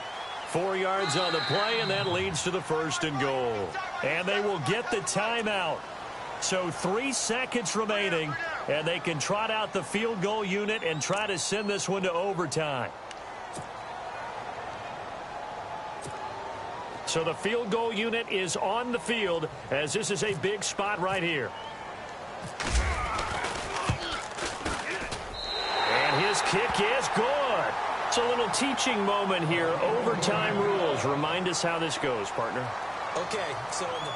4 yards on the play, and that leads to the 1st and goal. And they will get the timeout. So 3 seconds remaining, and they can trot out the field goal unit and try to send this one to overtime. So the field goal unit is on the field, as this is a big spot right here. And his kick is good. It's a little teaching moment here. Overtime rules. Remind us how this goes, partner. Okay, so in the...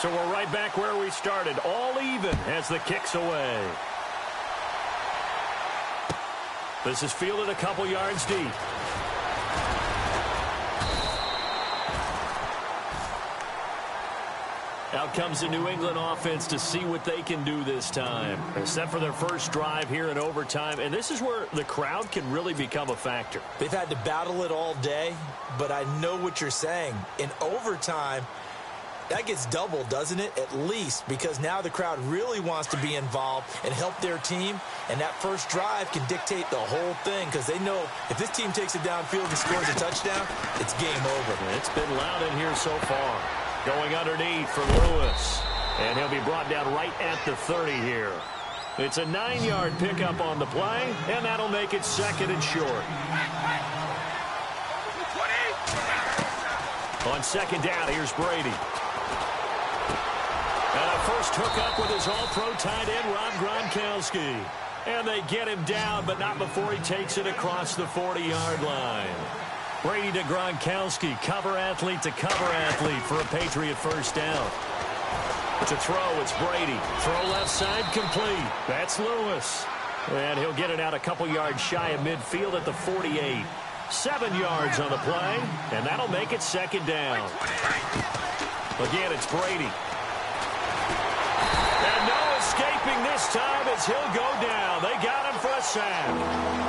So we're right back where we started, all even as the kick's away. This is fielded a couple yards deep. Out comes the New England offense to see what they can do this time. They're set for their first drive here in overtime, and this is where the crowd can really become a factor. They've had to battle it all day, but I know what you're saying. In overtime, that gets doubled, doesn't it? At least, because now the crowd really wants to be involved and help their team, and that first drive can dictate the whole thing because they know if this team takes it downfield and scores a touchdown, it's game over. It's been loud in here so far. Going underneath for Lewis. And he'll be brought down right at the 30 here. It's a 9-yard pickup on the play, and that'll make it second and short. On second down, here's Brady. And a first hookup with his all-pro tight end, Rob Gronkowski. And they get him down, but not before he takes it across the 40-yard line. Brady to Gronkowski, cover athlete to cover athlete for a Patriot first down. To throw, it's Brady. Throw left side, complete. That's Lewis. And he'll get it out a couple yards shy of midfield at the 48. 7 yards on the play, and that'll make it second down. Again, it's Brady. And no escaping this time as he'll go down. They got him for a sack.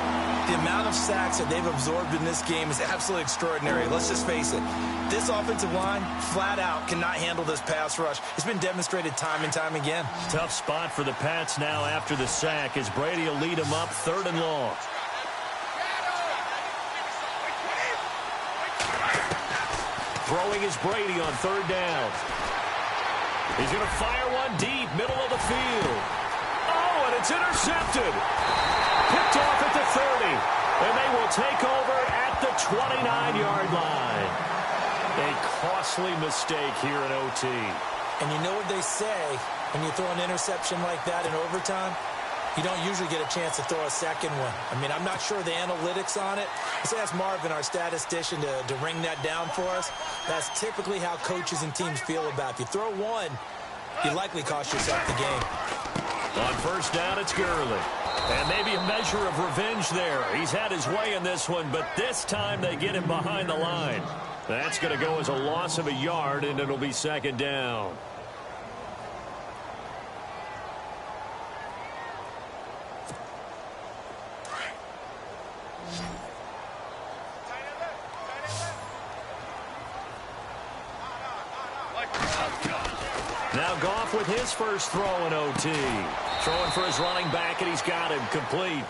The amount of sacks that they've absorbed in this game is absolutely extraordinary. Let's just face it. This offensive line, flat out, cannot handle this pass rush. It's been demonstrated time and time again. Tough spot for the Pats now after the sack as Brady will lead them up 3rd and long. Throwing is Brady on 3rd down. He's going to fire one deep, middle of the field. Oh, and it's intercepted. Picked off at the 30, and they will take over at the 29-yard line. A costly mistake here in OT. And you know what they say when you throw an interception like that in overtime? You don't usually get a chance to throw a second one. I mean, I'm not sure the analytics on it. Let's ask Marvin, our statistician, to ring that down for us. That's typically how coaches and teams feel about it. If you throw one, you likely cost yourself the game. On first down, it's Gurley. And maybe a measure of revenge there. He's had his way in this one, but this time they get him behind the line. That's going to go as a loss of a yard, and it'll be second down. Now Goff with his first throw in OT. Throwing for his running back, and he's got him complete.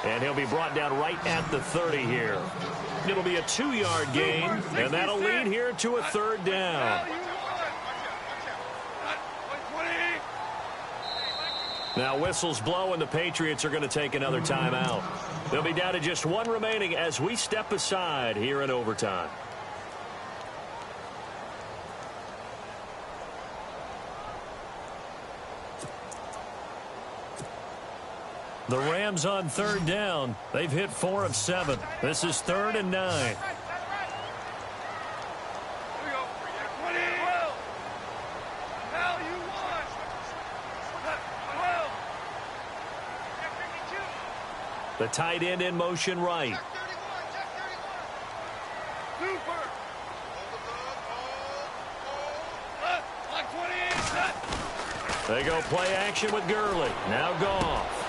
And he'll be brought down right at the 30 here. It'll be a 2-yard gain, and that'll lead here to a 3rd down. Now whistles blow, and the Patriots are going to take another timeout. They'll be down to just one remaining as we step aside here in overtime. The Rams on 3rd down. They've hit 4 of 7. This is 3rd and 9. The tight end in motion right. They go play action with Gurley. Now Goff.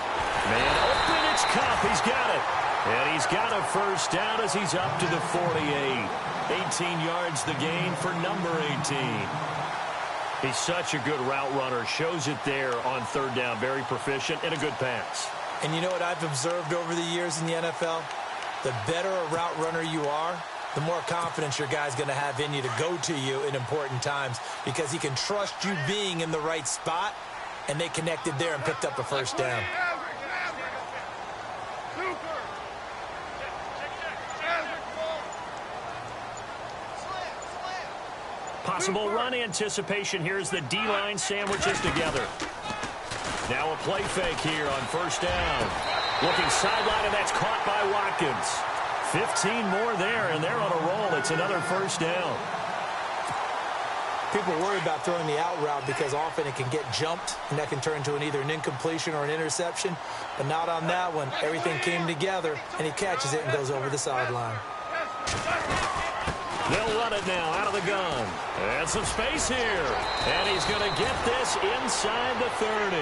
Man open, it's Cup. He's got it. And he's got a first down as he's up to the 48. 18 yards the gain for number 18. He's such a good route runner. Shows it there on 3rd down. Very proficient and a good pass. And you know what I've observed over the years in the NFL? The better a route runner you are, the more confidence your guy's going to have in you to go to you in important times because he can trust you being in the right spot, and they connected there and picked up a first down. Possible run anticipation here as the D-line sandwiches together. Now a play fake here on first down. Looking sideline, and that's caught by Watkins. 15 more there, and they're on a roll. It's another first down. People worry about throwing the out route because often it can get jumped, and that can turn into either an incompletion or an interception. But not on that one. Everything came together, and he catches it and goes over the sideline. They'll run it now out of the gun. And some space here. And he's going to get this inside the 30.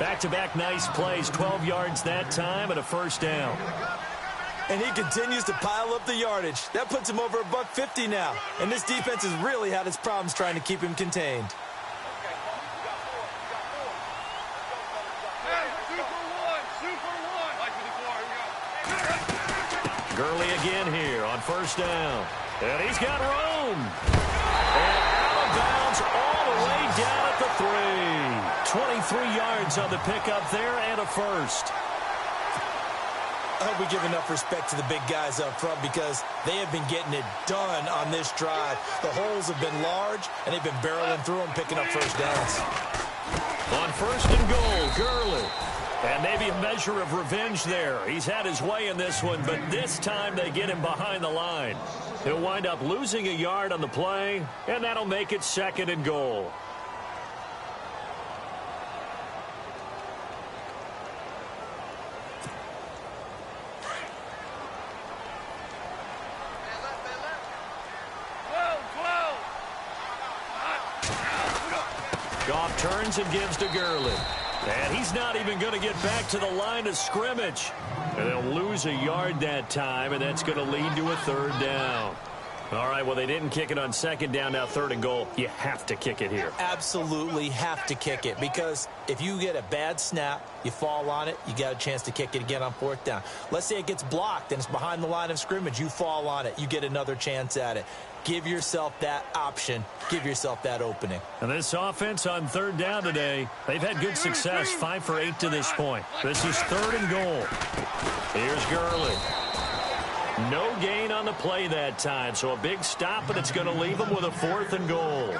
Back-to-back nice plays, 12 yards that time and a first down. And he continues to pile up the yardage. That puts him over $150 now. And this defense has really had its problems trying to keep him contained. Gurley again here on first down. And he's got room. And out of bounds all the way down at the 3. 23 yards on the pickup there and a first. I hope we give enough respect to the big guys up front because they have been getting it done on this drive. The holes have been large, and they've been barreling through them, picking up first downs. On first and goal, Gurley. And maybe a measure of revenge there. He's had his way in this one, but this time they get him behind the line. He'll wind up losing a yard on the play, and that'll make it second and goal. Goff turns and gives to Gurley. And he's not even going to get back to the line of scrimmage. And they'll lose a yard that time, and that's going to lead to a third down. All right, well, they didn't kick it on second down, now third and goal. You have to kick it here. Absolutely have to kick it because if you get a bad snap, you fall on it, you got a chance to kick it again on fourth down. Let's say it gets blocked and it's behind the line of scrimmage. You fall on it, you get another chance at it. Give yourself that option. Give yourself that opening. And this offense on third down today, they've had good success, 5 for 8 to this point. This is third and goal. Here's Gurley. No gain on the play that time, so a big stop, and it's going to leave them with a fourth and goal.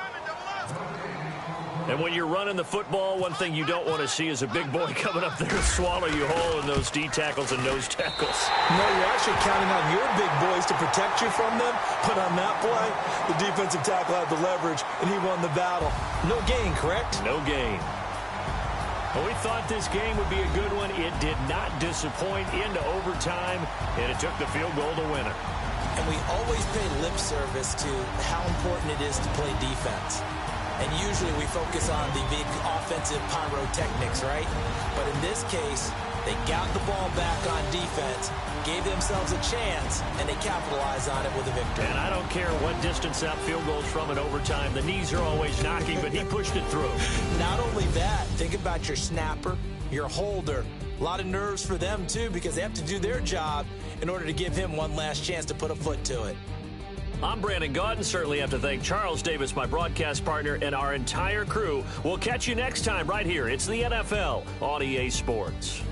And when you're running the football, one thing you don't want to see is a big boy coming up there to swallow you whole in those D tackles and nose tackles. No, you're actually counting on your big boys to protect you from them. But on that play, the defensive tackle had the leverage, and he won the battle. No gain, correct? No gain. Well, we thought this game would be a good one. It did not disappoint into overtime, and it took the field goal to win it. And we always pay lip service to how important it is to play defense. And usually we focus on the big offensive pyrotechnics, right? But in this case, they got the ball back on defense, gave themselves a chance, and they capitalized on it with a victory. And I don't care what distance that field goal's from in overtime. The knees are always knocking, but he pushed it through. Not only that, think about your snapper, your holder. A lot of nerves for them, too, because they have to do their job in order to give him one last chance to put a foot to it. I'm Brandon Gaudin. Certainly have to thank Charles Davis, my broadcast partner, and our entire crew. We'll catch you next time right here. It's the NFL on EA Sports.